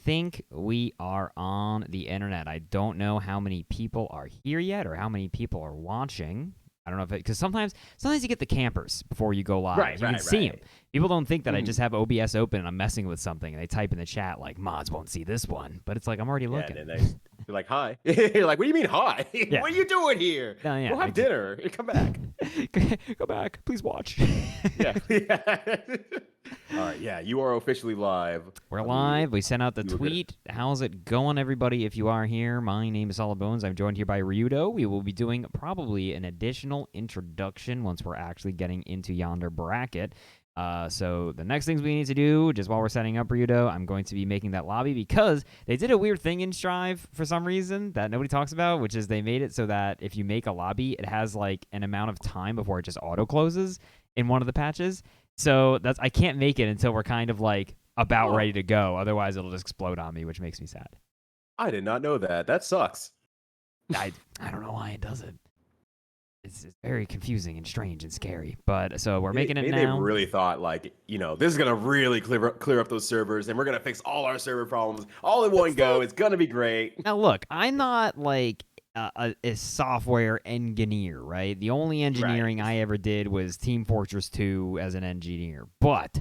think we are on the internet. I don't know how many people are here yet or how many people are watching. I don't know if it, because sometimes you get the campers before you go live. Right, you can right, see them. right. People don't think that I just have OBS open and I'm messing with something, and they type in the chat like, mods won't see this one. But it's like, I'm already looking. And then they're like, hi. You're like, what do you mean, hi? Yeah. What are you doing here? No, yeah, Go have dinner. Come back. Go back. Please watch. Yeah. All right. Yeah, you are officially live. We're live. We sent out the tweet. How's it going, everybody? If you are here, my name is Solid Bones. I'm joined here by Ryyudo. We will be doing probably an additional introduction once we're actually getting into yonder bracket. So the next things we need to do, just while we're setting up Ryyudo, I'm going to be making that lobby because they did a weird thing in Strive for some reason that nobody talks about, which is they made it so that if you make a lobby, it has like an amount of time before it just auto closes in one of the patches. So I can't make it until we're kind of like about ready to go. Otherwise, it'll just explode on me, which makes me sad. I did not know that. That sucks. I don't know why it does it. It's very confusing and strange and scary. But so we're making it now. They really thought like, this is going to really clear up those servers and we're going to fix all our server problems all in one go. It's going to be great. Now, look, I'm not like a software engineer, right? The only engineering I ever did was Team Fortress 2 as an engineer. But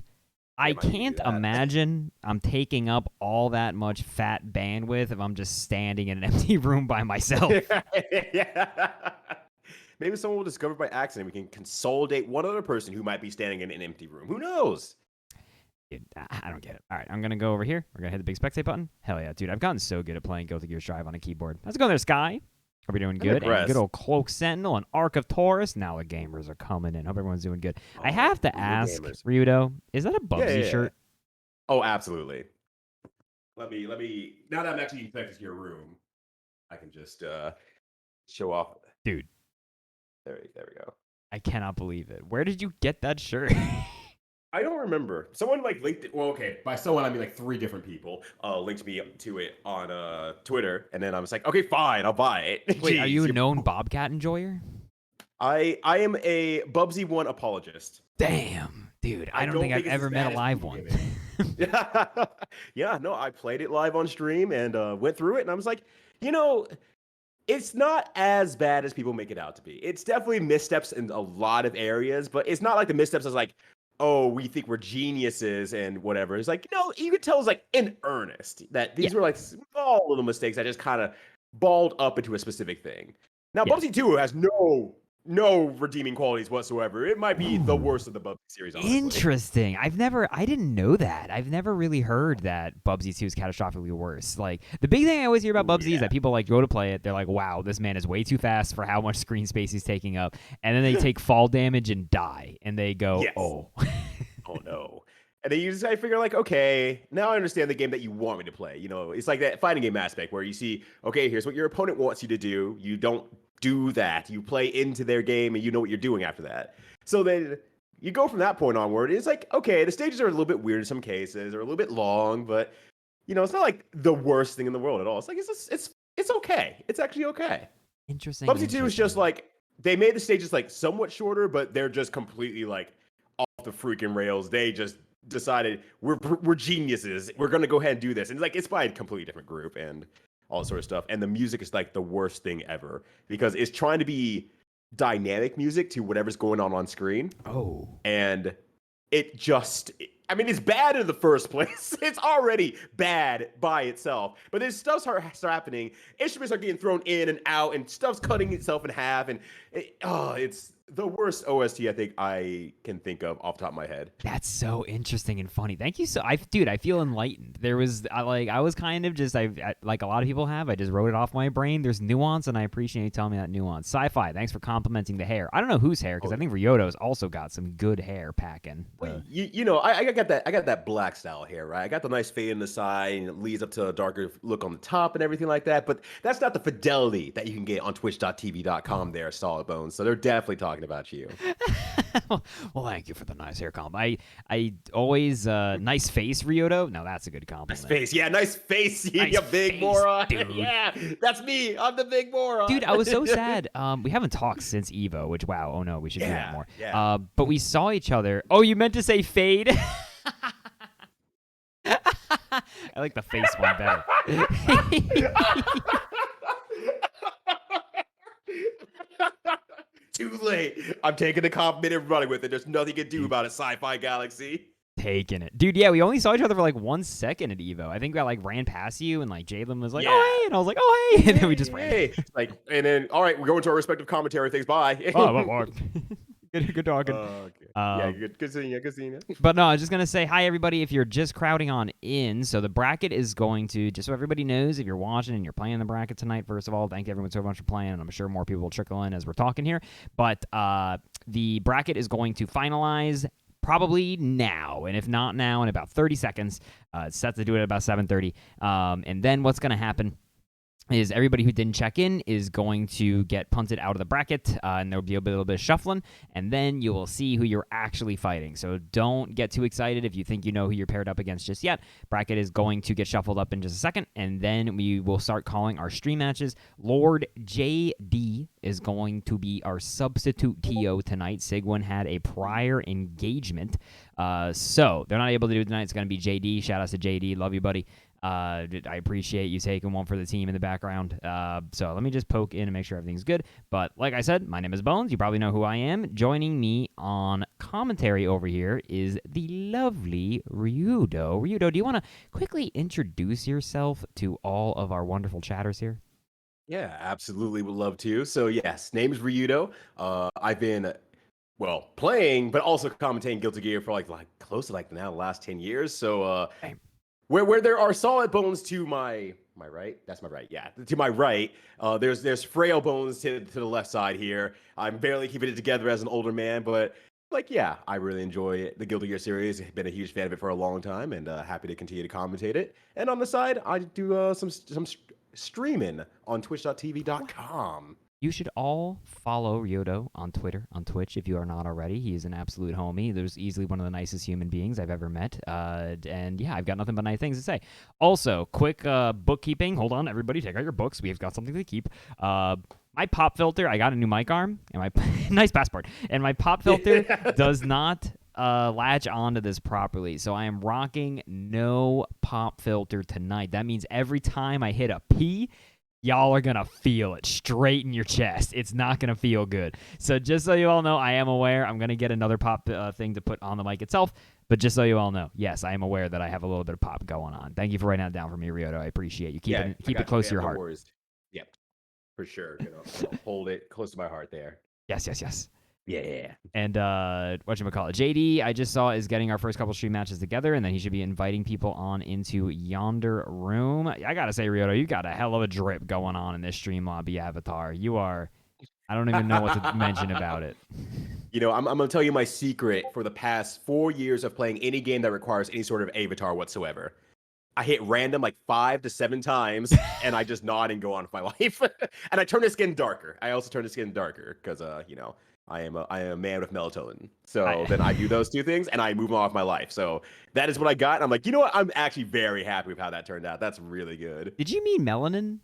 I can't imagine I'm taking up all that much fat bandwidth if I'm just standing in an empty room by myself. Yeah. Maybe someone will discover by accident. We can consolidate one other person who might be standing in an empty room. Who knows? Dude, I don't get it. All right, I'm going to go over here. We're going to hit the big spectate button. Hell yeah, dude. I've gotten so good at playing Guilty Gear Strive on a keyboard. How's it going there, Sky? Are we doing good? And good old Cloak Sentinel and Arc of Taurus. Now the gamers are coming in. Hope everyone's doing good. I have to ask, Ryyudo, is that a Bubsy shirt? Oh, absolutely. Let me. Now that I'm actually connected to your room, I can just show off. Dude. There we go. I cannot believe it. Where did you get that shirt? I don't remember. Someone like linked it. Well, okay. By someone, I mean like 3 different people linked me to it on Twitter. And then I was like, okay, fine, I'll buy it. Wait, are you a known Bobcat enjoyer? I am a Bubsy 1 apologist. Damn, dude. I don't think I've ever met a live one. Yeah, no, I played it live on stream and went through it. And I was like, it's not as bad as people make it out to be. It's definitely missteps in a lot of areas, but it's not like the missteps is like, oh, we think we're geniuses and whatever. It's like, you could tell it's like in earnest that these were like small little mistakes that just kind of balled up into a specific thing. Now, Bubsy 2 has no redeeming qualities whatsoever. It might be the worst of the Bubsy series, honestly. Interesting. I didn't know that. I've never really heard that Bubsy 2 is catastrophically worse. Like, the big thing I always hear about Bubsy is that people like go to play it, they're like, wow, this man is way too fast for how much screen space he's taking up. And then they take fall damage and die. And they go, oh. Oh no. And then I figure like, okay, now I understand the game that you want me to play. It's like that fighting game aspect where you see, okay, here's what your opponent wants you to do. You don't do that. You play into their game and you know what you're doing after that. So then you go from that point onward. It's like, okay, the stages are a little bit weird in some cases or a little bit long, but it's not like the worst thing in the world at all. It's like it's okay. It's actually okay. Interesting. Bubsy 2 is just like they made the stages like somewhat shorter, but they're just completely like off the freaking rails. They just decided we're geniuses. We're gonna go ahead and do this. And it's by a completely different group and all that sort of stuff. And the music is like the worst thing ever because it's trying to be dynamic music to whatever's going on screen. Oh. And it just, it's bad in the first place. It's already bad by itself. But then stuff starts happening. Instruments are getting thrown in and out and stuff's cutting itself in half. And it's the worst OST I think I can think of off the top of my head. That's so interesting and funny. Thank you. I feel enlightened. I was kind of just, like a lot of people have, I just wrote it off my brain. There's nuance and I appreciate you telling me that nuance. Sci-Fi, thanks for complimenting the hair. I don't know whose hair, because I think Ryodo's also got some good hair packing. Well, I got that black style hair, right? I got the nice fade in the side and it leads up to a darker look on the top and everything like that. But that's not the fidelity that you can get on twitch.tv.com there, Solid Bones. So they're definitely talking about you. Well, thank you for the nice hair compliment. I always nice face, Ryyudo. Now that's a good compliment. Nice face, yeah, nice face, you big moron. Dude. Yeah, that's me. I'm the big moron. Dude, I was so sad. We haven't talked since Evo, which oh no, we should do that more. Yeah. But we saw each other. Oh, you meant to say fade? I like the face one better. Too late. I'm taking the compliment and running with it. There's nothing you can do about it, Sci-Fi Galaxy. Taking it. Dude, yeah, we only saw each other for like 1 second at Evo. I think I like ran past you and like Jalen was like, Yeah. oh, hey. And I was like, oh, hey. And then we just ran. Hey. Like, and then, all right, we're going to our respective commentary things. Bye. Oh, good talking. Okay. Yeah, good seeing you. Good seeing you. But no, I was just going to say hi, everybody, if you're just crowding on in. So the bracket is going to, just so everybody knows, if you're watching and you're playing the bracket tonight, first of all, thank everyone so much for playing. And I'm sure more people will trickle in as we're talking here. But the bracket is going to finalize probably now, and if not now, in about 30 seconds. It's set to do it at about 7:30. And then what's going to happen is everybody who didn't check in is going to get punted out of the bracket, and there will be a little bit of shuffling, and then you will see who you're actually fighting. So don't get too excited if you think you know who you're paired up against just yet. Bracket is going to get shuffled up in just a second, and then we will start calling our stream matches. Lord JD is going to be our substitute TO tonight. Sigwin had a prior engagement, so they're not able to do it tonight. It's going to be JD. Shout out to JD. Love you, buddy. I appreciate you taking one for the team in the background. So let me just poke in and make sure everything's good. But like I said, my name is Bones. You probably know who I am. Joining me on commentary over here is the lovely Ryudo. Ryudo, do you want to quickly introduce yourself to all of our wonderful chatters here? Yeah, absolutely would love to. So yes, name is Ryudo. I've been playing, but also commentating Guilty Gear for like close to like now the last 10 years. So where there are solid bones to my right, that's my right, yeah, to my right, there's frail bones to the left side here. I'm barely keeping it together as an older man, but like, yeah, I really enjoy the Guilty Gear series. I've been a huge fan of it for a long time, and happy to continue to commentate it. And on the side, I do some streaming on twitch.tv.com. You should all follow Ryodo on Twitter, on Twitch, if you are not already. He is an absolute homie. There's easily one of the nicest human beings I've ever met. And yeah, I've got nothing but nice things to say. Also, quick bookkeeping. Hold on, everybody, take out your books. We've got something to keep. My pop filter, I got a new mic arm, and my nice passport. And my pop filter does not latch onto this properly. So I am rocking no pop filter tonight. That means every time I hit a P, y'all are going to feel it straight in your chest. It's not going to feel good. So just so you all know, I am aware. I'm going to get another pop thing to put on the mic itself. But just so you all know, yes, I am aware that I have a little bit of pop going on. Thank you for writing that down for me, Ryodo. I appreciate you. Keep it close to your heart. No worries. Yep, for sure. I'll hold it close to my heart there. Yes. Yeah. And whatchamacallit, JD, I just saw, is getting our first couple stream matches together, and then he should be inviting people on into yonder room. I gotta say, Ryodo, you got a hell of a drip going on in this stream lobby avatar. You are, I don't even know what to mention about it. You know, I'm gonna tell you my secret for the past 4 years of playing any game that requires any sort of avatar whatsoever. I hit random like 5 to 7 times, and I just nod and go on with my life. And I turn the skin darker. I also turn the skin darker because, I am a man with melatonin. So then I do those two things, and I move on with my life. So that is what I got. And I'm like, you know what? I'm actually very happy with how that turned out. That's really good. Did you mean melanin?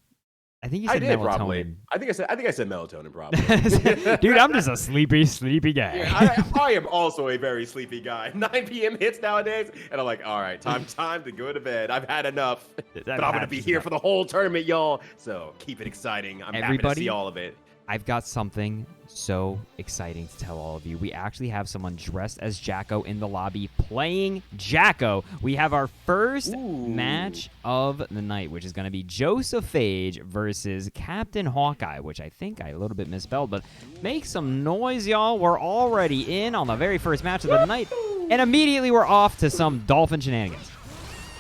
I think you said melatonin. Probably. I think I said melatonin, probably. Dude, I'm just a sleepy guy. Yeah, I am also a very sleepy guy. 9 p.m. hits nowadays, and I'm like, all right, time to go to bed. I've had enough. But I'm going to be here for the whole tournament, y'all. So keep it exciting. I'm happy to see all of it. I've got something so exciting to tell all of you. We actually have someone dressed as Jacko in the lobby playing Jacko. We have our first match of the night, which is going to be Joseph Phage versus Captain Hawkeye, which I think I a little bit misspelled, but make some noise, y'all. We're already in on the very first match of the night, and immediately we're off to some dolphin shenanigans.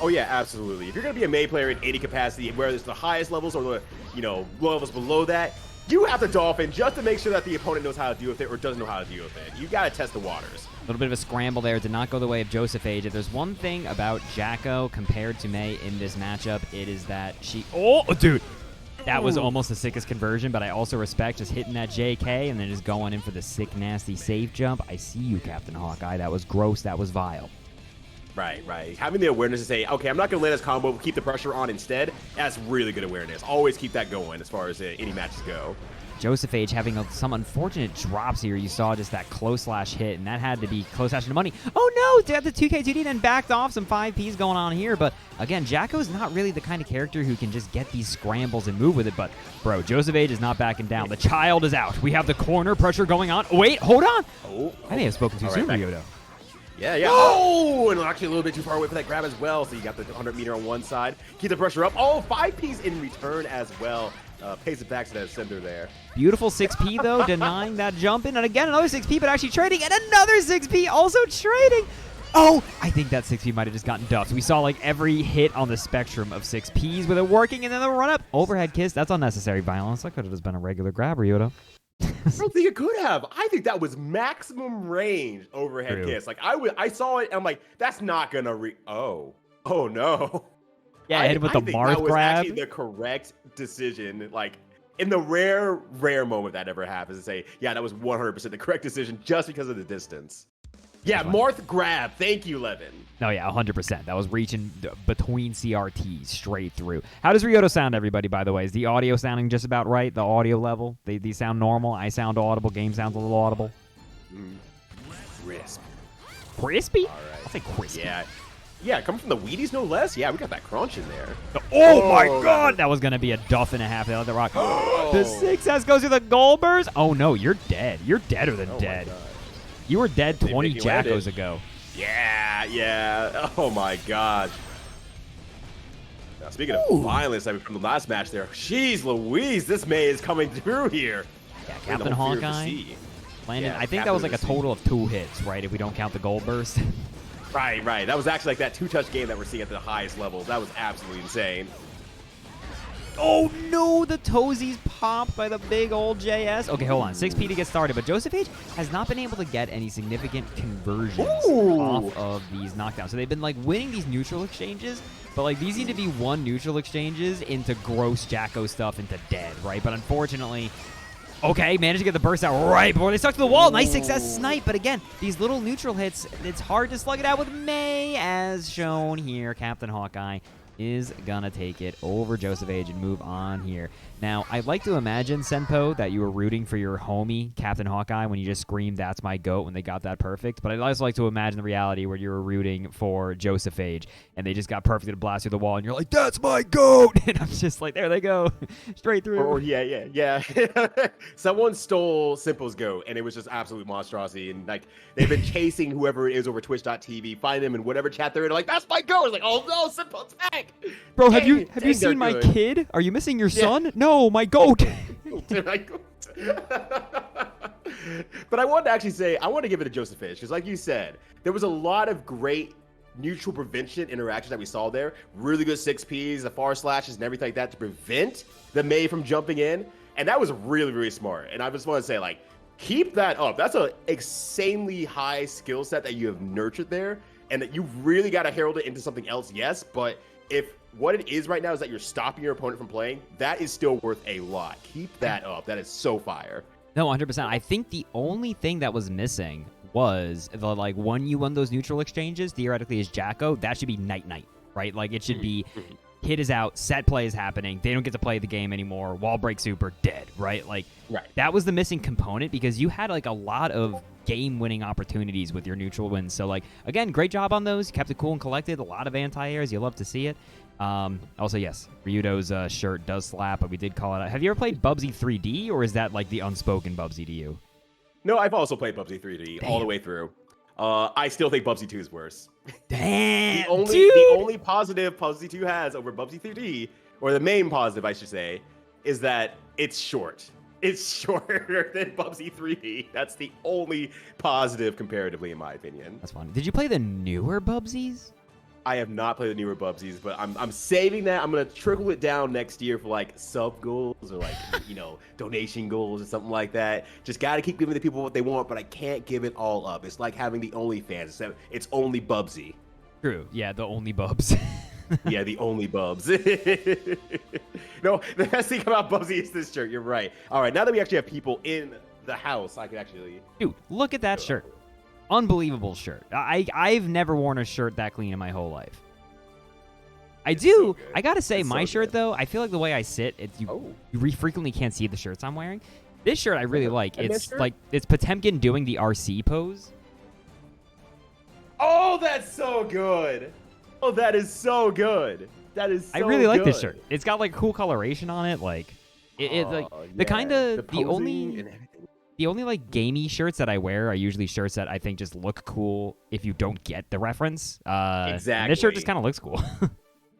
Oh yeah, absolutely. If you're going to be a May player in any capacity, whether it's the highest levels or the levels below that, you have to dolphin just to make sure that the opponent knows how to deal with it or doesn't know how to deal with it. You got to test the waters. A little bit of a scramble there. Did not go the way of Joseph Phage. If there's one thing about Jacko compared to May in this matchup, it is that she... Oh, dude! That was almost the sickest conversion, but I also respect just hitting that JK and then just going in for the sick, nasty safe jump. I see you, Captain Hawkeye. That was gross. That was vile. Right. Having the awareness to say, okay, I'm not going to land this combo, keep the pressure on instead, that's really good awareness. Always keep that going as far as any matches go. Joseph H having some unfortunate drops here. You saw just that close slash hit, and that had to be close slash into money. Oh no, got the 2K2D, then backed off. Some 5Ps going on here, but again, Jacko's not really the kind of character who can just get these scrambles and move with it, but bro, Joseph H is not backing down. The child is out. We have the corner pressure going on. Wait, hold on. I may have spoken too soon, Ryyudo. Yeah, yeah. Oh, and actually a little bit too far away for that grab as well. So you got the 100-meter on one side. Keep the pressure up. Oh, 5Ps in return as well. Pays it back to that center there. Beautiful 6P, though, denying that jump in. And again, another 6P, but actually trading. And another 6P, also trading. Oh, I think that 6P might have just gotten duffed. We saw, like, every hit on the spectrum of 6Ps with it working. And then the run-up. Overhead kiss. That's unnecessary violence. That could have just been a regular grab, Ryyudo. I don't think it could have. I think that was maximum range overhead kiss. Like, I saw it, and I'm like, that's not going to Oh no. Yeah, hit him with the Marth that was grab. Actually the correct decision. Like, in the rare moment that ever happens, to say, yeah, that was 100% the correct decision just because of the distance. Yeah, Marth grab. Thank you, Levin. No, yeah, 100%. That was reaching between CRTs straight through. How does Ryyudo sound, everybody, by the way? Is the audio sounding just about right? The audio level? They sound normal? I sound audible. Game sounds a little audible. Crisp. Crispy? All right. I'll say crispy. Yeah. Yeah, coming from the Wheaties, no less. Yeah, we got that crunch in there. Oh my God! That was going to be a duff and a half. They let the rock. The 6S goes through the goal burst. Oh, no, you're dead. You're deader than dead. You were dead 20 Jackos ago. Yeah, yeah. Oh, my God. Now, speaking of violence, I mean, from the last match there, jeez Louise, this May is coming through here. Yeah, Captain Hawkeye. Landon, I think that was like a total of 2 hits, right, if we don't count the goal burst. Right, right. That was actually like that 2-touch game that we're seeing at the highest levels. That was absolutely insane. Oh, no, the toesies popped by the big old JS. Okay, hold on. 6P to get started, but Joseph H has not been able to get any significant conversions off of these knockdowns. So they've been, like, winning these neutral exchanges, but, like, these need to be 1 neutral exchanges into gross Jacko stuff into dead, right? But unfortunately... Okay, managed to get the burst out right before they stuck to the wall. Nice success snipe, but again, these little neutral hits, it's hard to slug it out with May, as shown here. Captain Hawkeye is gonna take it over Joseph H and move on here. Now, I'd like to imagine, Senpo, that you were rooting for your homie, Captain Hawkeye, when you just screamed, "That's my GOAT," when they got that perfect. But I'd also like to imagine the reality where you were rooting for Joseph H, and they just got perfectly to blast through the wall, and you're like, "That's my GOAT!" And I'm just like, there they go. Straight through. Oh, yeah. Someone stole Simple's GOAT, and it was just absolute monstrosity. And, like, they've been chasing whoever it is over Twitch.tv, find them in whatever chat they're in, like, "That's my GOAT!" It's like, "Oh, no, Simple, tag!" Bro, have you seen my kid? Are you missing your son? No, my GOAT. But I wanted to actually say, I want to give it to Joseph H, because like you said, there was a lot of great neutral prevention interactions that we saw there. Really good 6Ps, the far slashes, and everything like that to prevent the May from jumping in. And that was really, really smart. And I just want to say, like, keep that up. That's an insanely high skill set that you have nurtured there, and that you really got to herald it into something else, yes, but if what it is right now is that you're stopping your opponent from playing, that is still worth a lot. Keep that up. That is so fire. No, 100%. I think the only thing that was missing was the, like, when you won those neutral exchanges, theoretically as Jacko, that should be night-night, right? Like, it should be hit is out, set play is happening, they don't get to play the game anymore, wall break super, dead, right? Like, that was the missing component, because you had, like, a lot of game-winning opportunities with your neutral wins. So, like, again, great job on those. Kept it cool and collected. A lot of anti-airs. You love to see it. Also, yes, Ryyudo's shirt does slap, but we did call it out. Have you ever played Bubsy 3D, or is that, like, the unspoken Bubsy to you? No, I've also played Bubsy 3D all the way through. I still think Bubsy 2 is worse. Damn, the only positive Bubsy 2 has over Bubsy 3D, or the main positive, I should say, is that it's short. It's shorter than Bubsy 3D. That's the only positive comparatively, in my opinion. That's fun. Did you play the newer Bubsies? I have not played the newer Bubsies, but I'm saving that. I'm going to trickle it down next year for, like, sub goals or, like, you know, donation goals or something like that. Just got to keep giving the people what they want, but I can't give it all up. It's like having the OnlyFans, except it's only Bubsy. True. Yeah, the only Bubs. Yeah, the only Bubs. No, the best thing about Bubsy is this shirt. You're right. All right, now that we actually have people in the house, I can actually... Dude, look at that shirt. Unbelievable shirt. I've never worn a shirt that clean in my whole life. I do. So I gotta say, my shirt though, I feel like the way I sit, you frequently can't see the shirts I'm wearing. This shirt I really like. And It's like it's Potemkin doing the RC pose. Oh, that's so good. Oh, that is so good. That is so I really like this good. shirt. It's got like cool coloration on it. Like it's like the kind of the only like gamey shirts that I wear are usually shirts that I think just look cool if you don't get the reference. Exactly. And this shirt just kind of looks cool.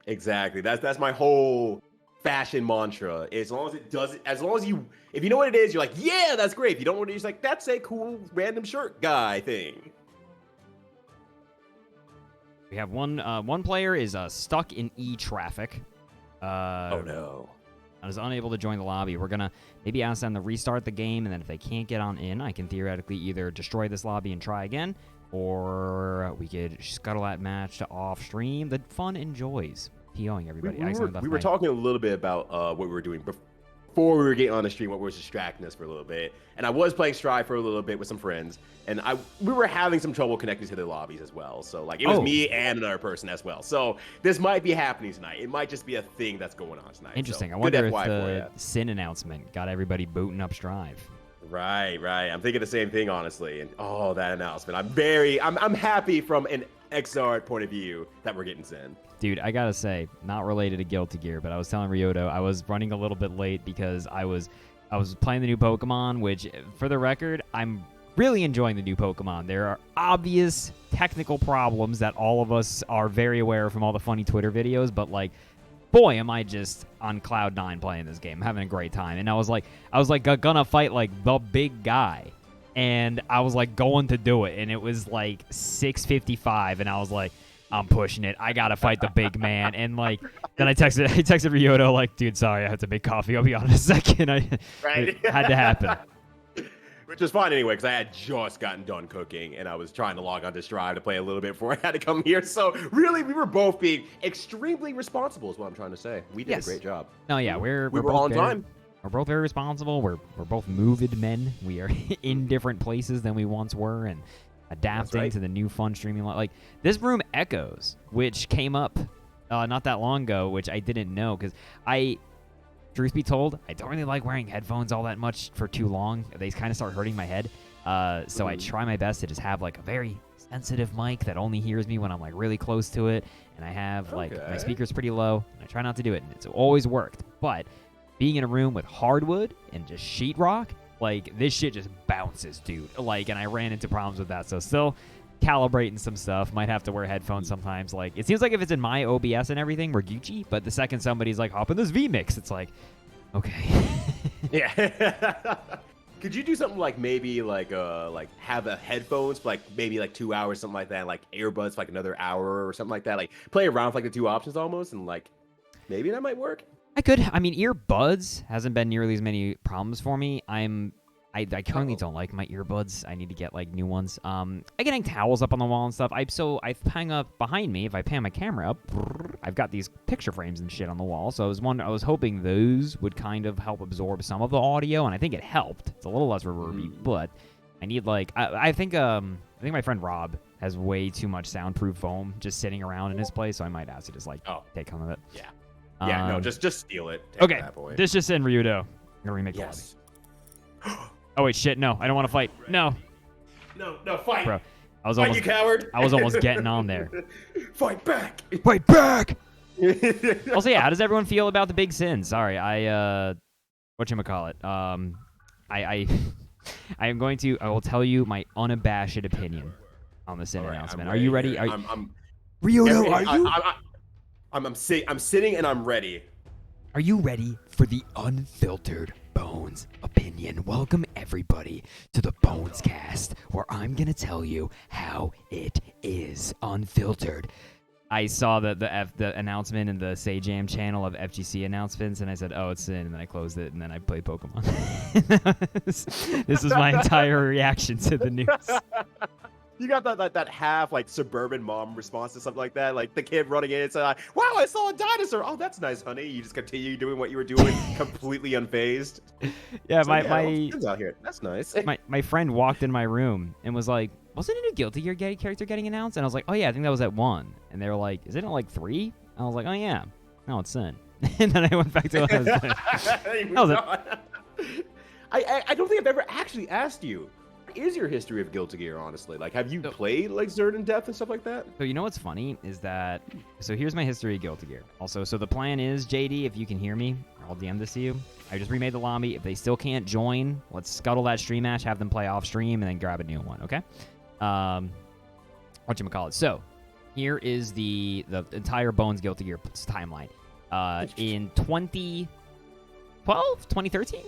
Exactly. That's my whole fashion mantra. As long as it does it, as long as you, if you know what it is, you're like, yeah, that's great. If you don't know what it is, like, that's a cool random shirt guy thing. We have one player is stuck in traffic. Oh no. And is unable to join the lobby. We're gonna maybe ask them to restart the game, and then if they can't get on in, I can theoretically either destroy this lobby and try again, or we could scuttle that match to off stream. The fun enjoys. POing everybody. We were talking a little bit about what we were doing before we were getting on the stream, what was distracting us for a little bit. And I was playing Strive for a little bit with some friends, and we were having some trouble connecting to the lobbies as well. So like it was me and another person as well. So this might be happening tonight. It might just be a thing that's going on tonight. Interesting. So, I wonder if the Sin announcement got everybody booting up Strive. Right. I'm thinking the same thing, honestly. And that announcement. I'm happy from an XR point of view that we're getting Sin. Dude, I gotta say, not related to Guilty Gear, but I was telling Ryyudo I was running a little bit late because I was playing the new Pokemon, which, for the record, I'm really enjoying the new Pokemon. There are obvious technical problems that all of us are very aware of from all the funny Twitter videos, but like, boy, am I just on cloud 9 playing this game, having a great time. And I was like gonna fight like the big guy, and I was like going to do it, and it was like 6:55, and I was like, I'm pushing it. I gotta fight the big man. And like, then I texted Ryyudo like, dude, sorry, I have to make coffee. I'll be on in a second. It had to happen. Which was fine anyway, because I had just gotten done cooking, and I was trying to log on to Strive to play a little bit before I had to come here. So really, we were both being extremely responsible, is what I'm trying to say. We did a great job. No, yeah, we were both on time. We're both very responsible. We're both moved men. We are in different places than we once were, and adapting to the new fun streaming. Like, this room echoes, which came up not that long ago, which I didn't know, because truth be told, I don't really like wearing headphones all that much for too long. They kind of start hurting my head. So I try my best to just have like a very sensitive mic that only hears me when I'm like really close to it. And I have like my speaker's pretty low. And I try not to do it. And it's always worked. But being in a room with hardwood and just sheetrock, like, this shit just bounces, dude. Like, and I ran into problems with that. So still calibrating some stuff. Might have to wear headphones sometimes. Like, it seems like if it's in my OBS and everything, we're Gucci. But the second somebody's like, hop in this VMix, it's like, okay. Yeah. Could you do something like maybe like have the headphones for like maybe like 2 hours, something like that, like earbuds for like another hour or something like that? Like play around with like the two options almost, and like maybe that might work. I could. I mean, earbuds hasn't been nearly as many problems for me. I currently don't like my earbuds. I need to get like new ones. I get hang towels up on the wall and stuff. I hang up behind me. If I pan my camera up, I've got these picture frames and shit on the wall. So I was hoping those would kind of help absorb some of the audio, and I think it helped. It's a little less reverby, but I need like I think my friend Rob has way too much soundproof foam just sitting around in his place, so I might ask to just like take some of it. Yeah. Yeah, no, just steal it. Okay, this just in Ryyudo. I'm gonna remake the lobby. Oh wait, shit! No, I don't want to fight. No, fight, bro. You coward! I was almost getting on there. Fight back! Fight back! Also, yeah, how does everyone feel about the big sin? Sorry, whatchamacallit? I will tell you my unabashed opinion on the sin announcement. Are you ready? Ryyudo, are you? I'm sitting and I'm ready. Are you ready for the unfiltered Bones opinion? Welcome everybody to the Bones Cast, where I'm gonna tell you how it is unfiltered. I saw the announcement in the Say Jam channel of FGC announcements, and I said, "Oh, it's in," and then I closed it, and then I played Pokemon. This is my entire reaction to the news. You got that half like suburban mom response to something like that, like the kid running in and saying, like, "Wow, I saw a dinosaur! Oh, that's nice, honey." You just continue doing what you were doing, completely unfazed. Yeah, so, my kids out here. That's nice. my friend walked in my room and was like, "Wasn't a new Guilty Gear character getting announced?" And I was like, "Oh yeah, I think that was at 1." And they were like, "Isn't it like 3?" I was like, "Oh yeah, no, it's Sin." And then I went back to what I was doing. I don't think I've ever actually asked you. What is your history of Guilty Gear, honestly? Like, have you played like Zerd in depth and stuff like that? So you know what's funny is that, so here's my history of Guilty Gear. Also, so the plan is, JD, if you can hear me, I'll DM this to you. I just remade the lobby. If they still can't join, let's scuttle that stream match, have them play off stream, and then grab a new one, okay? Whatchamacallit. So, here is the entire Bones Guilty Gear timeline. In 2012, 2013,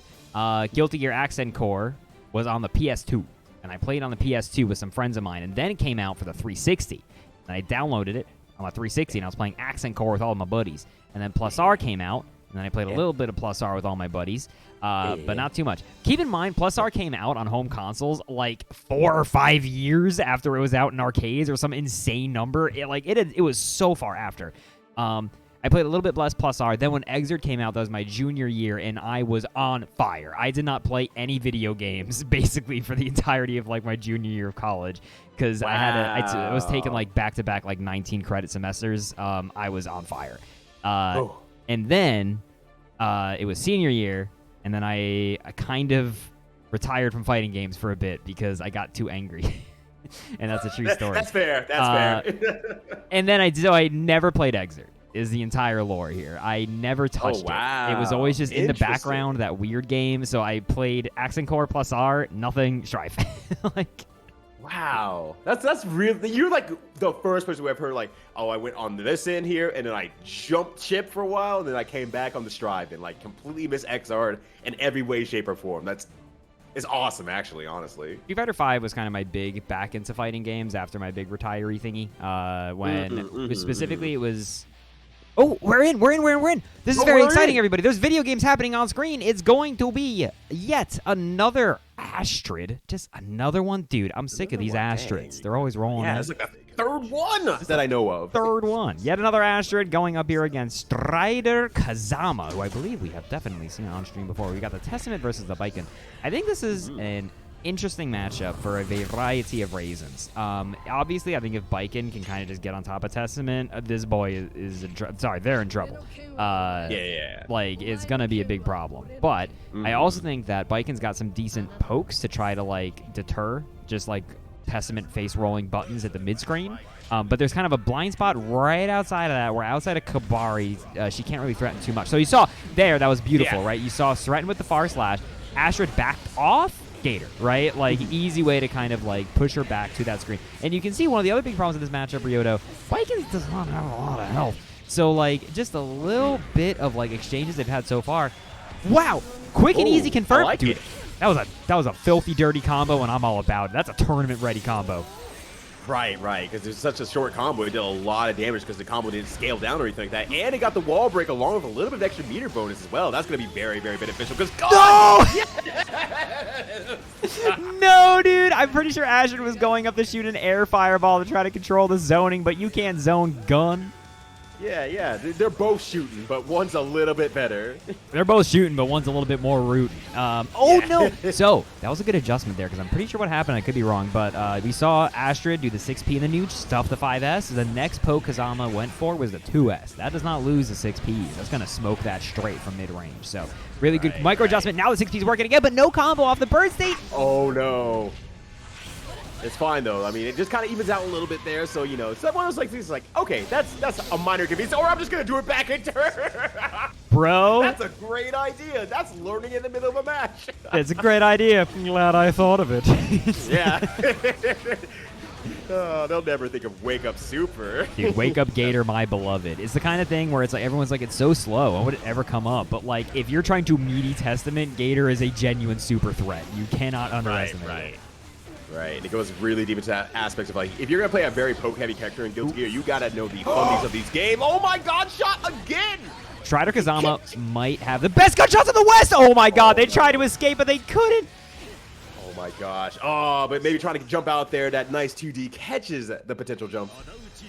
Guilty Gear Accent Core was on the PS2, and I played on the PS2 with some friends of mine, and then it came out for the 360, and I downloaded it on the 360, and I was playing Accent Core with all of my buddies, and then Plus R came out, and then I played a little bit of Plus R with all my buddies, but not too much. Keep in mind, Plus R came out on home consoles like 4 or 5 years after it was out in arcades, or some insane number. It was so far after. I played a little bit less Plus R. Then when Xrd came out, that was my junior year, and I was on fire. I did not play any video games, basically, for the entirety of, like, my junior year of college, because I was taking, like, back-to-back, like, 19-credit semesters. I was on fire. And then it was senior year, and then I kind of retired from fighting games for a bit because I got too angry. And that's a true story. That's fair. That's fair. And then I never played Xrd. Is the entire lore here. I never touched it. It was always just in the background, that weird game. So I played Accent Core Plus R, nothing Strife. Like, wow. That's really, you're like the first person who I've heard like, oh, I went on this end here, and then I jumped ship for a while, and then I came back on the Strive and like completely miss XR in every way, shape, or form. It's awesome, actually, honestly. Street Fighter 5 was kind of my big back into fighting games after my big retiree thingy. Specifically it was... Oh, we're in. This is very exciting, everybody. There's video games happening on screen. It's going to be yet another Astrid. Just another one. Dude, I'm sick of these Astrids. They're always rolling in. Yeah, it's like the third one that I know of. Third one. Yet another Astrid going up here against Strider Kazama, who I believe we have definitely seen on stream before. We got the Testament versus the Biken. I think this is an interesting matchup for a variety of reasons. Obviously, I think if Biken can kind of just get on top of Testament, this boy is in sorry, they're in trouble. Like, it's going to be a big problem. But I also think that Biken's got some decent pokes to try to, like, deter just, like, Testament face-rolling buttons at the mid-screen. But there's kind of a blind spot right outside of that, where outside of Kabari, she can't really threaten too much. So you saw there, that was beautiful, right? You saw threaten with the far slash. Astrid backed off Gator, right? Like, easy way to kind of, like, push her back to that screen. And you can see one of the other big problems with this matchup, Ryyudo, Biken does not have a lot of health. So, like, just a little bit of, like, exchanges they've had so far. Wow! Quick and easy confirmed. Like Dude, that was a filthy, dirty combo, and I'm all about it. That's a tournament-ready combo. Right, because there's such a short combo. It did a lot of damage because the combo didn't scale down or anything like that. And it got the wall break along with a little bit of extra meter bonus as well. That's going to be very, very beneficial because... No! No, dude! I'm pretty sure Astrid was going up to shoot an air fireball to try to control the zoning, but you can't zone gun. Yeah. They're both shooting, but one's a little bit better. They're both shooting, but one's a little bit more rooting. No! So, that was a good adjustment there, because I'm pretty sure what happened, I could be wrong, but we saw Astrid do the 6P in the nooch, stuff the 5S. The next poke Kazama went for was the 2S. That does not lose the 6P. That's going to smoke that straight from mid-range. So, really good micro adjustment. Now the 6P's working again, but no combo off the bird state. Oh, no. It's fine, though. I mean, it just kind of evens out a little bit there, so, you know, it's one of those, like, things like, okay, that's a minor convenience, or I'm just going to do it back in turn. Bro. That's a great idea. That's learning in the middle of a match. It's a great idea. I'm glad I thought of it. Yeah. They'll never think of Wake Up Super. Dude, Wake Up Gator, my beloved. It's the kind of thing where it's like everyone's like, it's so slow. How would it ever come up? But, like, if you're trying to meaty Testament, Gator is a genuine super threat. You cannot underestimate it. Right, and it goes really deep into that aspect of, like, if you're going to play a very poke-heavy character in Guilty Gear, you got to know the fundies of these games. Oh my god, shot again! Strider Kazama might have the best gunshots in the West! Oh my god, they tried to escape, but they couldn't! Oh my gosh. Oh, but maybe trying to jump out there, that nice 2D catches the potential jump.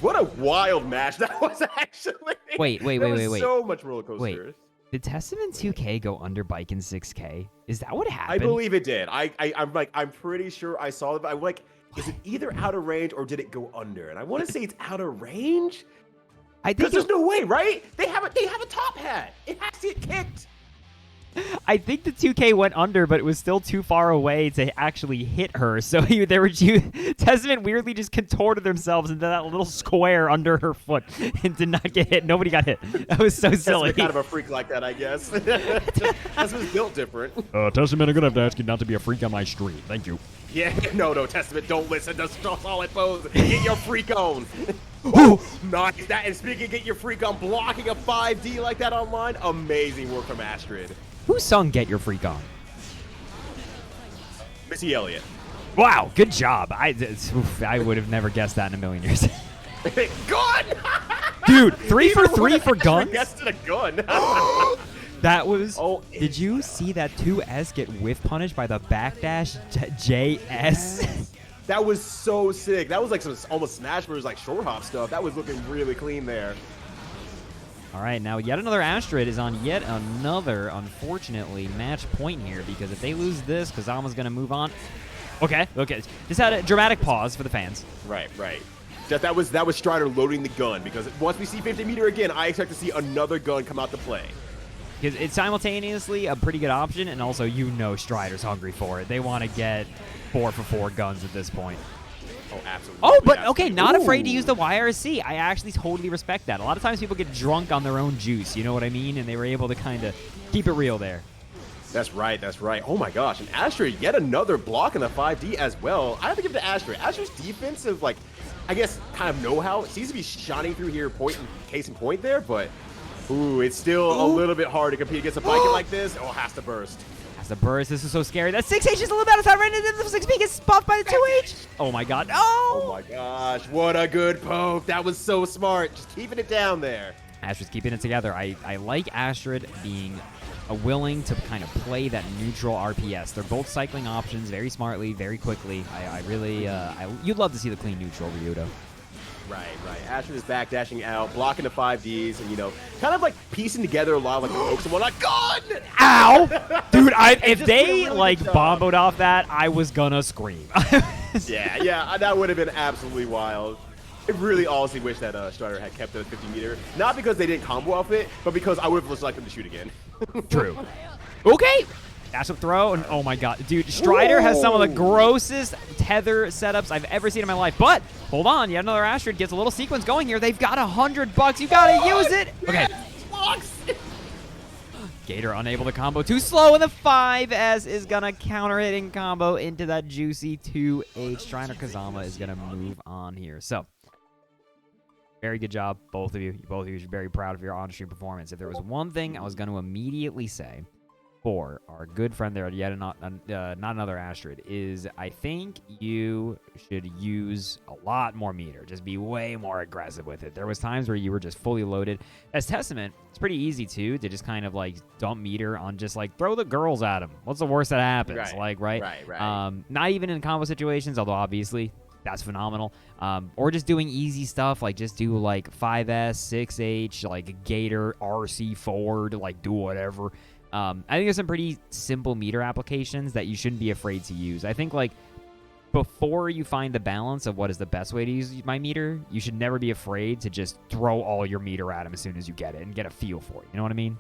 What a wild match that was, actually. Wait. So much roller coaster. Wait. Did Testament 2K go under Biken 6K? Is that what happened? I believe it did. I'm pretty sure I saw it. But I'm like, is it either out of range or did it go under? And I want to say it's out of range. I think there's no way, right? They have a top hat. It has to get kicked. I think the 2K went under, but it was still too far away to actually hit her. So Testament weirdly just contorted themselves into that little square under her foot and did not get hit. Nobody got hit. That was so silly. Testament kind of a freak like that, I guess. Testament's built different. Testament, I'm gonna have to ask you not to be a freak on my stream. Thank you. Yeah, no, Testament, don't listen to solid pose. Get your freak on. Oh, nice. That, and speaking of get your freak on, blocking a 5D like that online, amazing work from Astrid. Who sung Get Your Freak On? Missy Elliott. Wow, good job. I would have never guessed that in a million years. Gun! Dude, 3 for 3 for guns? Guessed it a gun. That was... Oh, did you see that 2S get whiff punished by the backdash JS? That was so sick. That was like some almost Smash Bros. Like short hop stuff. That was looking really clean there. All right, now yet another Astrid is on yet another, unfortunately, match point here, because if they lose this, Kazama's going to move on. Okay. Just had a dramatic pause for the fans. Right. That was Strider loading the gun, because once we see 50-meter again, I expect to see another gun come out to play. Because it's simultaneously a pretty good option, and also Strider's hungry for it. They want to get 4 for 4 guns at this point. Oh, absolutely. Oh, but absolutely. okay, not afraid to use the YRC. I actually totally respect that. A lot of times people get drunk on their own juice, you know what I mean? And they were able to kind of keep it real there. That's right. Oh my gosh, and Astrid, yet another block in the 5D as well. I have to give it to Astrid. Astrid's defensive, like, I guess, kind of know-how. It seems to be shining through here, case in point there, but, ooh, it's still a little bit hard to compete against a Viking like this. Oh, has to burst. Has to burst. This is so scary. That 6H is a little bit out of time. Right into the 6P gets buffed by the 2H. Oh my god. Oh my gosh, what a good poke. That was so smart. Just keeping it down there. Astrid's keeping it together. I like Astrid being willing to kind of play that neutral RPS. They're both cycling options very smartly, very quickly. I really, you'd love to see the clean neutral, Ryyudo. Right. Astrid is back dashing out, blocking the 5Ds, and kind of like piecing together a lot of like the pokes and whatnot. Gun! Ow! Dude, if they really like bomboed off that, I was gonna scream. yeah, that would have been absolutely wild. I really honestly wish that Strider had kept the 50-meter. Not because they didn't combo off it, but because I would have just liked them to shoot again. True. Okay. Dash up throw, and oh my god. Dude, Strider has some of the grossest tether setups I've ever seen in my life. But, hold on, yet another Astrid gets a little sequence going here. They've got $100. You gotta use it. Okay. Gator unable to combo. Too slow, and the 5S is gonna counter it and combo into that juicy 2H. Strider Kazama is gonna move on here. So, very good job, both of you. Both of you should be very proud of your on-stream performance. If there was one thing I was going to immediately say for our good friend there, yet not another Astrid, is I think you should use a lot more meter. Just be way more aggressive with it. There was times where you were just fully loaded. As Testament, it's pretty easy, too, to just kind of, like, dump meter on just, like, throw the girls at him. What's the worst that happens? Right. Not even in combo situations, although obviously that's phenomenal. Or just doing easy stuff, like just do like 5S, 6H, like Gator, RC forward, like do whatever. I think there's some pretty simple meter applications that you shouldn't be afraid to use. I think like before you find the balance of what is the best way to use my meter, you should never be afraid to just throw all your meter at him as soon as you get it and get a feel for it. You know what I mean?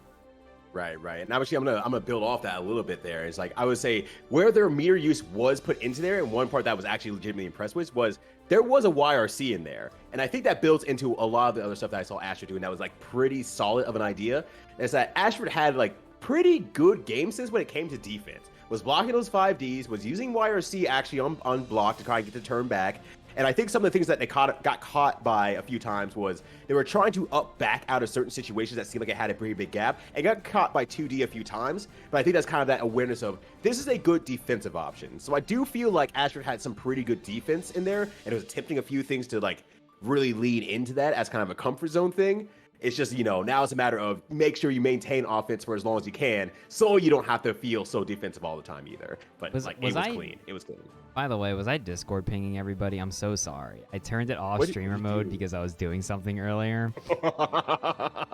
Right. And actually, I'm gonna build off that a little bit there. It's like I would say where their meter use was put into there, and one part that was actually legitimately impressed with was there was a YRC in there, and I think that builds into a lot of the other stuff that I saw Astrid doing that was like pretty solid of an idea. And it's that Astrid had like pretty good game sense when it came to defense. Was blocking those 5Ds, was using YRC actually on block to try and get the turn back. And I think some of the things that they got caught by a few times was they were trying to up back out of certain situations that seemed like it had a pretty big gap and got caught by 2D a few times. But I think that's kind of that awareness of this is a good defensive option. So I do feel like Astrid had some pretty good defense in there, and it was attempting a few things to like really lead into that as kind of a comfort zone thing. It's just, now it's a matter of make sure you maintain offense for as long as you can so you don't have to feel so defensive all the time either. But it was clean. It was clean. By the way, was I Discord pinging everybody? I'm so sorry. I turned it off streamer mode because I was doing something earlier.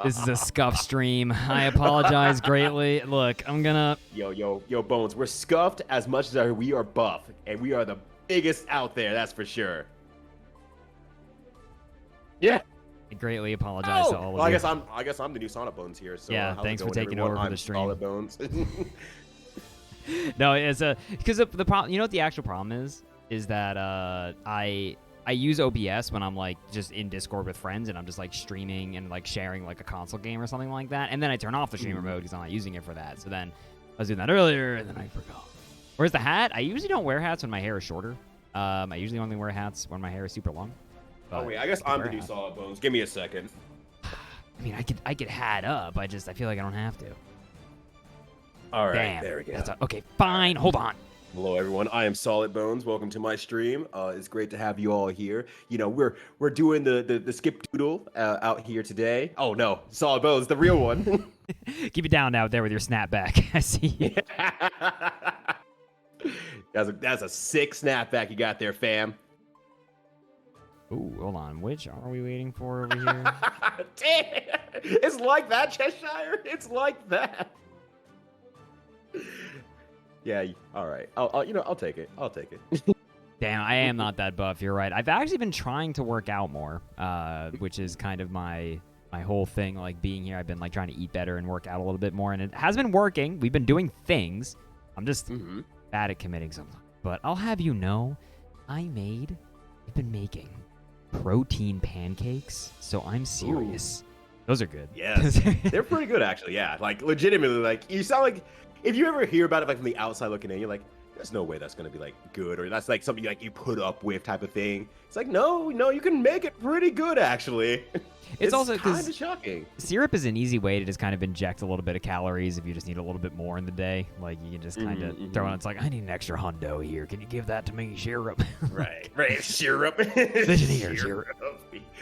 This is a scuff stream. I apologize greatly. Look, I'm gonna... Yo, Bones, we're scuffed as much as we are buff, and we are the biggest out there, that's for sure. Yeah. I greatly apologize to all of well, you. I guess I'm the new Sonic Bones here. So Yeah, how's it thanks for going, taking everyone? over for I'm the stream. Solid Bones. No, it's because the problem. You know what the actual problem is that I use OBS when I'm like just in Discord with friends and I'm just like streaming and like sharing like a console game or something like that, and then I turn off the streamer mode because I'm not using it for that. So then I was doing that earlier and then I forgot. Where's the hat? I usually don't wear hats when my hair is shorter. I usually only wear hats when my hair is super long. Oh wait, I guess I'm the new Solid Bones. Give me a second. I mean, I could hat up. I feel like I don't have to. All right, Damn. there we go. Okay, fine. Hold on. Hello, everyone. I am Solid Bones. Welcome to my stream. It's great to have you all here. You know, we're doing the skip doodle out here today. Oh no, Solid Bones, the real one. Keep it down out there with your snapback. I see you. That's a sick snapback you got there, fam. Ooh, hold on. Which are we waiting for over here? Damn, it's like that, Cheshire. It's like that. Yeah. All right. I'll take it. I'll take it. Damn, I am not that buff. You're right. I've actually been trying to work out more, which is kind of my whole thing. Like being here, I've been like trying to eat better and work out a little bit more, and it has been working. We've been doing things. I'm just bad at committing sometimes. But I'll have you know, I've been making protein pancakes, so I'm serious. Ooh. Those are good. Yes, they're pretty good actually. Yeah, like legitimately, like you sound like if you ever hear about it like from the outside looking in, you're like, there's no way that's gonna be like good, or that's like something like you put up with type of thing. It's like no, you can make it pretty good actually. It's also kind of shocking. Syrup is an easy way to just kind of inject a little bit of calories if you just need a little bit more in the day. Like you can just kind of throw in. It's like I need an extra hundo here. Can you give that to me, syrup? right, syrup. Listen here, syrup.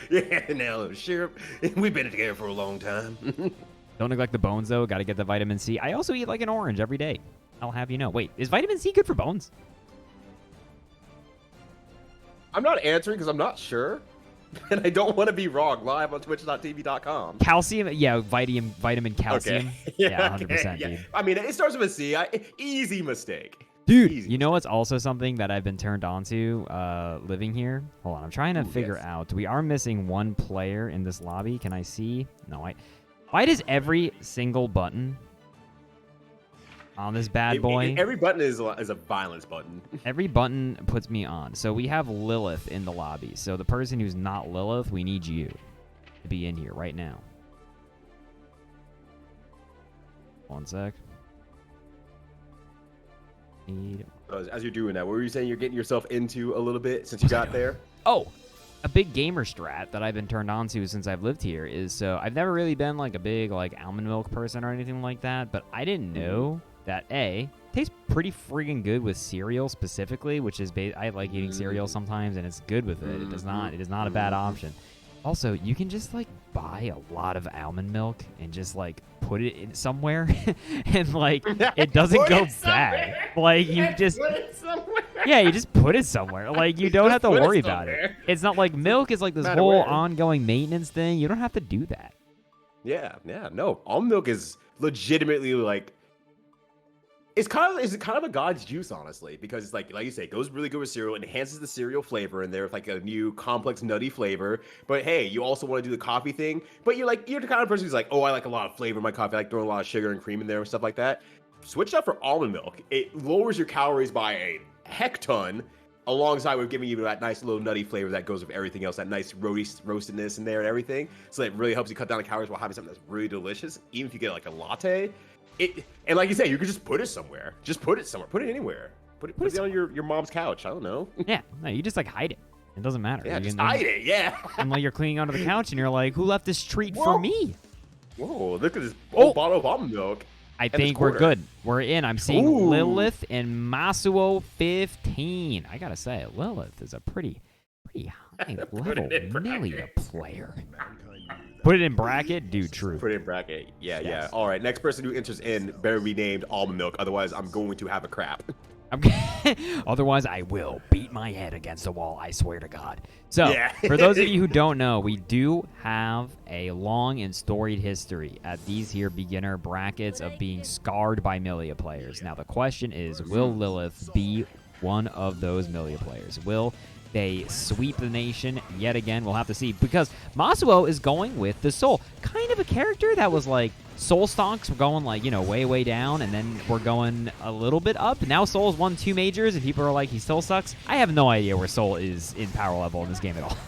Yeah, now syrup. We've been together for a long time. Don't neglect the bones though. Got to get the vitamin C. I also eat like an orange every day. I'll have you know. Wait, is vitamin C good for bones? I'm not answering because I'm not sure. And I don't want to be wrong. Live on twitch.tv.com. Calcium? Yeah, vitamin calcium. Okay. Yeah, 100%, yeah. dude. I mean, it starts with a C. Easy mistake. Dude, Easy you know what's also something that I've been turned on to living here? Hold on, I'm trying to figure out. We are missing one player in this lobby. Can I see? No, why does every single button on this bad boy? Every button is a violence button. Every button puts me on. So we have Lilith in the lobby. So the person who's not Lilith, we need you to be in here right now. One sec. As you're doing that, what were you saying you're getting yourself into a little bit since you got there? Oh, a big gamer strat that I've been turned on to since I've lived here is so I've never really been like a big like almond milk person or anything like that, but I didn't know that tastes pretty freaking good with cereal specifically, which is I like eating cereal sometimes and it's good with it. It is not a bad option. Also, you can just like buy a lot of almond milk and just like put it in somewhere and like it doesn't go bad. Like you just put it somewhere. Yeah, you just put it somewhere. Like you don't have to worry about it. It's not like milk is like this whole ongoing maintenance thing. You don't have to do that. Yeah, no. Almond milk is legitimately like it's kind of a God's juice, honestly, because it's like you say, it goes really good with cereal, it enhances the cereal flavor in there with like a new complex nutty flavor. But hey, you also want to do the coffee thing, but you're the kind of person who's like, oh, I like a lot of flavor in my coffee, I like throwing a lot of sugar and cream in there and stuff like that. Switch up for almond milk. It lowers your calories by a heck ton, alongside with giving you that nice little nutty flavor that goes with everything else, that nice roastedness in there and everything. So it really helps you cut down the calories while having something that's really delicious, even if you get like a latte. And like you say, you could just put it somewhere. Just put it somewhere. Put it anywhere. Put it on your mom's couch. I don't know. Yeah, no, you just like hide it. It doesn't matter. Yeah, just hide it. Yeah. And like you're cleaning under the couch, and you're like, "Who left this treat for me?" Whoa! Look at this whole bottle of almond milk. I think we're good. We're in. I'm seeing Lilith and Masuo 15. I gotta say, Lilith is a pretty high level Melia player. Put it in bracket, dude. True. Put it in bracket. Yeah. All right. Next person who enters in better be named almond milk. Otherwise, I'm going to have a crap. Otherwise, I will beat my head against the wall. I swear to God. So, for those of you who don't know, we do have a long and storied history at these here beginner brackets of being scarred by Melia players. Now, the question is, will Lilith be one of those Melia players? Will they sweep the nation yet again. We'll have to see, because Masuo is going with the Soul. Kind of a character that was like, Soul stocks were going like, you know, way, way down, and then we're going a little bit up. Now Soul's won 2 majors, and people are like, he still sucks. I have no idea where Soul is in power level in this game at all.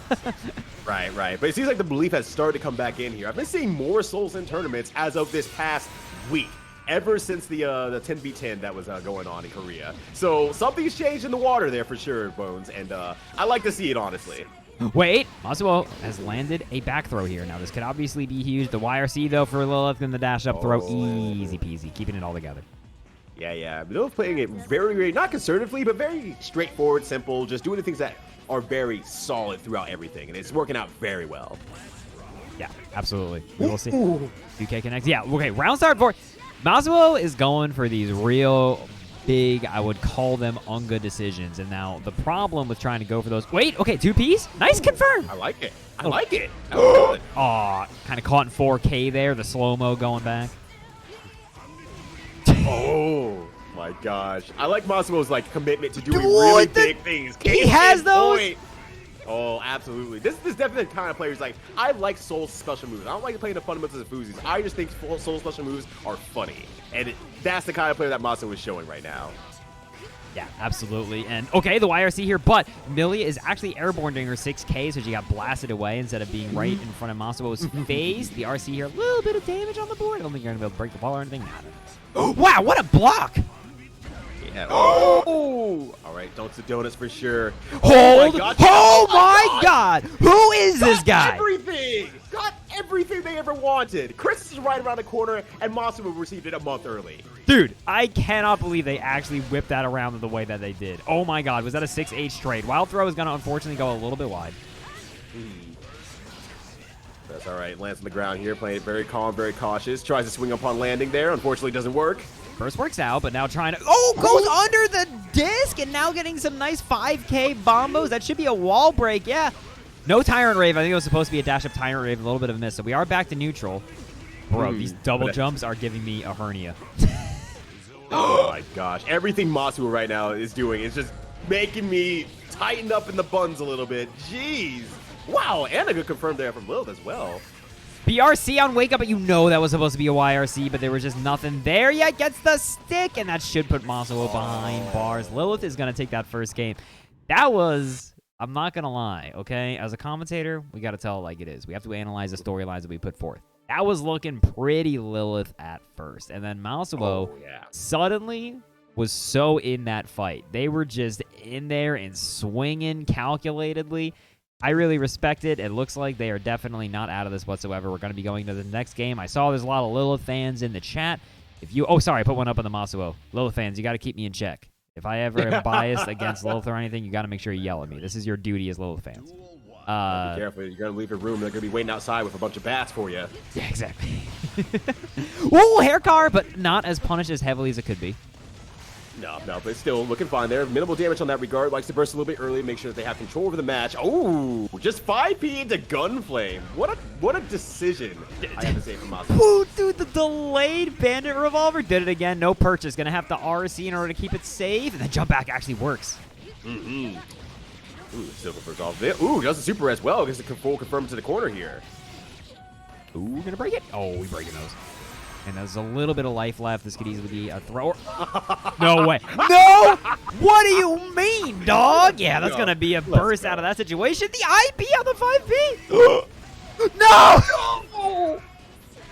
Right. But it seems like the belief has started to come back in here. I've been seeing more Souls in tournaments as of this past week, ever since the 10v10 that was going on in Korea. So something's changed in the water there for sure, Bones, and I like to see it, honestly. Wait, Masuo has landed a back throw here. Now, this could obviously be huge. The YRC, though, for Lilith, and the dash-up throw, easy peasy, keeping it all together. Yeah. Lilith playing it very, very, not conservatively, but very straightforward, simple, just doing the things that are very solid throughout everything, and it's working out very well. Yeah, absolutely. We will see. 2K connects. Yeah, okay, round start for Masuo is going for these real big, I would call them unga decisions. And now the problem with trying to go for those. Wait, okay, 2Ps. Nice confirm. I like it. I Oh. like it. Aw, kind of caught in 4K there. The slow-mo going back. Oh my gosh. I like Masuo's like commitment to doing Dude, really big things. he has those? Point. Oh, absolutely. This is definitely the kind of player who's like, I like Soul's special moves. I don't like playing the fundamentals of Fuzi's. I just think Soul's special moves are funny. And that's the kind of player that Masuo is showing right now. Yeah, absolutely. And okay, the YRC here, but Millie is actually airborne during her 6K, so she got blasted away instead of being right in front of Masuo's face. The RC here, a little bit of damage on the board. I don't think you're going to be able to break the ball or anything. Wow, what a block! Yeah. Oh! All right, Dunks Donuts for sure. Hold! my Oh my God! Who is this guy? Everything! Got everything they ever wanted. Chris is right around the corner, and Masuo received it a month early. Dude, I cannot believe they actually whipped that around the way that they did. Oh my God, was that a 6H trade? Wild throw is going to unfortunately go a little bit wide. That's all right. Lands on the ground here, playing it very calm, very cautious. Tries to swing upon landing there. Unfortunately, doesn't work. First works out, but now trying to... Oh, goes under the disc, and now getting some nice 5K bombos. That should be a wall break, yeah. No Tyrant Rave. I think it was supposed to be a dash-up Tyrant Rave, a little bit of a miss. So we are back to neutral. Bro, these double jumps are giving me a hernia. Oh my gosh. Everything Masuo right now is doing is just making me tighten up in the buns a little bit. Jeez. Wow, and a good confirm there from Lilith as well. BRC on Wake Up, but you know that was supposed to be a YRC, but there was just nothing there yet. Gets the stick, and that should put Masuo behind bars. Lilith is going to take that first game. That was, I'm not going to lie, okay? As a commentator, we got to tell it like it is. We have to analyze the storylines that we put forth. That was looking pretty Lilith at first. And then Masuo suddenly was so in that fight. They were just in there and swinging calculatedly. I really respect it. It looks like they are definitely not out of this whatsoever. We're going to be going to the next game. I saw there's a lot of Lilith fans in the chat. If you, oh, sorry, I put one up on the Masuo. Lilith fans, you got to keep me in check. If I ever am biased against Lilith or anything, you got to make sure you yell at me. This is your duty as Lilith fans. Be careful. You're going to leave your room. They're going to be waiting outside with a bunch of bats for you. Yeah, exactly. Whoa, hair car, but not as punished as heavily as it could be. No, but still looking fine there. Minimal damage on that regard. Likes to burst a little bit early, make sure that they have control over the match. Oh, just 5P into Gunflame. What a decision, I have to say, from Masuo. Ooh, dude, the delayed Bandit Revolver did it again. No purchase. Going to have to RC in order to keep it safe, and then jump back actually works. Ooh, Silver first off there. Ooh, does the super as well. Gets the full confirm to the corner here. Ooh, we're going to break it. Oh, we breaking those. And there's a little bit of life left. This could easily be a thrower. No way. No! What do you mean, dog? Yeah, that's going to be a burst out of that situation. The IB on the 5P. No!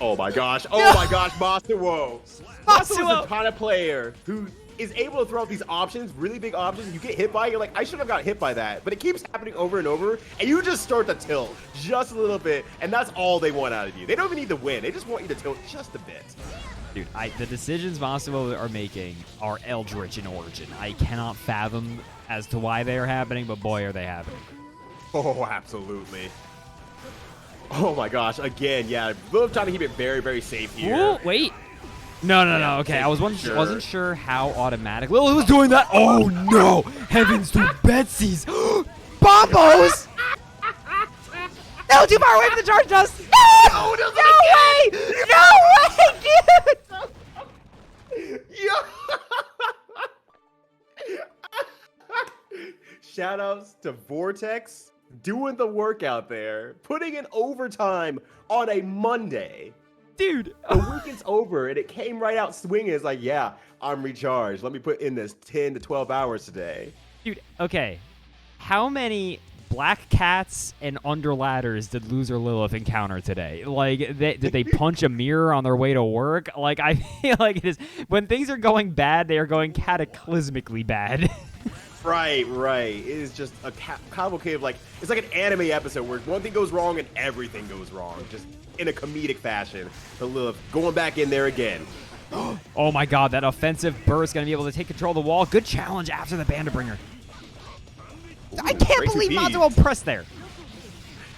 Oh my gosh. Oh my gosh, Masuo. Masuo is the kind of player who is able to throw out these options, really big options. You get hit by it, you're like, I should have got hit by that. But it keeps happening over and over, and you just start to tilt just a little bit, and that's all they want out of you. They don't even need to win. They just want you to tilt just a bit. Dude, the decisions Masuo are making are eldritch in origin. I cannot fathom as to why they are happening, but boy, are they happening. Oh, absolutely. Oh my gosh, again, yeah. Lilith trying to keep it very, very safe here. Ooh, wait. No. Okay, I wasn't sure how automatic Lilith was doing that. Oh no! Heavens to Betsy's bombos! No, too far away from the charge dust. No way! No way, dude! shout outs to Vortex doing the work out there, putting in overtime on a Monday. Dude. The weekend's over, and it came right out swinging. It's like, yeah, I'm recharged. Let me put in this 10 to 12 hours today. Dude, okay. How many black cats and under ladders did Loser Lilith encounter today? Like, did they punch a mirror on their way to work? Like, I feel like it is when things are going bad, they are going cataclysmically bad. Right. It is just a complicated, like, it's like an anime episode where one thing goes wrong and everything goes wrong, just in a comedic fashion. But Lilith going back in there again. Oh my god, that offensive burst going to be able to take control of the wall. Good challenge after the Banderbringer. I can't believe Mazuo pressed there.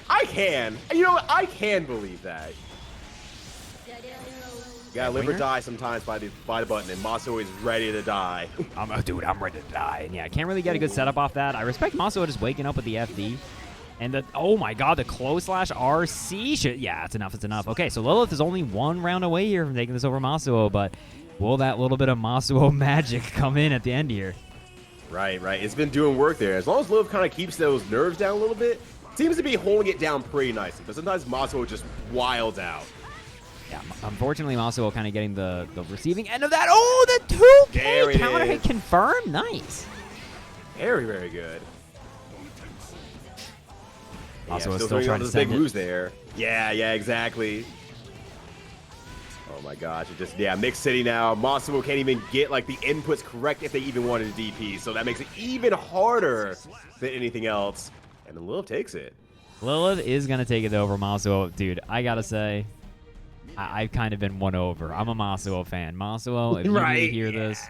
I can. You know what? I can believe that. You gotta live or die sometimes by the button, and Mazuo is ready to die. Dude, I'm ready to die. And yeah, I can't really get a good setup off that. I respect Mazuo just waking up with the FD. And the, oh my god, the close slash RC shit. Yeah, it's enough. It's enough. Okay, so Lilith is only one round away here from taking this over Mazuo, but will that little bit of Mazuo magic come in at the end here? Right. It's been doing work there. As long as Lilith kind of keeps those nerves down a little bit, seems to be holding it down pretty nicely. But sometimes Mazuo just wilds out. Yeah, unfortunately, Mazuo kind of getting the receiving end of that. Oh, the 2K counter hit confirmed. Nice. Very, very good. Mazuo is still trying to big send lose there. Yeah, exactly. Oh my gosh, it just, Mixed City now. Mazuo can't even get like the inputs correct if they even wanted a DP, so that makes it even harder than anything else. And then Lilith takes it. Lilith is going to take it over Mazuo. Dude, I got to say, I've kind of been won over. I'm a Mazuo fan. Mazuo, if you need to hear this,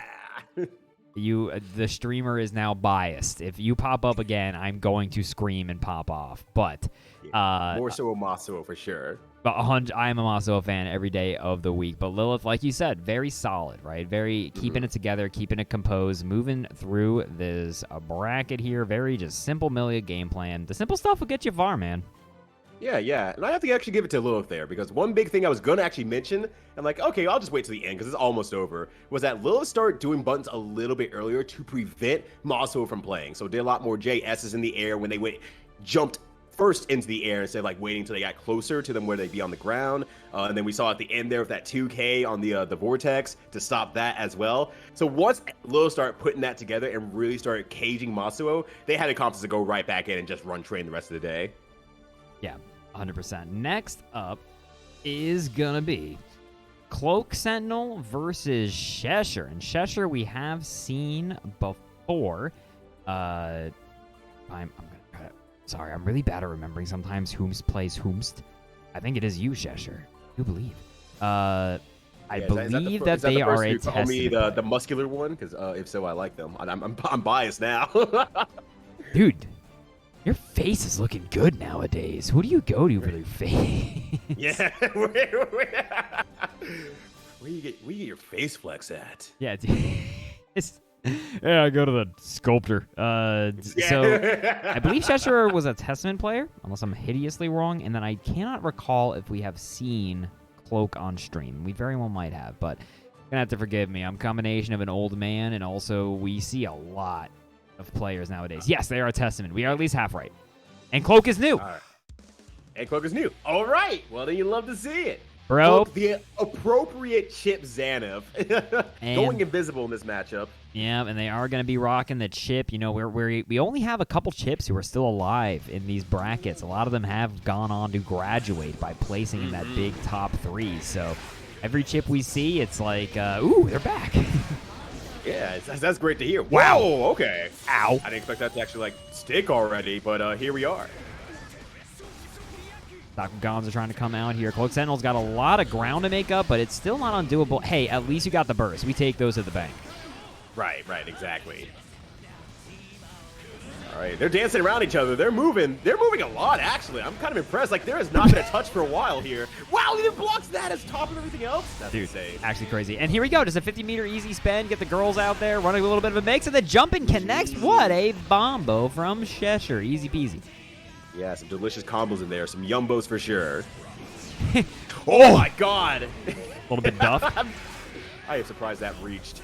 the streamer is now biased. If you pop up again, I'm going to scream and pop off. But more so a Mazuo for sure. But I am a Mazuo fan every day of the week. But Lilith, like you said, very solid, right? Very keeping it together, keeping it composed, moving through this bracket here. Very just simple Millia game plan. The simple stuff will get you far, man. Yeah. And I have to actually give it to Lilith there, because one big thing I was going to actually mention, and like, okay, I'll just wait till the end because it's almost over, was that Lilith started doing buttons a little bit earlier to prevent Mazuo from playing. So did a lot more JS's in the air when they jumped first into the air instead of like waiting until they got closer to them where they'd be on the ground. And then we saw at the end there with that 2K on the Vortex to stop that as well. So once Lilith started putting that together and really started caging Mazuo, they had the confidence to go right back in and just run train the rest of the day. Yeah. 100%. Next up is going to be Cloak Sentinel versus Cheshire. And Cheshire we have seen before. I'm sorry, I'm really bad at remembering sometimes whomst plays whomst. I think it is you, Cheshire. You believe. I believe that they are a testament. Me the muscular one, because if so, I like them. I'm biased now. Dude. Your face is looking good nowadays. Who do you go to for your face? Yeah. Where you get your face flex at? Yeah, I go to the sculptor. So I believe Cheshire was a Testament player, unless I'm hideously wrong. And then I cannot recall if we have seen Cloak on stream. We very well might have, but you're gonna have to forgive me. I'm a combination of an old man, and also we see a lot of players nowadays. Yes, they are a Testament. We are at least half right. And Cloak is new. All right. And Cloak is new. All right. Well, then you love to see it. Bro. Cloak, the appropriate chip Xanath. Going invisible in this matchup. Yeah, and they are going to be rocking the chip. You know, we only have a couple chips who are still alive in these brackets. A lot of them have gone on to graduate by placing in that big top 3. So every chip we see, it's like, ooh, they're back. Yeah, that's great to hear. Wow. Whoa, okay. Ow. I didn't expect that to actually, like, stick already, but here we are. Bakugans are trying to come out here. Cloak Sentinel's got a lot of ground to make up, but it's still not undoable. Hey, at least you got the burst. We take those at the bank. Right, exactly. All right, they're dancing around each other. They're moving a lot, actually. I'm kind of impressed. Like, there has not been a touch for a while here. Wow, he even blocks that as top of everything else. That's insane. Actually crazy. And here we go. Just a 50-meter easy spin. Get the girls out there, running a little bit of a mix, and the jumping connects. What a bombo from Cheshire. Easy peasy. Yeah, some delicious combos in there. Some yumbos for sure. Oh, my God. A little bit duff. I am surprised that reached.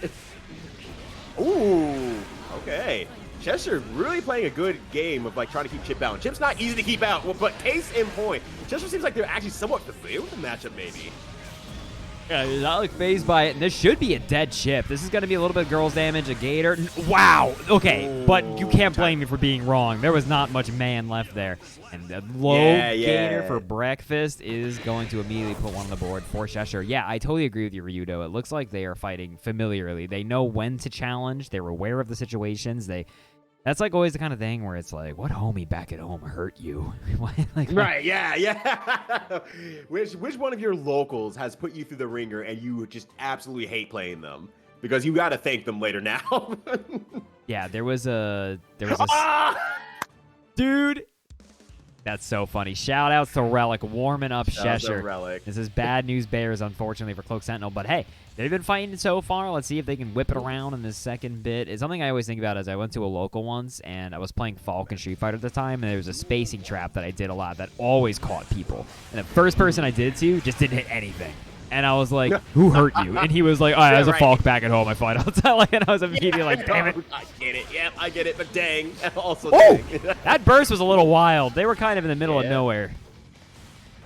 Ooh, okay. Cheshire really playing a good game of like trying to keep Chip out. Chip's not easy to keep out, well, but case in point, Cheshire seems like they're actually somewhat familiar with the matchup, maybe. Yeah, he's not like phased by it, and this should be a dead Chip. This is going to be a little bit of girls damage, a Gator. Wow. Okay, but you can't blame me for being wrong. There was not much man left there. And the low Gator for breakfast is going to immediately put one on the board for Cheshire. Yeah, I totally agree with you, Ryudo. It looks like they are fighting familiarly. They know when to challenge. They're aware of the situations. That's like always the kind of thing where it's like, what homie back at home hurt you? Right, yeah. Which one of your locals has put you through the ringer and you just absolutely hate playing them? Because you got to thank them later now. Yeah, there was a dude. That's so funny. Shout outs to Relic warming up Cheshire. Relic. This is bad news bears, unfortunately, for Cloak Sentinel. But hey, they've been fighting so far. Let's see if they can whip it around in this second bit. It's something I always think about is I went to a local once, and I was playing Falcon Street Fighter at the time, and there was a spacing trap that I did a lot that always caught people. And the first person I did it to just didn't hit anything. And I was like, who hurt you? And he was like, oh, I was a Falk back at home. I fight all the time. And I was immediately like, damn it. I get it. Yep, I get it. But dang. Also, dang. That burst was a little wild. They were kind of in the middle of nowhere.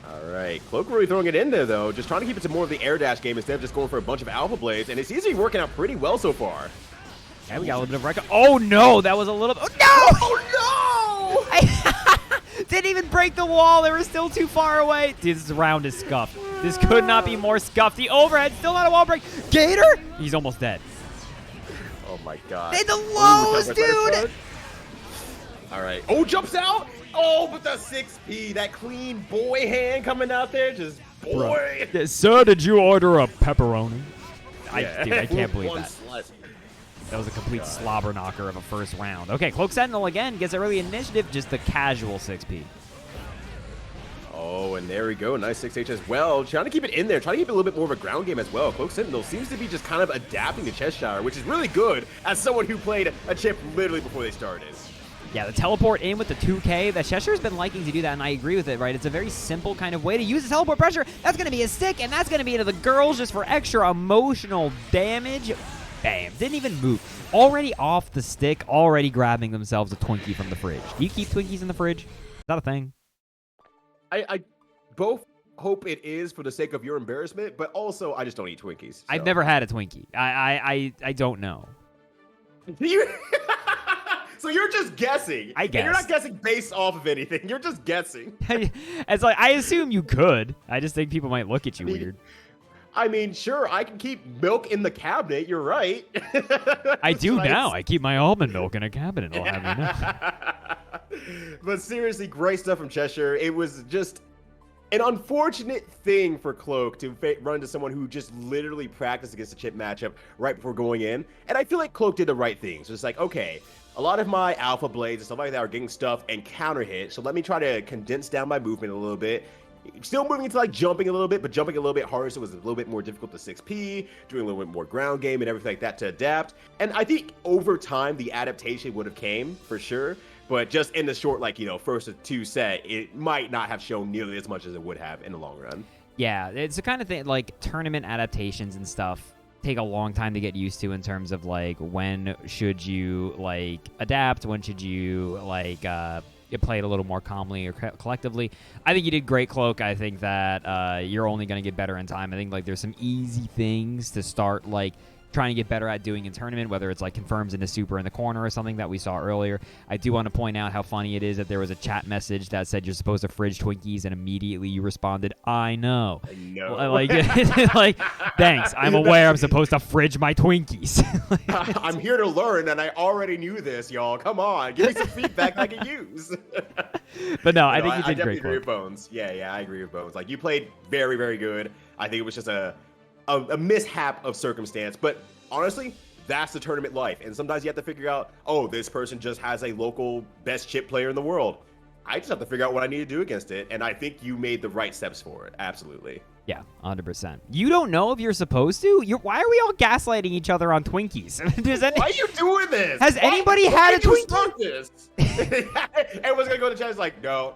All right. Cloak really throwing it in there, though. Just trying to keep it to more of the air dash game instead of just going for a bunch of alpha blades. And it seems to be working out pretty well so far. Yeah, we got a little bit of record. Oh, no. That was a little bit. Oh, no. Didn't even break the wall. They were still too far away. Dude, this round is scuffed. This could not be more scuffed. The overhead, still not a wall break. Gator? He's almost dead. Oh, my God. They the lows, dude. All right. Oh, jumps out. Oh, but the 6P, that clean boy hand coming out there. Just boy. Yeah, sir, did you order a pepperoni? Dude, I can't believe that. That was a complete slobber knocker of a first round. Okay, Cloak Sentinel again gets early initiative, just the casual 6P. Oh, and there we go. Nice 6H as well. Trying to keep it in there. Trying to keep it a little bit more of a ground game as well. Cloak Sentinel seems to be just kind of adapting to Cheshire, which is really good as someone who played a chip literally before they started. Yeah, the teleport in with the 2K. That Cheshire's been liking to do that, and I agree with it, right? It's a very simple kind of way to use the teleport pressure. That's going to be a stick, and that's going to be into the girls just for extra emotional damage. Bam. Didn't even move. Already off the stick, already grabbing themselves a Twinkie from the fridge. Do you keep Twinkies in the fridge? Is that a thing? I both hope it is for the sake of your embarrassment, but also I just don't eat Twinkies. So. I've never had a Twinkie. I don't know. So you're just guessing. I guess. And you're not guessing based off of anything. You're just guessing. It's like, I assume you could. I just think people might look at you weird. I mean, sure, I can keep milk in the cabinet. You're right. I do now. I keep my almond milk in a cabinet. I'll have you know. But seriously, great stuff from Cheshire. It was just an unfortunate thing for Cloak to run into someone who just literally practiced against the chip matchup right before going in. And I feel like Cloak did the right thing. So it's like, okay, a lot of my alpha blades and stuff like that are getting stuff and counter hit. So let me try to condense down my movement a little bit. Still moving into like jumping a little bit, but jumping a little bit harder, so it was a little bit more difficult to 6P, doing a little bit more ground game and everything like that to adapt. And I think over time, the adaptation would have came, for sure. But just in the short, like, you know, first of two set, it might not have shown nearly as much as it would have in the long run. Yeah, it's the kind of thing, like, tournament adaptations and stuff take a long time to get used to in terms of, like, when should you, like, adapt, when should you, like, play it a little more calmly or collectively. I think you did great, Cloak. I think that you're only going to get better in time. I think like there's some easy things to start like trying to get better at doing in tournament, whether it's like confirms into super in the corner or something that we saw earlier. I do want to point out how funny it is that there was a chat message that said you're supposed to fridge Twinkies, and immediately you responded, I know. I know. Like, like, thanks. I'm aware I'm supposed to fridge my Twinkies. I'm here to learn, and I already knew this, y'all. Come on. Give me some feedback I can use. But no, I think you did I definitely great. agree with Bones. Yeah, I agree with Bones. Like, you played very, very good. I think it was just a mishap of circumstance, but honestly, that's the tournament life. And sometimes you have to figure out, oh, this person just has a local best chip player in the world. I just have to figure out what I need to do against it, and I think you made the right steps for it. Absolutely. Yeah, 100%. You don't know if you're supposed to? Why are we all gaslighting each other on Twinkies? Why are you doing this? Has anybody had a Twinkie? This? Everyone's gonna go to chat. It's like, no,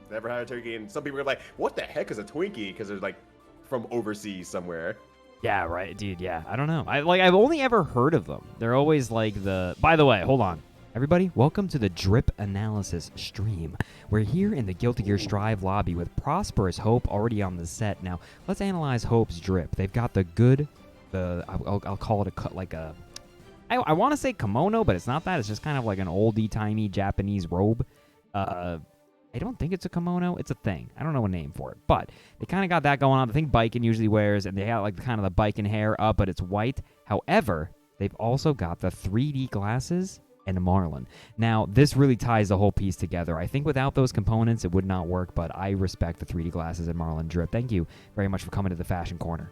never had a Twinkie. And some people are like, what the heck is a Twinkie? Because they're like from overseas somewhere. Yeah, right, dude. Yeah, I don't know. I've only ever heard of them. They're always like the. By the way, hold on. Everybody, welcome to the Drip Analysis stream. We're here in the Guilty Gear Strive lobby with Prosperous Hope already on the set. Now, let's analyze Hope's drip. They've got the good, I'll call it I want to say kimono, but it's not that. It's just kind of like an oldie-timey Japanese robe. I don't think it's a kimono. It's a thing. I don't know a name for it, but they kind of got that going on. The thing Biken usually wears, and they have like kind of the Biken hair up, but it's white. However, they've also got the 3D glasses and Marlin. Now, this really ties the whole piece together. I think without those components, it would not work, but I respect the 3D glasses and Marlin drip. Thank you very much for coming to the Fashion Corner.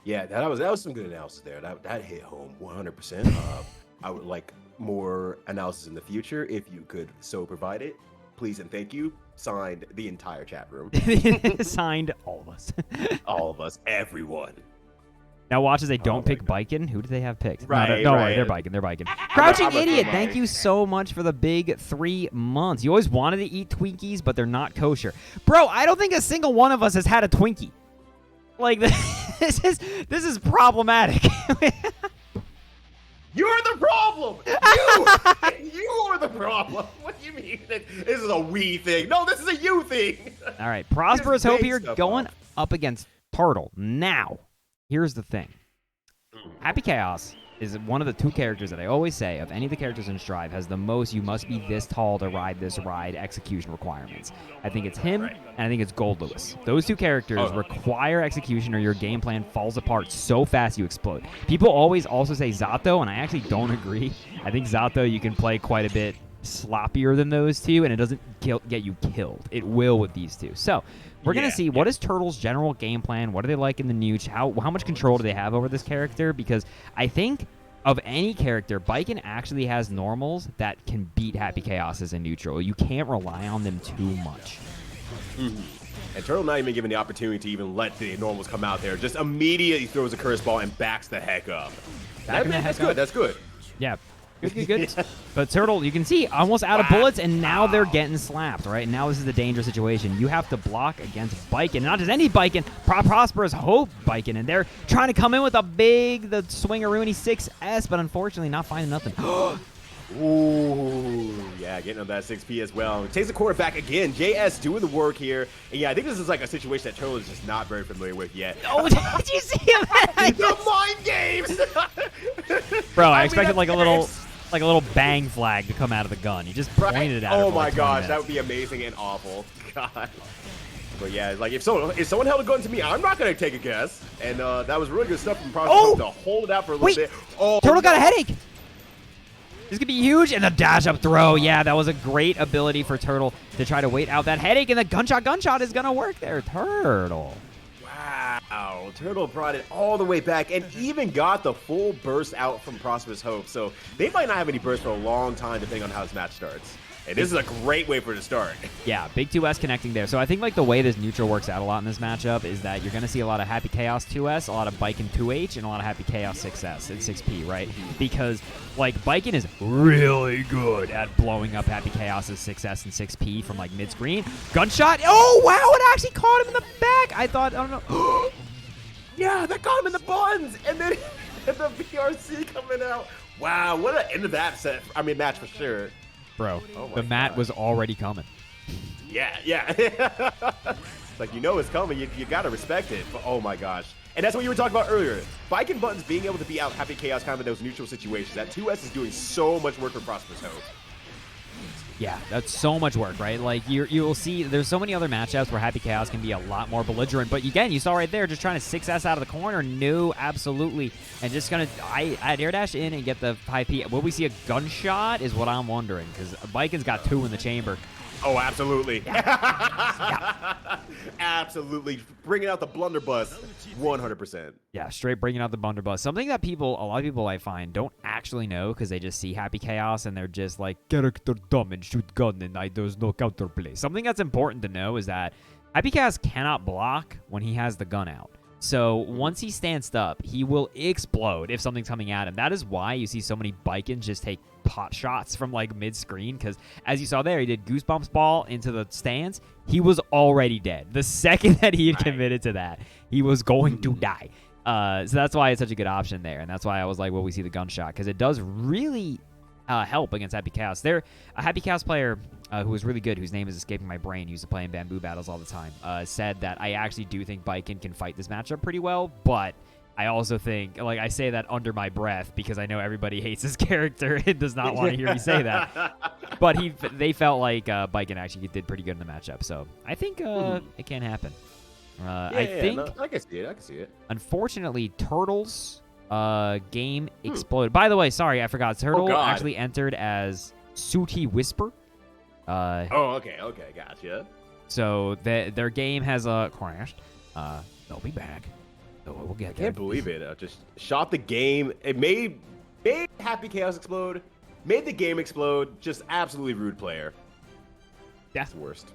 Yeah, that was some good analysis there. That hit home 100%. I would like more analysis in the future. If you could so provide it, please and thank you. Signed the entire chat room. Signed all of us. All of us, everyone. Now watch as they don't pick Biken. Who do they have picked? Right, no, right. They're Biken. They're Biken. Crouching I'm a Idiot, Mike. thank you so much for the big 3 months. You always wanted to eat Twinkies, but they're not kosher. Bro, I don't think a single one of us has had a Twinkie. Like, this is problematic. You're the problem! You are the problem! What do you mean? This is a we thing. No, this is a you thing! All right, Prosperous Hope make here stuff going up. up against Turtle. Now, here's the thing. Happy Chaos is one of the 2 characters that I always say of any of the characters in Strive has the most you must be this tall to ride this ride execution requirements. I think it's him, and I think it's Gold Lewis. Those 2 characters require execution or your game plan falls apart so fast you explode. People always also say Zato, and I actually don't agree. I think Zato you can play quite a bit sloppier than those 2, and it doesn't get you killed. It will with these 2. So we're going to see what is Turtle's general game plan. What are they like in the Nooch? How much control do they have over this character? Because I think of any character, Biken actually has normals that can beat Happy Chaos as a neutral. You can't rely on them too much. And Turtle not even given the opportunity to even let the normals come out there. Just immediately throws a curse ball and backs the heck up. That's good. That's good. Yeah. Good. But Turtle, you can see, almost out of bullets, and now they're getting slapped, right? Now this is the dangerous situation. You have to block against Biken. Not just any Biken, Prosperous Hope Biken. And they're trying to come in with the swingaroony 6S, but unfortunately not finding nothing. Ooh, yeah, getting on that 6P as well. Takes the corner back again. JS doing the work here. And yeah, I think this is like a situation that Turtle is just not very familiar with yet. Oh, did you see him? The mind games! Bro, I expected like a little bang flag to come out of the gun. He just pointed it at her. Oh for my like 20 gosh, minutes. that would be amazing and awful. God. But yeah, like if someone held a gun to me, I'm not gonna take a guess. And that was really good stuff from Prosperous to hold it out for a little bit. Oh, Turtle got a headache. This could be huge, and the dash-up throw. Yeah, that was a great ability for Turtle to try to wait out that headache, and the gunshot is going to work there. Turtle. Wow, Turtle brought it all the way back and even got the full burst out from Prosperous Hope. So they might not have any burst for a long time depending on how this match starts. And this is a great way for it to start. Yeah, big 2S connecting there. So I think like the way this neutral works out a lot in this matchup is that you're going to see a lot of Happy Chaos 2S, a lot of Biken 2H, and a lot of Happy Chaos 6S and 6P, right? Because like Biken is really good at blowing up Happy Chaos's 6S and 6P from like mid-screen. Gunshot. Oh, wow, it actually caught him in the back. I thought, I don't know. Yeah, that got him in the buns. And then the VRC coming out. Wow, what an end of that match for sure. Bro, the mat was already coming. Yeah. It's like, you know it's coming. You got to respect it. But, oh, my gosh. And that's what you were talking about earlier. Biken Buttons being able to beat out Happy Chaos kind of in those neutral situations. That 2S is doing so much work for Prosperous Hope. Yeah, that's so much work, right? Like, you'll see there's so many other matchups where Happy Chaos can be a lot more belligerent. But again, you saw right there, just trying to 6S out of the corner. No, absolutely. And just going to air dash in and get the 5P. Will we see a gunshot is what I'm wondering, because Biken's got 2 in the chamber. Oh, absolutely. Yeah. Absolutely. Bringing out the blunderbuss 100%. Yeah, straight bringing out the blunderbuss. Something that a lot of people I find don't actually know because they just see Happy Chaos and they're just like, character dumb and shoot gun and there's no counterplay. Something that's important to know is that Happy Chaos cannot block when he has the gun out. So once he stands up, he will explode if something's coming at him. That is why you see so many Bikens just take pot shots from like mid-screen, because as you saw there, he did Goosebumps ball into the stands. He was already dead. The second that he had committed to that, he was going to die. So that's why it's such a good option there, and that's why I was like, well, we see the gunshot, because it does really help against Happy Chaos. There, a Happy Chaos player who was really good, whose name is escaping my brain, used to play in Bamboo Battles all the time, said that I actually do think Baiken can fight this matchup pretty well, but I also think, like, I say that under my breath because I know everybody hates his character and does not want to hear me say that. But they felt like Baiken actually did pretty good in the matchup, so I think it can happen. I think no, I can see it. Unfortunately, Turtle's game exploded. By the way, sorry, I forgot. Turtle actually entered as Sooty Whisper. Okay, gotcha. So their game has crashed. They'll be back. So we'll get there. I can't believe it. I just shot the game. It made Happy Chaos explode. Made the game explode. Just absolutely rude player. That's the worst.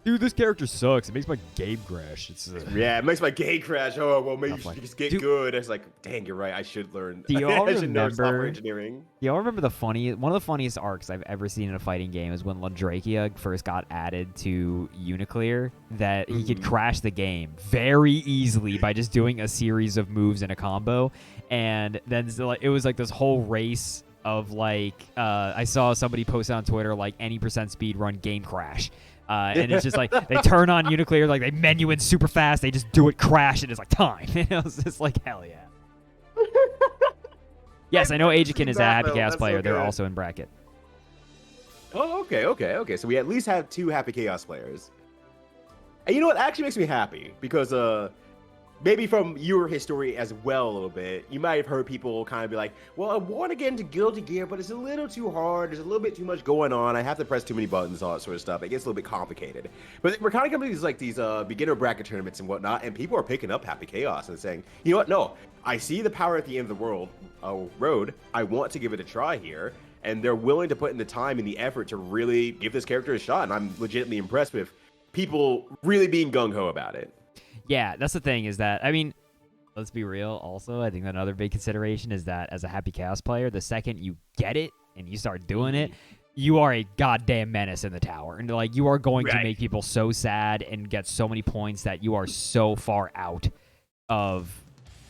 Dude, this character sucks. It makes my game crash. Yeah, it makes my game crash. Oh, well, maybe you should just get good. It's like, dang, you're right. I should learn. Do y'all remember software engineering? Do y'all remember one of the funniest arcs I've ever seen in a fighting game is when Landrakia first got added to Uniclear, that he could crash the game very easily by just doing a series of moves in a combo. And then it was like this whole race of like, I saw somebody post on Twitter, like any % speed run game crash. And it's just like they turn on Uniclear, like they menu in super fast, they just do it, crash, and it's like time. And it was just like, hell yeah. Yes, I know Ajikin is a Happy Chaos player. They're also in bracket. Oh, okay. So we at least have 2 Happy Chaos players. And you know what? Actually makes me happy because maybe from your history as well a little bit, you might have heard people kind of be like, well, I want to get into Guilty Gear, but it's a little too hard. There's a little bit too much going on. I have to press too many buttons, all that sort of stuff. It gets a little bit complicated. But we're kind of coming to these beginner bracket tournaments and whatnot, and people are picking up Happy Chaos and saying, you know what? No, I see the power at the end of the road. I want to give it a try here. And they're willing to put in the time and the effort to really give this character a shot. And I'm legitimately impressed with people really being gung-ho about it. Yeah, that's the thing is that, I mean, let's be real also. I think another big consideration is that as a Happy Chaos player, the second you get it and you start doing it, you are a goddamn menace in the tower. And like, you are going to make people so sad and get so many points that you are so far out of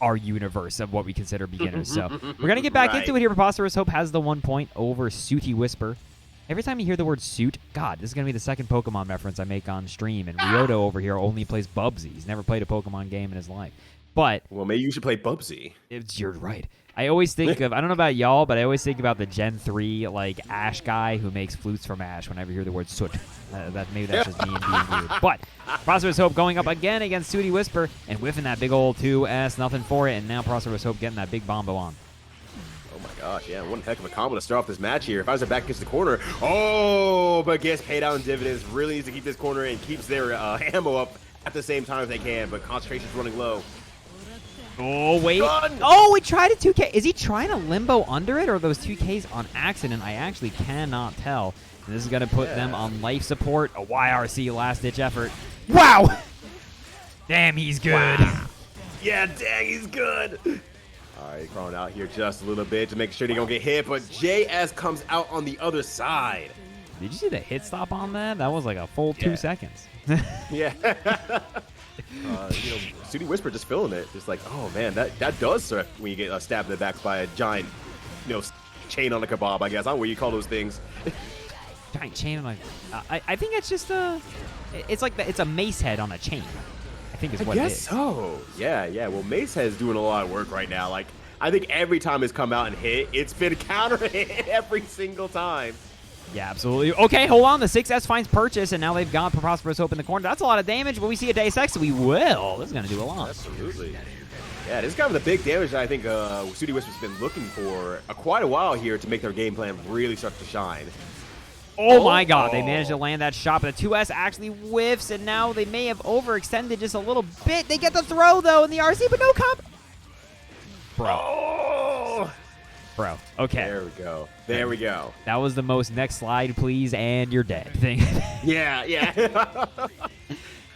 our universe of what we consider beginners. So we're going to get back into it here. Preposterous Hope has the 1 point over Sooty Whisper. Every time you hear the word suit, God, this is going to be the second Pokemon reference I make on stream, and Ryyudo over here only plays Bubsy. He's never played a Pokemon game in his life. But well, maybe you should play Bubsy. You're right. I always think of, I don't know about y'all, but I always think about the Gen 3, like, Ash guy who makes flutes from Ash whenever you hear the word soot. Maybe that's just me and being weird. But Prosperous Hope going up again against Sooty Whisper and whiffing that big old 2S, nothing for it, and now Prosperous Hope getting that big bombo on. Oh my gosh, yeah, one heck of a combo to start off this match here. If I was back against the corner, but gets paid out in dividends, really needs to keep this corner and keeps their ammo up at the same time if they can, but concentration's running low. Oh, wait. Gun! Oh, he tried a 2K. Is he trying to limbo under it, or are those 2Ks on accident? I actually cannot tell. And this is going to put them on life support. A YRC last-ditch effort. Wow! Damn, he's good. Wow. Yeah, dang, he's good. All right, crawling out here just a little bit to make sure they don't get hit, but JS comes out on the other side. Did you see the hit stop on that? That was like a full 2 seconds. Yeah. Sooty Whisper just feeling it. Just like, oh man, that does suck when you get stabbed in the back by a giant, chain on a kebab, I guess. I don't know what you call those things. Giant chain on a... I think it's just a... It's like it's a mace head on a chain. I think is what it is. So. Yeah. Well, Mace Head's doing a lot of work right now. Like, I think every time it's come out and hit, it's been counter hit every single time. Yeah, absolutely. Okay, hold on. The 6S finds purchase, and now they've got Prosperous Hope in the corner. That's a lot of damage, but we see a Deus Ex, so we will. This is going to do a lot. Absolutely. Yeah, this is kind of the big damage that I think Sooty Whisper's been looking for quite a while here to make their game plan really start to shine. Oh my God, they managed to land that shot, but the 2S actually whiffs, and now they may have overextended just a little bit. They get the throw, though, in the RC, but no comp. Bro, okay. There we go. That was the most next slide, please, and you're dead thing. Yeah.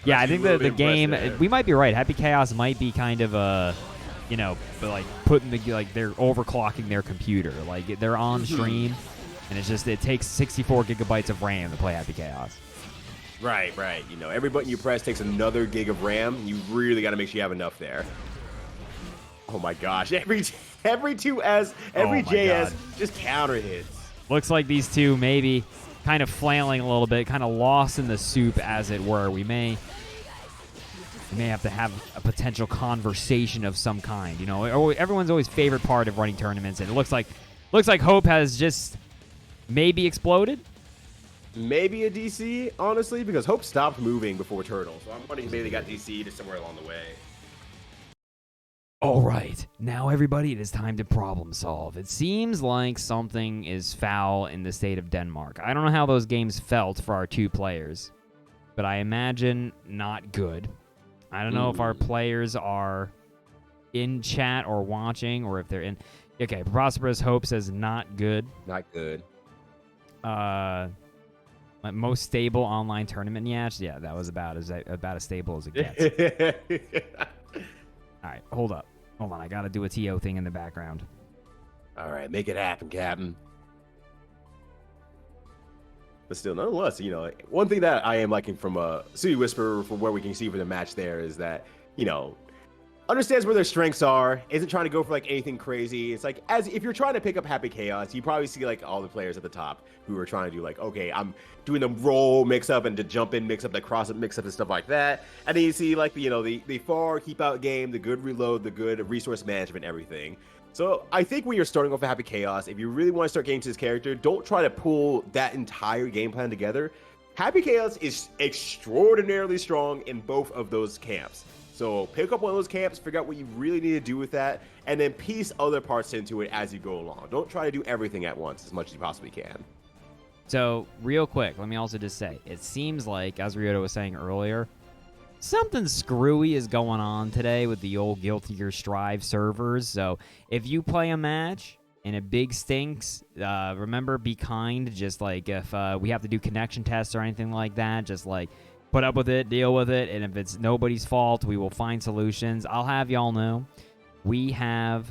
Yeah, I think the game, we might be right. Happy Chaos might be kind of but like putting they're overclocking their computer. Like they're on stream, and it takes 64 gigabytes of RAM to play Happy Chaos. Right. Every button you press takes another gig of RAM. You really got to make sure you have enough there. Oh my gosh! Every 2S, every Oh my JS, God. just counter hits. Looks like these two maybe kind of flailing a little bit, kind of lost in the soup, as it were. We may have to have a potential conversation of some kind. You know, everyone's always favorite part of running tournaments, and it looks like Hope has just maybe exploded. Maybe a DC, honestly, because Hope stopped moving before Turtle, so I'm wondering maybe they got DC'd somewhere along the way. All right, now everybody, it is time to problem solve. It seems like something is foul in the state of Denmark. I don't know how those games felt for our two players, but I imagine not good. I don't know if our players are in chat or watching, or if they're in. Okay, Prosperous Hope says not good. Not good. Most stable online tournament match. Yeah, that was about as stable as it gets. All right, hold up. Hold on, I got to do a TO thing in the background. All right, make it happen, Captain. But still, nonetheless, you know, one thing that I am liking from City Whisperer, from where we can see for the match there, is that, you know, understands where their strengths are, isn't trying to go for like anything crazy. It's like, as if you're trying to pick up Happy Chaos, you probably see like all the players at the top who are trying to do like, okay, I'm doing the roll mix up and to jump in mix up, the cross up mix up and stuff like that. And then you see like, you know, the far keep out game, the good reload, the good resource management, everything. So I think when you're starting off with Happy Chaos, if you really want to start getting to this character, don't try to pull that entire game plan together. Happy Chaos is extraordinarily strong in both of those camps. So pick up one of those camps, figure out what you really need to do with that, and then piece other parts into it as you go along. Don't try to do everything at once as much as you possibly can. So real quick, let me also just say, it seems like, as Ryyudo was saying earlier, something screwy is going on today with the old Guilty Gear Strive servers. So if you play a match and it big stinks, remember, be kind. Just like if we have to do connection tests or anything like that, just like put up with it, deal with it, and if it's nobody's fault, we will find solutions. I'll have y'all know, we have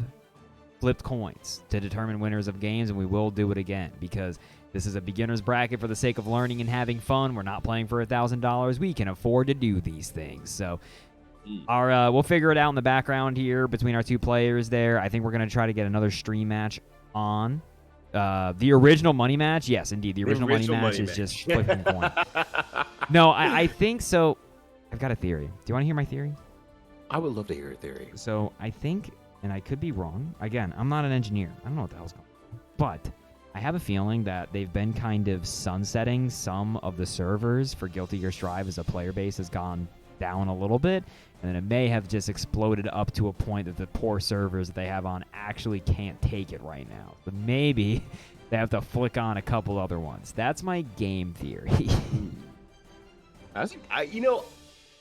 flipped coins to determine winners of games, and we will do it again because this is a beginner's bracket for the sake of learning and having fun. We're not playing for $1,000. We can afford to do these things. So we'll figure it out in the background here between our two players there. I think we're going to try to get another stream match on. The original money match, yes, indeed. The original money match is just flipping coin. No, I think so. I've got a theory. Do you want to hear my theory? I would love to hear your theory. So I think, and I could be wrong. Again, I'm not an engineer. I don't know what the hell's going on. But I have a feeling that they've been kind of sunsetting some of the servers for Guilty Gear Strive as the player base has gone down a little bit. And then it may have just exploded up to a point that the poor servers that they have on actually can't take it right now. But maybe they have to flick on a couple other ones. That's my game theory. You know,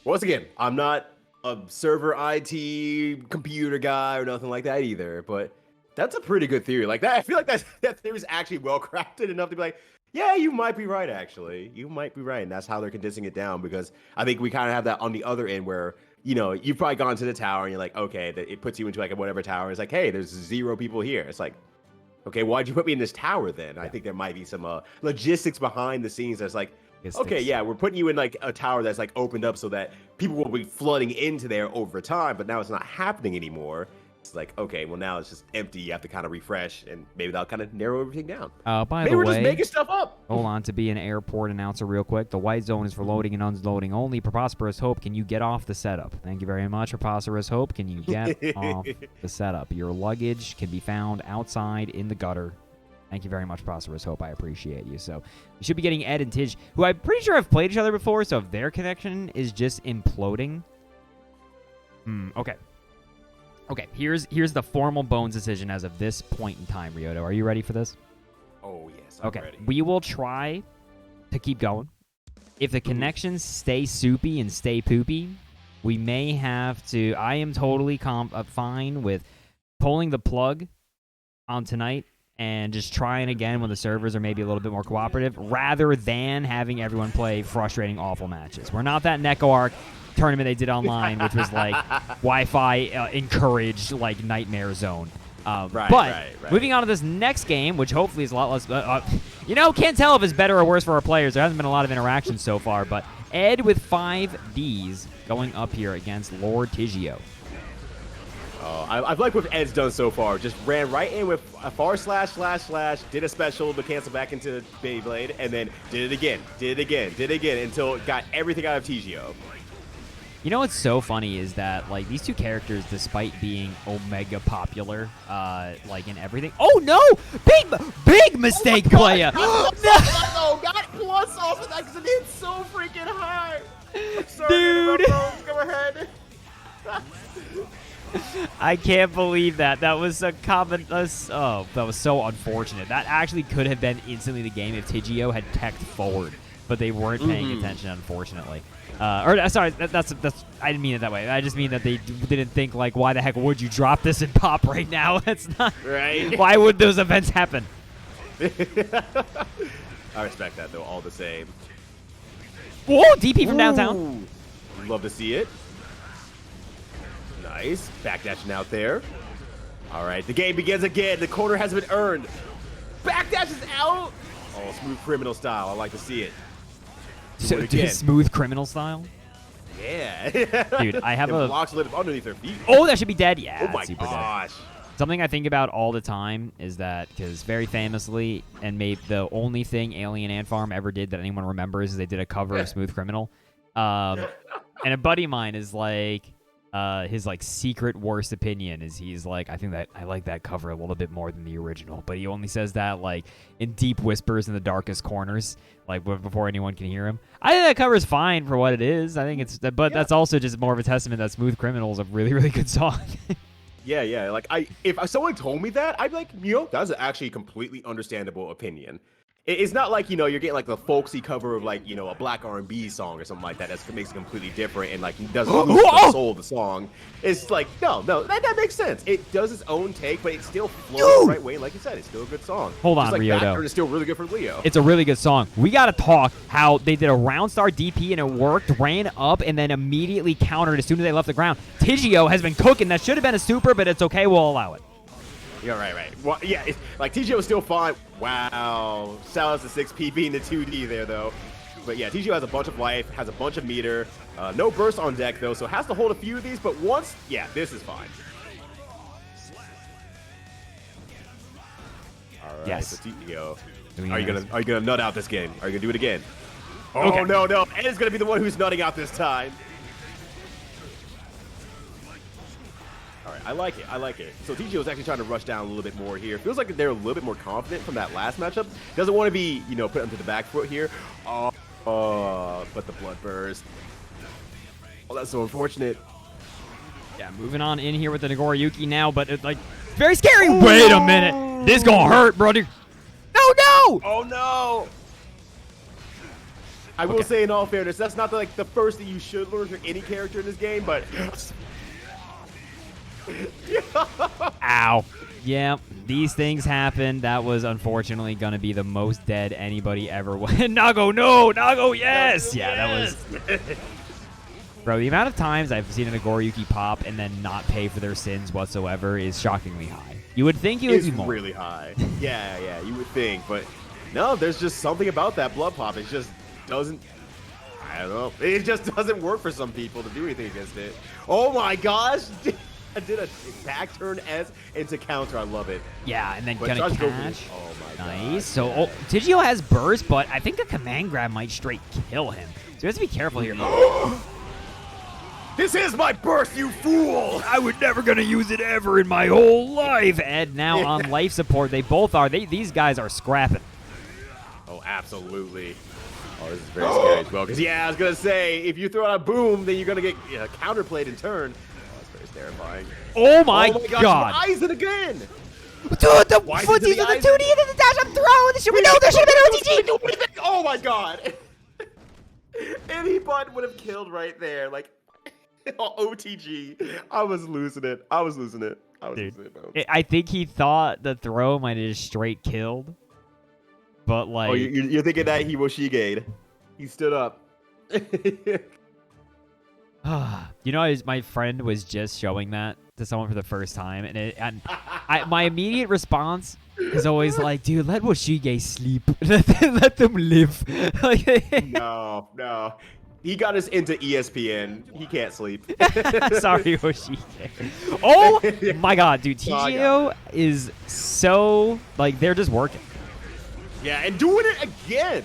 once again, I'm not a server IT computer guy or nothing like that either, but that's a pretty good theory. Like that, I feel like that theory is actually well crafted enough to be like, yeah, you might be right. Actually, you might be right, and that's how they're condensing it down. Because I think we kind of have that on the other end where, you know, you've probably gone to the tower and you're like, okay, it puts you into like a whatever tower. It's like, hey, there's 0 people here. It's like, okay, why'd you put me in this tower then? Yeah. I think there might be some logistics behind the scenes that's like, okay, yeah, we're putting you in like a tower that's like opened up so that people will be flooding into there over time, but now it's not happening anymore. It's like, okay, well now it's just empty. You have to kind of refresh, and maybe that'll kind of narrow everything down. By maybe the we're way, just making stuff up. Hold on, to be an airport announcer real quick. The white zone is for loading and unloading only. Prosperous Hope, can you get off the setup? Thank you very much. Prosperous Hope, can you get off the setup? Your luggage can be found outside in the gutter. Thank you very much, Prosperous Hope. I appreciate you. So we should be getting Ed and Tidge, who I'm pretty sure have played each other before, so if their connection is just imploding. Okay. Okay, here's the formal Bones decision as of this point in time, Ryyudo. Are you ready for this? Oh, yes, I'm ready. We will try to keep going. If the connections stay soupy and stay poopy, we may have to... I am totally fine with pulling the plug on tonight and just trying again when the servers are maybe a little bit more cooperative, rather than having everyone play frustrating, awful matches. We're not that Neko Arc tournament they did online, which was like Wi-Fi encouraged, like Nightmare Zone. But moving on to this next game, which hopefully is a lot less... can't tell if it's better or worse for our players. There hasn't been a lot of interaction so far, but Ed with 5 Ds going up here against Lord Tigio. I've liked what Ed's done so far. Just ran right in with a far slash, did a special to cancel back into Beyblade, and then did it again, until it got everything out of TGO. You know what's so funny is that, like, these two characters, despite being omega popular, like, in everything. Oh, no! Big mistake, player! No, got plus off of that because it hit so freaking high. I'm sorry, dude. Go ahead. I can't believe that. That was a common. That was so unfortunate. That actually could have been instantly the game if TGO had teched forward, but they weren't paying attention, unfortunately. Sorry, that's. I didn't mean it that way. I just mean that they didn't think, like, why the heck would you drop this in pop right now? That's not right. Why would those events happen? I respect that though, all the same. Whoa, DP from downtown. Love to see it. Nice. Backdashing out there. All right, the game begins again. The corner has been earned. Backdash is out. Oh, smooth criminal style. I like to see it. So, smooth criminal style? Yeah. Dude, I have a... blocks lit underneath their feet. Oh, that should be dead. Yeah, oh my super gosh. Dead. Something I think about all the time is that, because very famously, and maybe the only thing Alien Ant Farm ever did that anyone remembers is they did a cover of Smooth Criminal. And a buddy of mine is like, his like secret worst opinion is he's like, I think that I like that cover a little bit more than the original, but he only says that like in deep whispers in the darkest corners, like before anyone can hear him. I think that cover is fine for what it is. I think it's, but that's also just more of a testament that Smooth Criminal is a really, really good song. Yeah. Like, if someone told me that, I'd be like, that's actually a completely understandable opinion. It's not like, you're getting like the folksy cover of like, a black R&B song or something like that. That makes it completely different and like doesn't lose the soul of the song. It's like, no, that makes sense. It does its own take, but it still flows the right way. Like you said, it's still a good song. Hold on, just like Ryyudo. It's still really good for Leo. It's a really good song. We got to talk how they did a round star DP and it worked, ran up, and then immediately countered as soon as they left the ground. TGO has been cooking. That should have been a super, but it's okay. We'll allow it. Yeah, right. Well, yeah, like TGO is still fine. Wow. Shout out to 6PP in the 2D there, though. But yeah, TGO has a bunch of life, has a bunch of meter. No burst on deck, though, so has to hold a few of these. But once, yeah, this is fine. All right, yes. so TGO. Are you gonna nut out this game? Are you gonna do it again? Oh, okay. No. Ed is gonna be the one who's nutting out this time. All right, I like it. So TGO is actually trying to rush down a little bit more here. Feels like they're a little bit more confident from that last matchup. Doesn't want to be, put onto the back foot here. But the blood burst. Oh, that's so unfortunate. Yeah, moving on in here with the Nagoriyuki now, but it's like very scary. Oh. Wait a minute. This gonna hurt, brother. No! Oh, no! I will say, in all fairness, that's not the first thing you should learn for any character in this game, but... Ow. Yeah, these things happen. That was unfortunately going to be the most dead anybody ever was. Nago, no! Nago, yes! Yeah, that was... Bro, the amount of times I've seen a Nagoriyuki pop and then not pay for their sins whatsoever is shockingly high. You would think it would be more. It's really high. Yeah, you would think, but no, there's just something about that blood pop. It just doesn't... I don't know. It just doesn't work for some people to do anything against it. Oh my gosh! I did a back turn S into counter. I love it. Yeah, and then gonna catch. Oh my god. Nice. So TGO has burst, but I think a command grab might straight kill him. So he has to be careful here. This is my burst, you fool! I was never gonna use it ever in my whole life. Ed now on life support. They both are. These guys are scrapping. Oh, absolutely. Oh, this is very scary as well. Because I was gonna say, if you throw out a boom, then you're gonna get counterplayed in turn. Terrifying. Oh my gosh, god. Why is it again? Dude, the footsies of the 2D and then the dash. I'm throwing. There should have been OTG. Oh my god. Any button would have killed right there. Like, OTG. I was losing it. Dude, I think he thought the throw might have just straight killed. But like. Oh, you're thinking that he Woshiga'd. He stood up. My friend was just showing that to someone for the first time, and my immediate response is always like, "Dude, let Woshige sleep. Let them live." No. He got us into ESPN. He can't sleep. Sorry, Yoshide. Oh my god, dude. TGO is so, like, they're just working. Yeah, and doing it again.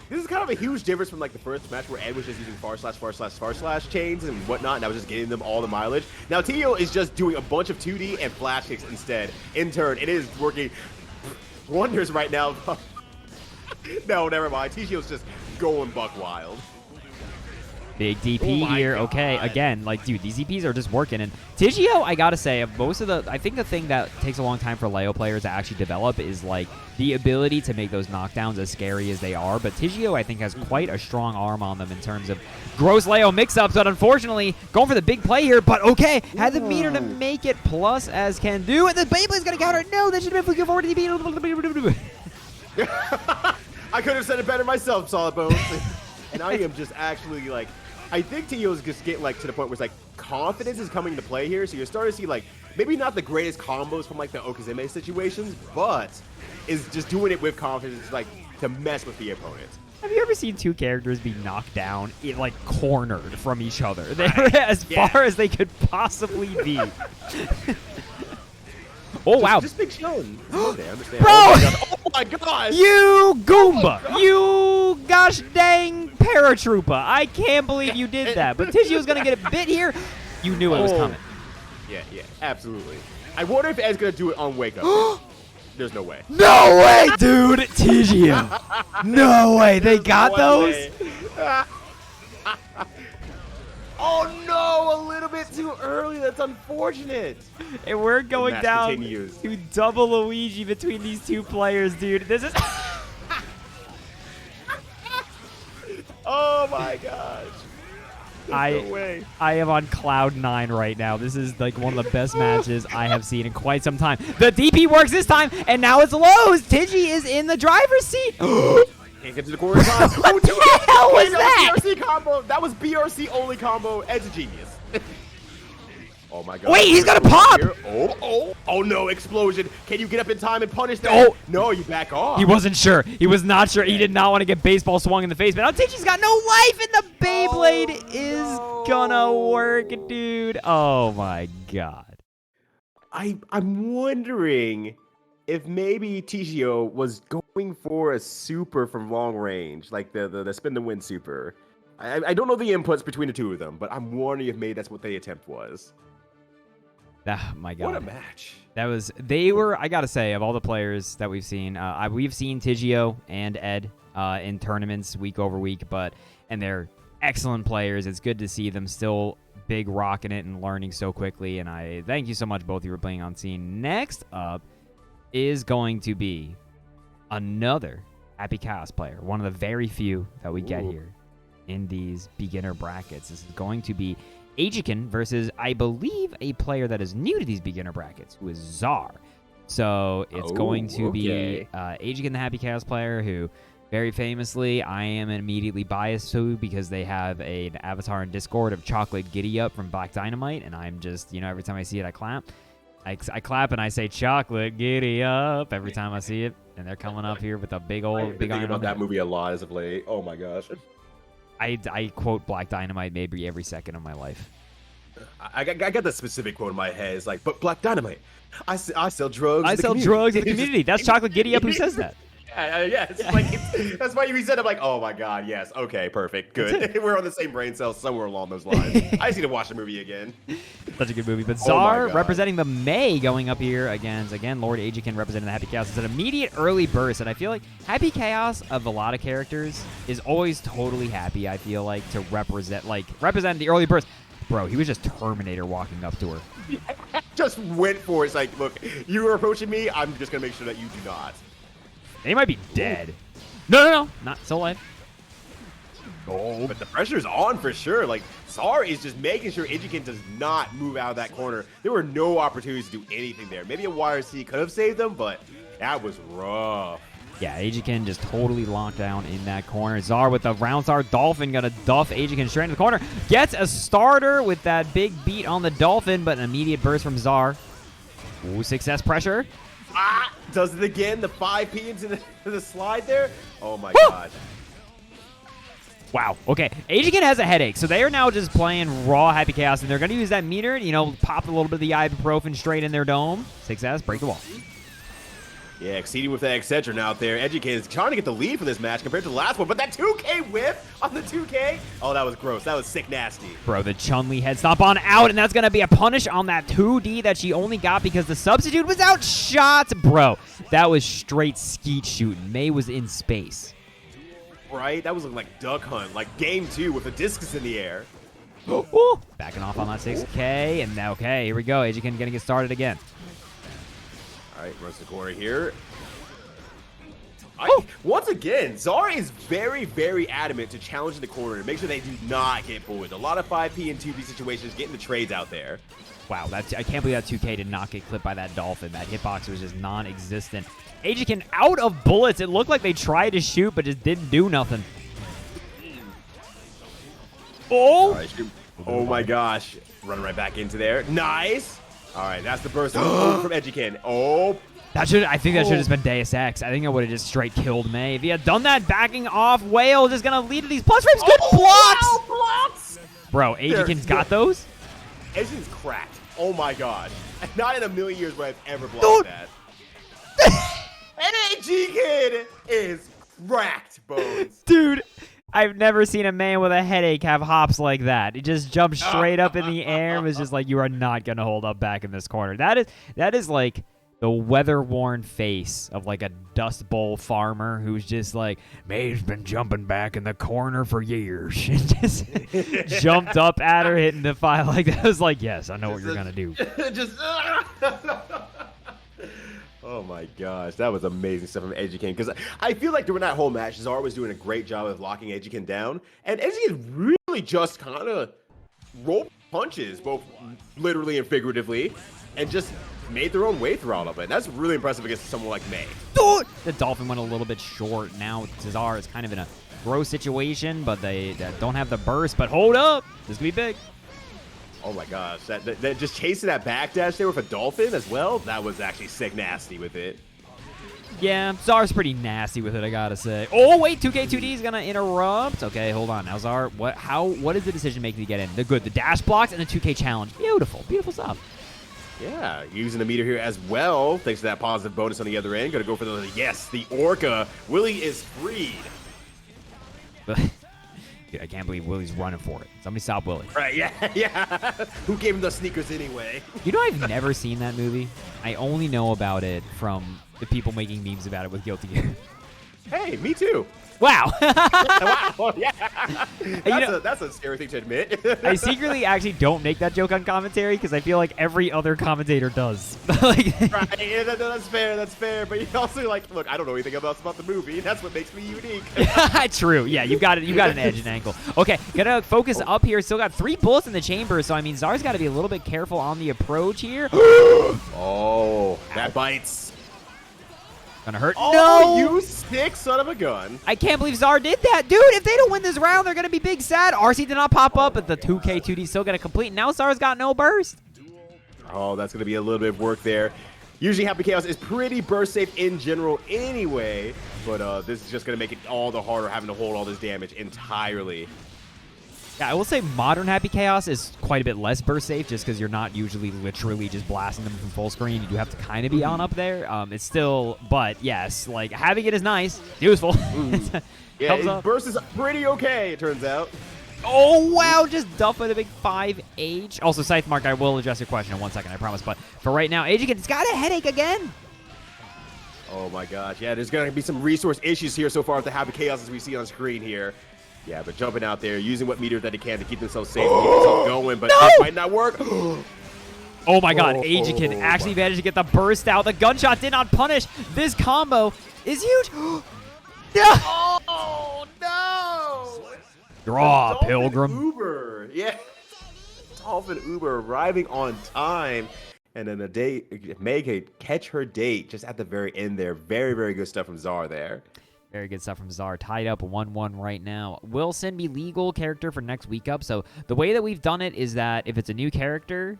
This is kind of a huge difference from like the first match where Ed was just using //// chains and whatnot, and I was just getting them all the mileage. Now TGO is just doing a bunch of 2D and flash kicks instead. In turn, it is working wonders right now. No, never mind. TGO's just going buck wild. Big DP here. God. Okay, again, like, dude, these DPs are just working. And TGO, I gotta say, most of the, I think the thing that takes a long time for Leo players to actually develop is, like, the ability to make those knockdowns as scary as they are. But TGO, I think, has quite a strong arm on them in terms of gross Leo mix-ups. But unfortunately, going for the big play here. But okay, had the meter to make it plus as can do. And the Beyblade's gonna counter. No, that should have been flipping forward to DP. I could have said it better myself, Solid Bones. And I am just actually, like, I think TGO is just getting, like, to the point where it's, like, confidence is coming into play here. So you're starting to see, like, maybe not the greatest combos from, like, the Okazeme situations, but is just doing it with confidence, like, to mess with the opponent. Have you ever seen two characters be knocked down, like, cornered from each other? They were as far as they could possibly be. Oh, wow. Just big showing. Okay, understand. Bro! Oh my god! You Goomba! You gosh dang paratrooper! I can't believe you did that. But TGO's gonna get a bit here. You knew it was coming. Yeah, absolutely. I wonder if Ed's gonna do it on Wake Up. There's no way. No way, dude! TGO. No way. They got those? Oh no, a little bit too early. That's unfortunate. And we're going down to double Luigi between these two players, dude. This is... Oh my gosh. No way. I am on cloud 9 right now. This is like one of the best matches I have seen in quite some time. The DP works this time, and now it's Lowe's. Tigi is in the driver's seat. Can't get to the corner. What the hell was that? BRC combo. That was BRC only combo. Ed's a genius. Oh my god. Wait, he's gonna pop! Oh no, explosion. Can you get up in time and punish that? Oh. No, you back off. He wasn't sure. He was not sure. He did not want to get baseball swung in the face. But now Tichi's got no life, and the Beyblade is gonna work, dude. Oh my god. I'm wondering if maybe TGO was going for a super from long range, like the spin the win super. I don't know the inputs between the two of them, but I'm wondering if maybe that's what the attempt was. Ah, my god. What a match. They were, I gotta say, of all the players that we've seen, we've seen TGO and Ed in tournaments week over week, and they're excellent players. It's good to see them still big rocking it and learning so quickly, and I thank you so much both of you for playing on scene. Next up is going to be another Happy Chaos player, one of the very few that we get here in these beginner brackets. This is going to be Ajiken versus, I believe, a player that is new to these beginner brackets, who is Czar. So it's going to be Ajiken, the Happy Chaos player, who very famously I am immediately biased to because they have an avatar in Discord of Chocolate Giddy Up from Black Dynamite, and I'm just, every time I see it, I clap. I clap and I say chocolate giddy up every time I see it, and they're coming up here with a big iron. I've been thinking about that movie a lot as of late. Oh my gosh. I quote Black Dynamite maybe every second of my life. I got that specific quote in my head. It's like, but Black Dynamite, I sell drugs. I sell drugs in the community. That's Chocolate Giddy Up who says that. That's why you said. I'm like, oh my god, yes, okay, perfect, good. We're on the same brain cells somewhere along those lines. I just need to watch the movie again. Such a good movie. But Czar representing the May going up here against, again, Lord Ajiken representing the Happy Chaos. It's an immediate early burst, and I feel like Happy Chaos of a lot of characters is always totally happy, I feel like, to represent the early burst. Bro, he was just Terminator walking up to her. Just went for it. It's like, look, you are approaching me, I'm just going to make sure that you do not. They might be dead. No. Not still alive. Oh, but the pressure's on for sure. Like, Czar is just making sure Ajiken does not move out of that corner. There were no opportunities to do anything there. Maybe a YRC could have saved them, but that was rough. Yeah, Ajiken just totally locked down in that corner. Czar with the round star Dolphin gonna duff Ajiken straight into the corner. Gets a starter with that big beat on the Dolphin, but an immediate burst from Czar. Ooh, success pressure. Does it again. The 5P into the slide there. Oh my god. Wow. Okay. Ajiken has a headache, so they are now just playing raw Happy Chaos, and they're going to use that meter, pop a little bit of the ibuprofen straight in their dome. 6S, break the wall. Yeah, exceeding with that Excedrin out there. Educate is trying to get the lead for this match compared to the last one, but that 2K whiff on the 2K? Oh, that was gross. That was sick nasty. Bro, the Chun-Li head stomp on out, and that's going to be a punish on that 2D that she only got because the substitute was outshot. Bro, that was straight skeet shooting. Mei was in space. Right? That was looking like Duck Hunt, like Game 2 with the discus in the air. Ooh. Backing off on that 6K, and now, okay, here we go. Ajiken going to get started again. All right, runs the corner here. Once again, Zara is very, very adamant to challenge in the corner and make sure they do not get bullied. A lot of 5P and 2P situations, getting the trades out there. Wow, I can't believe that 2K did not get clipped by that Dolphin. That hitbox was just non-existent. Ajiken out of bullets. It looked like they tried to shoot, but just didn't do nothing. Oh! Right, oh my gosh. Running right back into there. Nice. All right, that's the burst from Edukin. Oh. I think that should have been Deus Ex. I think that would have just straight killed Mei. If he had done that, backing off, Whale just going to lead to these plus frames. Good blocks! Wow, blocks! Bro, Ajiken's got those? Edukin's cracked. Oh my god. Not in a million years would I've ever blocked that. And Ajiken is cracked, Bones. Dude, I've never seen a man with a headache have hops like that. He just jumped straight up in the air and was just like, you are not going to hold up back in this corner. That is like the weather-worn face of like a Dust Bowl farmer who's just like, Mei's been jumping back in the corner for years. And just jumped up at her, hitting the file like that. I was like, yes, I know what you're going to do. Oh my gosh, that was amazing stuff from Edukin. Because I feel like during that whole match, Zara was doing a great job of locking Edukin down. And Edukin really just kind of rolled punches, both literally and figuratively, and just made their own way through all of it. That's really impressive against someone like Mei. Dude! The Dolphin went a little bit short. Now Cesar is kind of in a gross situation, but they don't have the burst. But hold up, this could be big. Oh my gosh, that just chasing that backdash there with a Dolphin as well, that was actually sick nasty with it. Yeah, Zar's pretty nasty with it, I gotta say. Oh, wait, 2K2D is gonna interrupt. Okay, hold on. Now, Zar, what is the decision making to get in? They're good. The dash blocks and the 2K challenge. Beautiful. Beautiful stuff. Yeah, using the meter here as well, thanks to that positive bonus on the other end. Gonna go for the Orca. Willie is freed. Dude, I can't believe Willie's running for it. Somebody stop Willie. Right, yeah. Who gave him the sneakers anyway? You know, I've never seen that movie. I only know about it from the people making memes about it with Guilty Gear. Hey, me too. Wow. Wow, yeah. That's a scary thing to admit. I secretly actually don't make that joke on commentary because I feel like every other commentator does. Right, yeah, that's fair. But you also look, I don't know anything about the movie. That's what makes me unique. True. Yeah, you got an edge and angle. Okay, gotta focus up here. Still got 3 bullets in the chamber, so I mean, Zar's got to be a little bit careful on the approach here. Oh, that bites. Gonna hurt. Oh, no! You sick son of a gun. I can't believe Zar did that. Dude, if they don't win this round, they're gonna be big sad. RC did not pop up, but the 2K2D still gonna complete. Now Zar's got no burst. Oh, that's gonna be a little bit of work there. Usually Happy Chaos is pretty burst safe in general anyway, but this is just gonna make it all the harder having to hold all this damage entirely. Yeah, I will say modern Happy Chaos is quite a bit less burst safe just because you're not usually literally just blasting them from full screen. You do have to kind of be on up there. It's still, but yes, like having it is nice, useful. Yeah, burst is pretty okay, it turns out. Oh, wow, just duff with a big 5H. Also, Scythe Mark, I will address your question in 1 second, I promise. But for right now, Ajiken's got a headache again. Oh my gosh, yeah, there's gonna be some resource issues here so far with the Happy Chaos as we see on screen here. Yeah, but jumping out there, using what meter that he can to keep themselves safe, and keep themselves going, but it might not work. Oh my god, Ajiken actually managed to get the burst out. The gunshot did not punish. This combo is huge. No! Oh, no! Draw, Pilgrim. Uber, yeah. Dolphin Uber arriving on time. And then Mei could catch her date just at the very end there. Very, very good stuff from Zar there. Very good stuff from Zar. Tied up 1-1 right now. Will Sin be legal character for next Weebcup? So the way that we've done it is that if it's a new character,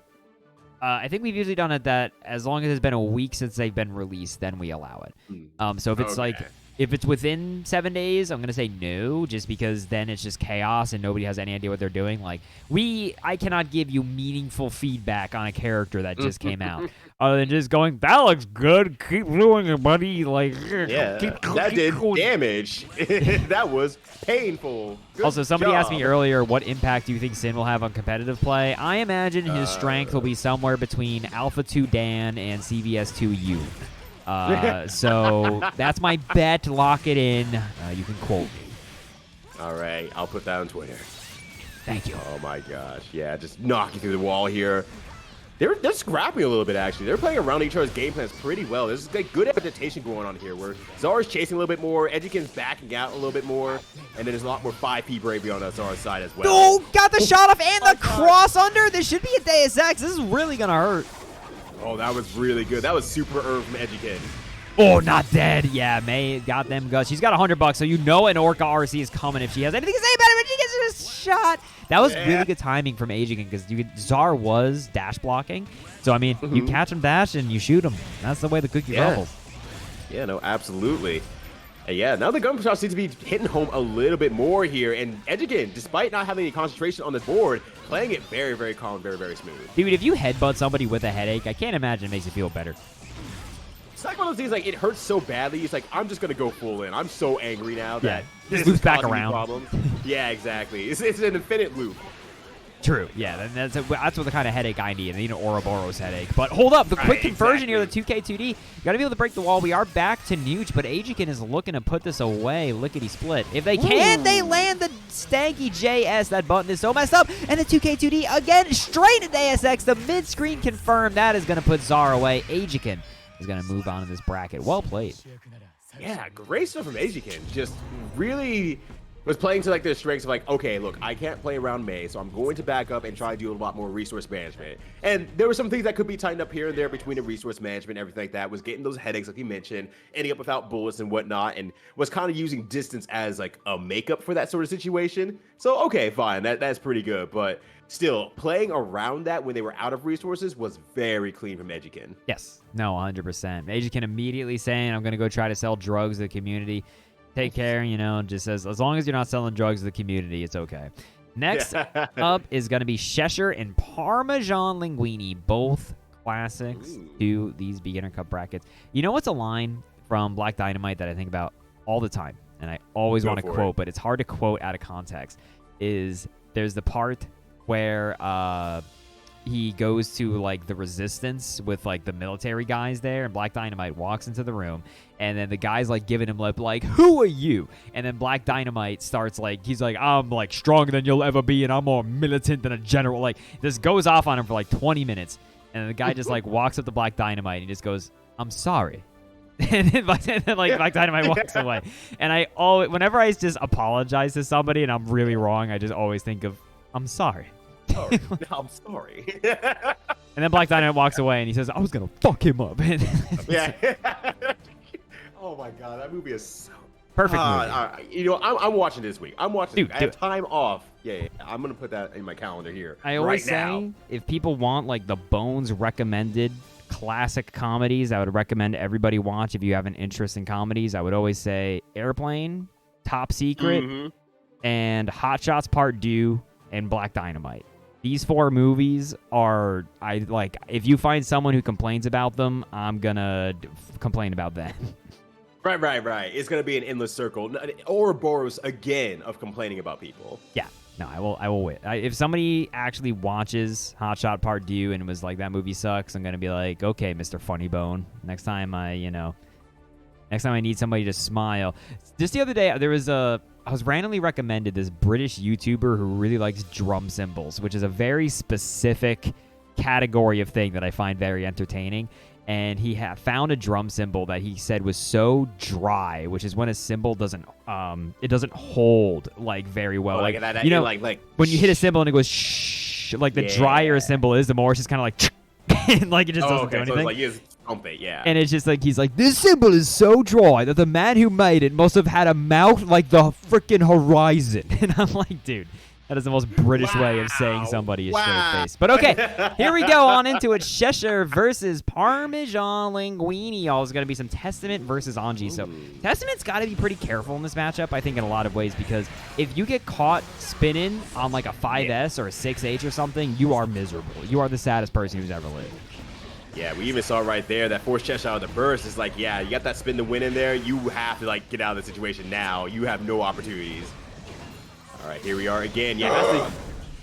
I think we've usually done it that as long as it's been a week since they've been released, then we allow it. So if it's like If it's within 7 days, I'm going to say no, just because then it's just chaos and nobody has any idea what they're doing. Like, I cannot give you meaningful feedback on a character that just came out. Other than just going, that looks good, keep doing it, buddy. Like, Yeah, that did damage. That was painful. Good also, somebody job. asked me earlier, what impact do you think Sin will have on competitive play? I imagine his strength will be somewhere between Alpha 2 Dan and CVS 2 U. So that's my bet. Lock it in. You can quote me. All right, I'll put that on Twitter. Thank you. Oh my gosh, yeah, just knocking through the wall here. They're scrapping a little bit, actually. They're playing around each other's game plans pretty well. There's like good adaptation going on here, where Zara's chasing a little bit more, Edukin's backing out a little bit more, and then there's a lot more 5P bravery on Zara's side as well. Oh, got the shot off and the cross under. This should be a Deus Ex. This is really going to hurt. Oh, that was really good. That was super from Edukin. Oh, not dead. Yeah, May got them guts. She's got $100, so you know an Orca RC is coming if she has anything to say about it, but she gets a shot. That was really good timing from Ajigan, because Zar was dash blocking. So, I mean, you catch him dash and you shoot him. That's the way the cookie crumbles. Yeah, no, absolutely. And yeah, now the gun shot seems to be hitting home a little bit more here. And Edukin, despite not having any concentration on the board, playing it very, very calm, very, very smooth. Dude, if you headbutt somebody with a headache, I can't imagine it makes you feel better. It's like one of those things, like, it hurts so badly, it's like, I'm just going to go full in. I'm so angry now that this loops is back causing me around. problems. Yeah, exactly. It's an infinite loop. True. Yeah, that's what the kind of headache I need. I need an Ouroboros headache. But hold up, the quick conversion here, the 2K2D. You got to be able to break the wall. We are back to Nuge, but Ajikin is looking to put this away. Lickety-split. If they can, they land the stanky JS. That button is so messed up. And the 2K2D, again, straight into ASX. The mid-screen confirmed. That is going to put Zara away. Ajikin is going to move on in this bracket. Well played. Yeah, great stuff from Ajikin. Just really was playing to like their strengths of like, okay, look, I can't play around May, so I'm going to back up and try to do a lot more resource management. And there were some things that could be tightened up here and there between the resource management, everything like that, was getting those headaches, like you mentioned, ending up without bullets and whatnot, and was kind of using distance as like a makeup for that sort of situation. So, okay, fine, that's pretty good, but still, playing around that when they were out of resources was very clean from Ajikin. Yes. No, 100%. Ajikin immediately saying, I'm going to go try to sell drugs to the community. Take care, just says, as long as you're not selling drugs to the community, it's okay. Next up is going to be Cheshire and Parmesan Linguini, both classics to these beginner cup brackets. You know what's a line from Black Dynamite that I think about all the time, and I always want to quote, but it's hard to quote out of context, is there's the part where he goes to like the resistance with like the military guys there, and Black Dynamite walks into the room, and then the guy's like giving him lip like, who are you? And then Black Dynamite starts like, he's like, I'm like stronger than you'll ever be, and I'm more militant than a general. Like, this goes off on him for like 20 minutes, and then the guy just like walks up to Black Dynamite and he just goes, I'm sorry. And then Black Dynamite walks away. And I always, whenever I just apologize to somebody and I'm really wrong, I just always think of, I'm sorry. Oh, no, I'm sorry. And then Black Dynamite walks away and he says, I was going to fuck him up. Yeah. Oh my god, that movie is so perfect movie. I'm watching this week. I'm watching. Dude, I have time off. Yeah, I'm gonna put that in my calendar here. I always say, now. if people want like the Bones recommended classic comedies, I would recommend everybody watch. If you have an interest in comedies, I would always say Airplane, Top Secret, and Hot Shots Part 2, and Black Dynamite. These 4 movies are, if you find someone who complains about them, I'm gonna complain about them. Right. It's gonna be an endless circle. Ouroboros again of complaining about people. Yeah. No, I will wait. If somebody actually watches Hot Shot Part 2 and was like, that movie sucks, I'm gonna be like, okay, Mr. Funny Bone. Next time I need somebody to smile. Just the other day, I was randomly recommended this British YouTuber who really likes drum cymbals, which is a very specific category of thing that I find very entertaining. And he found a drum cymbal that he said was so dry, which is when a cymbal doesn't hold like very well. Like when you hit a cymbal and it goes shh, like the drier a cymbal is, the more it's just kind of like and like it just doesn't do anything. So it's like you just pump it, yeah. And it's just like he's like, this cymbal is so dry that the man who made it must have had a mouth like the freaking horizon. And I'm like, dude, That is the most British way of saying somebody is Wow. straight face. But okay, here we go on into it. Cheshire versus Parmesan Linguini. Y'all, is going to be some Testament versus Anji. So Testament's got to be pretty careful in this matchup, I think, in a lot of ways, because if you get caught spinning on like a 5S or a 6H or something, you are miserable. You are the saddest person who's ever lived. Yeah, we even saw right there that forced Cheshire out of the burst. It's like, yeah, you got that spin to win in there. You have to like get out of the situation now. You have no opportunities. All right, here we are again. Yeah, that's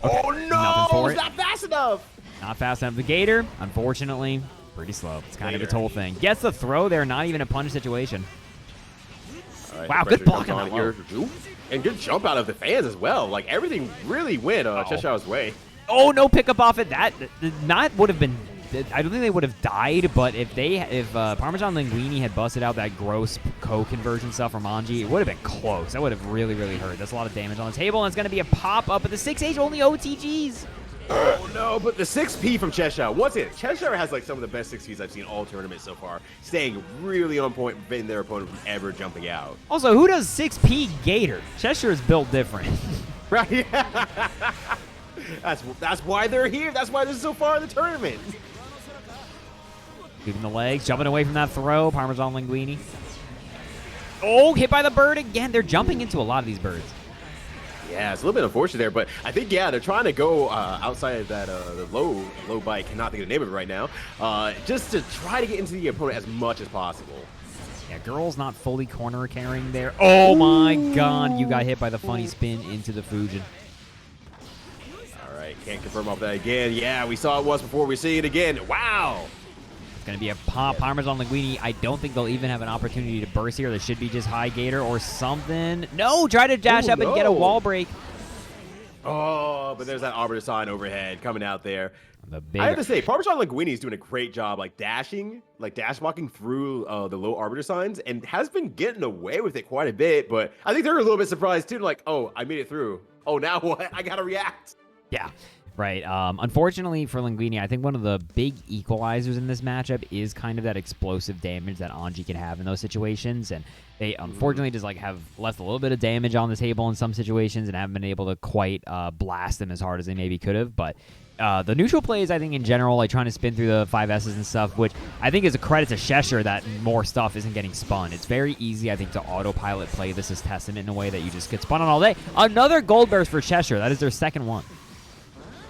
the... Oh, no! It's not fast enough! Not fast enough. The Gator, unfortunately, pretty slow. It's kind of its whole thing. Gets the throw there, not even a punish situation. All right, wow, good block on that here. And good jump out of the fans as well. Like, everything really went Cheshire's way. Oh, no pickup off it. That not would have been... I don't think they would have died, but if Parmesan Linguini had busted out that gross co-conversion stuff from Anji, it would have been close. That would have really, really hurt. That's a lot of damage on the table, and it's going to be a pop-up at the 6H, only OTGs. Oh, no, but the 6P from Cheshire. Once again, Cheshire has like some of the best 6Ps I've seen all tournaments so far, staying really on point, preventing their opponent from ever jumping out. Also, who does 6P Gator? Cheshire is built different. Right? That's why they're here. That's why they're so far in the tournament. Keeping the legs, jumping away from that throw. Parmesan Linguini. Oh, hit by the bird again. They're jumping into a lot of these birds. Yeah, it's a little bit unfortunate there, but I think, yeah, they're trying to go outside of that the low bike. Cannot think of the name of it right now. Just to try to get into the opponent as much as possible. Yeah, girl's not fully corner carrying there. Oh, my God. You got hit by the funny spin into the Fujin. All right, can't confirm off that again. Yeah, we saw it once before. We see it again. Wow. Going to be a pop. Parmesan Linguini. I don't think they'll even have an opportunity to burst here. There should be just high Gator or something. No, try to dash up and get a wall break. Oh, but there's that Arbiter sign overhead coming out there. I have to say, Parmesan Linguini is doing a great job, like dash walking through the low Arbiter signs, and has been getting away with it quite a bit. But I think they're a little bit surprised too. Like, oh, I made it through. Oh, now what? I gotta react. Yeah. Right. Unfortunately for Linguini, I think one of the big equalizers in this matchup is kind of that explosive damage that Anji can have in those situations. And they unfortunately just like have left a little bit of damage on the table in some situations and haven't been able to quite blast them as hard as they maybe could have. But the neutral plays, I think in general, like trying to spin through the 5Ss and stuff, which I think is a credit to Cheshire that more stuff isn't getting spun. It's very easy, I think, to autopilot play this as Testament in a way that you just get spun on all day. Another gold burst for Cheshire. That is their second one.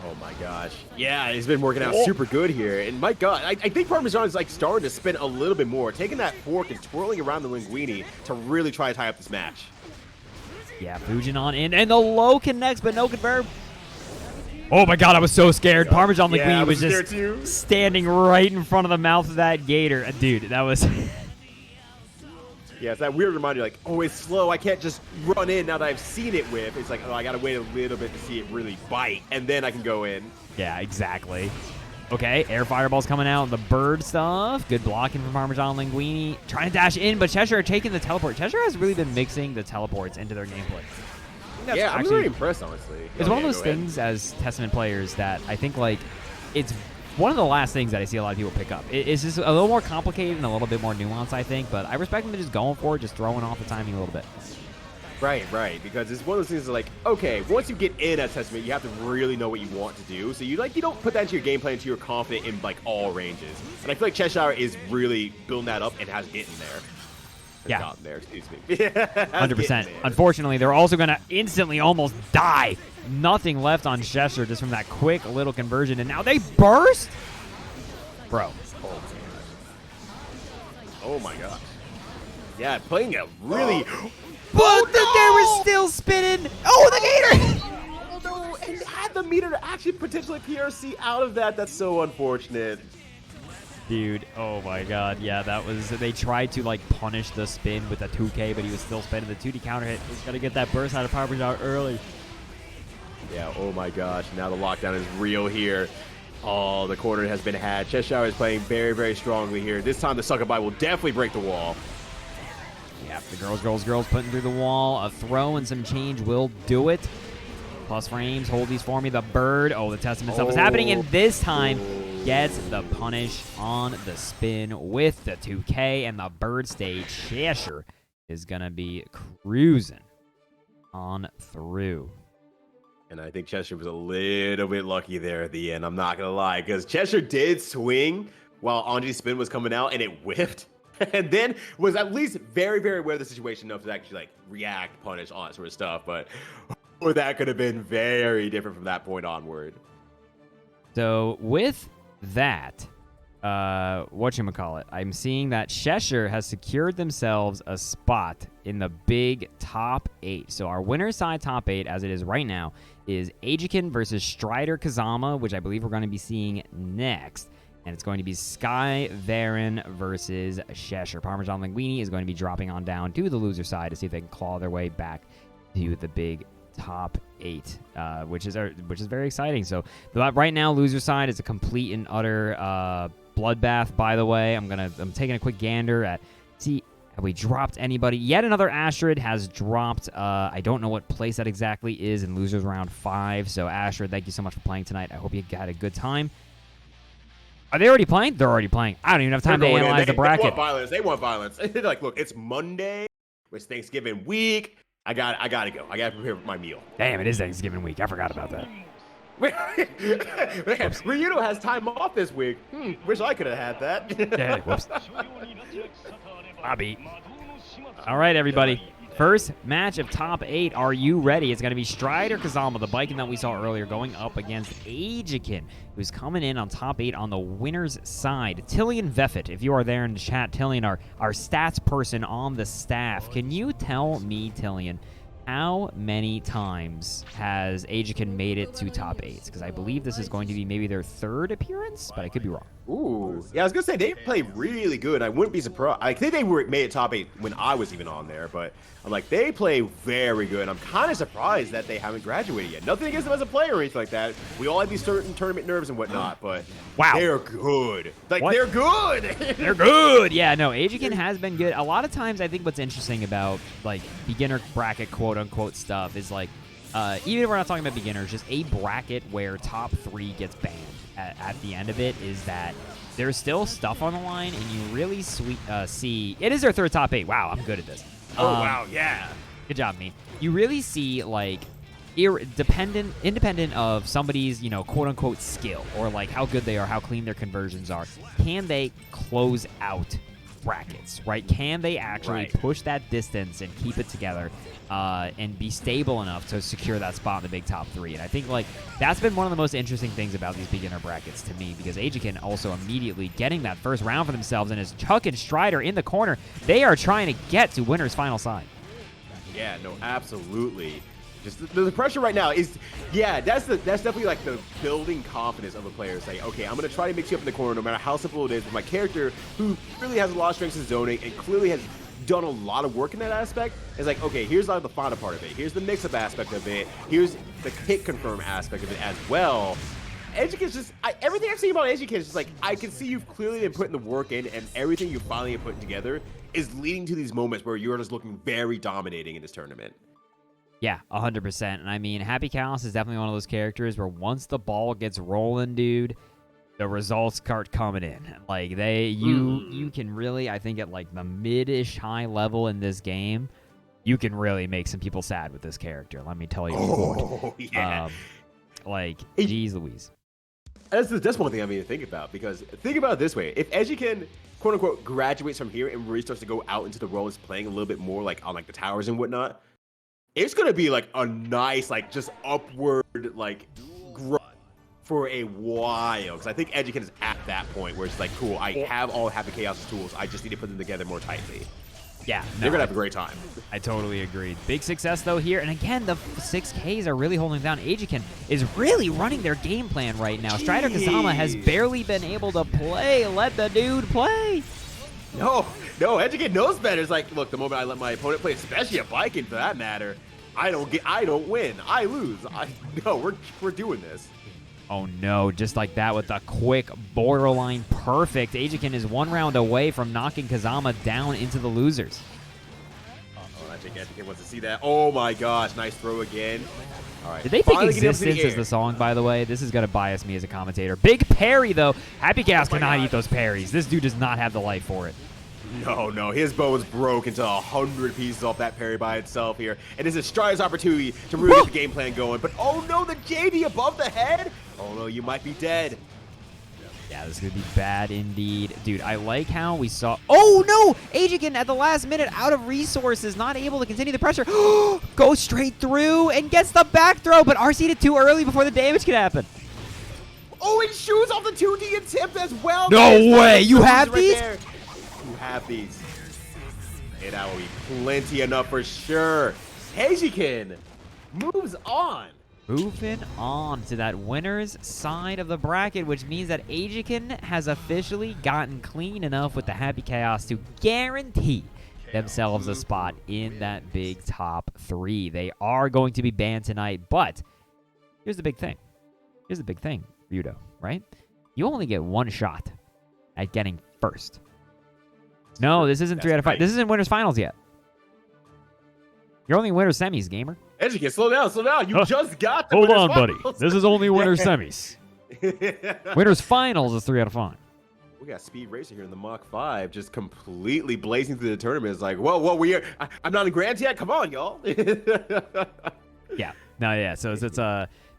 Oh my gosh. Yeah, he's been working out super good here. And my God, I think Parmesan is like starting to spin a little bit more, taking that fork and twirling around the Linguini to really try to tie up this match. Yeah, Fujin on in, and the low connects, but no confirm. Oh my God, I was so scared. Parmesan Linguini was just standing right in front of the mouth of that Gator. Dude, that was... Yeah, it's that weird reminder, like, oh, it's slow. I can't just run in now that I've seen it whip. It's like, oh, I got to wait a little bit to see it really bite, and then I can go in. Yeah, exactly. Okay, air fireball's coming out. The bird stuff. Good blocking from Parmesan Linguini. Trying to dash in, but Cheshire taking the teleport. Cheshire has really been mixing the teleports into their gameplay. Yeah, I'm really impressed, honestly. It's one of those things as Testament players that I think, like, it's one of the last things that I see a lot of people pick up. It's just a little more complicated and a little bit more nuanced, I think, but I respect them for just going for it, just throwing off the timing a little bit. Right, because it's one of those things that, like, okay, once you get in as Testament, you have to really know what you want to do. So you don't put that into your game plan until you're confident in, like, all ranges. And I feel like Cheshire is really building that up and has gotten there. Yeah. Gotten there, excuse me. 100%. Unfortunately, they're also going to instantly almost die. Nothing left on Cheshire just from that quick little conversion, and now they burst? Bro. Oh my gosh. Yeah, playing a really... But the Gator was still spinning. Oh, the Gator! Oh no, and had the meter to actually potentially PRC out of that. That's so unfortunate. Dude, oh my God. Yeah, that was... They tried to, like, punish the spin with a 2K, but he was still spinning. The 2D counter hit. He's going to get that burst out of Parmesan early. Yeah, oh my gosh. Now the lockdown is real here. Oh, the corner has been had. Cheshire is playing very, very strongly here. This time the sucker-bye will definitely break the wall. Yeah, the girls putting through the wall. A throw and some change will do it. Plus frames, hold these for me. The bird. Oh, the Testament stuff is happening, and this time gets the punish on the spin with the 2K, and the bird stage. Cheshire is going to be cruising on through. And I think Cheshire was a little bit lucky there at the end. I'm not going to lie, because Cheshire did swing while Anji's spin was coming out, and it whiffed. And then was at least very, very aware of the situation enough to actually like react, punish, all that sort of stuff. But or that could have been very different from that point onward. So with that, whatchamacallit, I'm seeing that Cheshire has secured themselves a spot in the big top 8. So our winner's side top 8, as it is right now, is Ajiken versus Strider Kazama, which I believe we're going to be seeing next. And it's going to be Sky Varen versus Cheshire. Parmesan Linguini is going to be dropping on down to the loser side to see if they can claw their way back to the big top 8, which is very exciting. So right now, loser side is a complete and utter bloodbath. By the way, I'm taking a quick gander at see have we dropped anybody. Yet another Astrid has dropped. I don't know what place that exactly is in losers round 5. So Astrid, thank you so much for playing tonight. I hope you had a good time. Are they already playing? They're already playing. I don't even have time to analyze the bracket. They want violence. They're like, look, it's Monday. It's Thanksgiving week. I gotta go. I gotta prepare my meal. Damn, it is Thanksgiving week. I forgot about that. Ryyudo has time off this week. Wish I could have had that. Yeah, whoops. Bobby. All right, everybody. First match of top 8. Are you ready? It's going to be Strider Kazama, the Viking that we saw earlier, going up against Ajiken, who's coming in on top 8 on the winner's side. Tillian Veffet, if you are there in the chat, Tillian, our stats person on the staff. Can you tell me, Tillian, how many times has Ajiken made it to top 8s? Because I believe this is going to be maybe their 3rd appearance, but I could be wrong. Ooh, yeah, I was gonna say they play really good. I wouldn't be surprised. I think they made it top 8 when I was even on there, but I'm like, they play very good. I'm kind of surprised that they haven't graduated yet. Nothing against them as a player or anything like that. We all have these certain tournament nerves and whatnot, but wow, they're good. Like, they're good. They're good. Yeah, no, Ajiken has been good. A lot of times, I think what's interesting about like beginner bracket quote unquote stuff is like, even if we're not talking about beginners, just a bracket where top 3 gets banned at the end of it is that there's still stuff on the line, and you really see it is their 3rd top 8. Wow, I'm good at this. Oh, wow, yeah. Good job, me. You really see, like, independent of somebody's, quote-unquote skill or, like, how good they are, how clean their conversions are, can they close out brackets, right? Can they actually push that distance and keep it together and be stable enough to secure that spot in the big top 3? And I think, like, that's been one of the most interesting things about these beginner brackets to me, because Ajiken also immediately getting that first round for themselves, and as Chuck and Strider in the corner, they are trying to get to winner's final side. Yeah, no, absolutely. Just the pressure right now is, yeah, that's definitely like the building confidence of a player. It's like, okay, I'm going to try to mix you up in the corner no matter how simple it is. With my character, who really has a lot of strengths in zoning and clearly has done a lot of work in that aspect, is like, okay, here's like the final part of it. Here's the mix-up aspect of it. Here's the hit confirm aspect of it as well. Ajiken's just, everything I've seen about Ajiken is just like, I can see you've clearly been putting the work in, and everything you finally have put together is leading to these moments where you're just looking very dominating in this tournament. Yeah, 100%. And I mean, Happy Callus is definitely one of those characters where once the ball gets rolling, dude, the results start coming in. Like, you can really, I think at like the mid-ish high level in this game, you can really make some people sad with this character. Let me tell you. Oh, yeah. Geez Louise. That's one thing I mean to think about, because think about it this way. If Ajiken, quote unquote, graduates from here and really starts to go out into the world, is playing a little bit more like on like the towers and whatnot, it's going to be like a nice, like just upward, like growth for a while. Because I think Ajiken is at that point where it's like, cool, I have all Happy Chaos tools. I just need to put them together more tightly. Yeah, they're going to have a great time. I totally agree. Big success, though, here. And again, the 6Ks are really holding down. Ajiken is really running their game plan right now. Strider Kazama has barely been able to play. Let the dude play. No, Ajiken knows better. It's like, look, the moment I let my opponent play, especially a Viking for that matter, I don't win. I lose. We're doing this. Oh no, just like that with a quick borderline perfect. Ajiken is 1 round away from knocking Kazama down into the losers. I think Ajiken wants to see that. Oh my gosh, nice throw again. All right. Did they think Existence is the song, by the way? This is going to bias me as a commentator. Big parry, though. Happy Chaos cannot eat those parries. This dude does not have the life for it. No, his bones broke into 100 pieces off that parry by itself here. And this is Strider's opportunity to really get the game plan going. But oh no, the JD above the head? Oh no, you might be dead. Yeah, this is going to be bad indeed. Dude, I like how we saw... Oh, no! Ajiken at the last minute, out of resources, not able to continue the pressure. Goes straight through and gets the back throw, but RC'd it too early before the damage could happen. Oh, he shoots off the 2D and tip as well. No way! You have these? You have these. And that will be plenty enough for sure. Heijikin moves on. Moving on to that winner's side of the bracket, which means that Ajiken has officially gotten clean enough with the Happy Chaos to guarantee themselves a spot in that big top 3. They are going to be banned tonight, but here's the big thing. Here's the big thing, Ryyudo, right? You only get one shot at getting first. No, this isn't 3 out of 5. This isn't winners finals yet. You're only winners semis, gamer. Educate, slow down. You just got the Hold winners on, buddy. finals. This is only winner semis. Winners finals is 3 out of 5. We got Speed Racer here in the Mach 5, just completely blazing through the tournament. It's like, whoa, I'm not in Grands yet. Come on, y'all. Yeah. No, yeah. So it's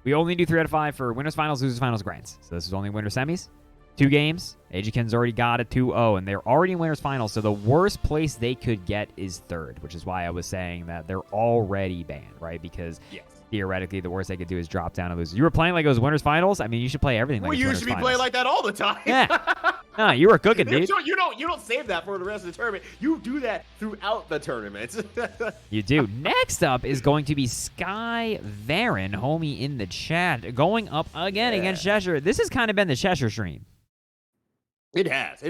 we only do 3 out of 5 for winners finals, losers finals, grands. So this is only winner semis. 2 games. Ajiken's already got a 2-0, and they're already in winners finals. So the worst place they could get is 3rd, which is why I was saying that they're already banned, right? Because theoretically, the worst they could do is drop down and lose. You were playing like it was winners finals. I mean, you should play everything like Well, it's you winners should be finals. playing like that all the time. Yeah. No, you were cooking, dude. You don't save that for the rest of the tournament. You do that throughout the tournament. You do. Next up is going to be Sky Varen, homie in the chat, going up again against Cheshire. This has kind of been the Cheshire stream. It has.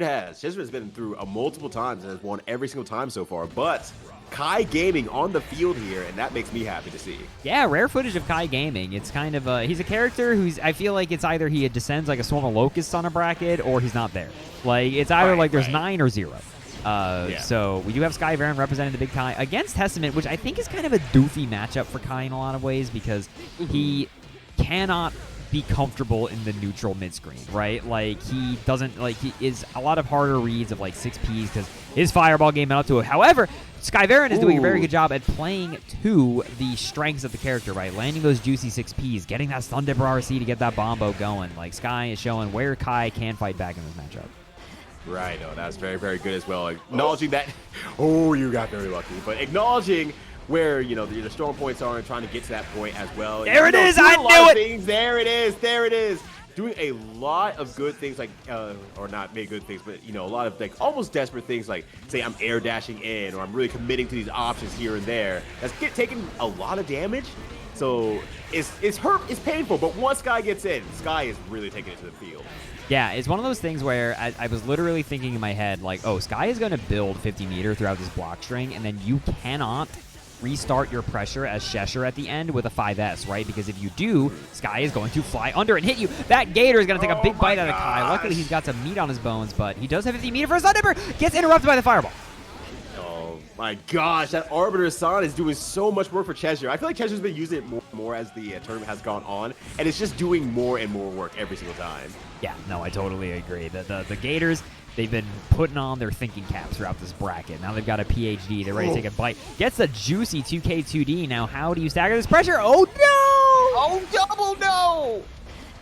Cheshire has been through multiple times and has won every single time so far. But Kai Gaming on the field here, and that makes me happy to see. Yeah, rare footage of Kai Gaming. It's kind of he's a character who's, I feel like it's either he descends like a swarm of locusts on a bracket or he's not there. Like, it's either like there's 9 or 0. So we do have Sky Varen representing the big Kai against Testament, which I think is kind of a doofy matchup for Kai in a lot of ways because he cannot be comfortable in the neutral mid-screen, right? Like, he doesn't, like, he is a lot of harder reads of, like, 6Ps because his fireball game out to it. However, Sky Varen is doing a very good job at playing to the strengths of the character, right? Landing those juicy 6Ps, getting that Stun Dipper RC to get that Bombo going. Like, Sky is showing where Kai can fight back in this matchup. Right, no, that's very, very good as well. Acknowledging that, you got very lucky, but acknowledging where, the strong points are and trying to get to that point as well. There it is, I knew it! There it is. Doing a lot of good things, like, or not maybe good things, but, a lot of, like, almost desperate things, like, say I'm air dashing in, or I'm really committing to these options here and there. That's taking a lot of damage. So it's painful, but once Sky gets in, Sky is really taking it to the field. Yeah, it's one of those things where I was literally thinking in my head, like, oh, Sky is going to build 50 meter throughout this block string, and then you cannot restart your pressure as Cheshire at the end with a 5S, right? Because if you do, Sky is going to fly under and hit you. That Gator is going to take a big bite out of Kai. Luckily, he's got some meat on his bones, but he does have 50 meter for a Stun Dipper. Gets interrupted by the fireball. Oh my gosh, that Arbiter San is doing so much work for Cheshire. I feel like Cheshire's been using it more and more as the tournament has gone on, and it's just doing more and more work every single time. Yeah, no, I totally agree. The Gators, they've been putting on their thinking caps throughout this bracket. Now they've got a PhD. They're ready to take a bite. Gets the juicy 2K2D. Now how do you stagger this pressure? Oh, no! Oh, double no!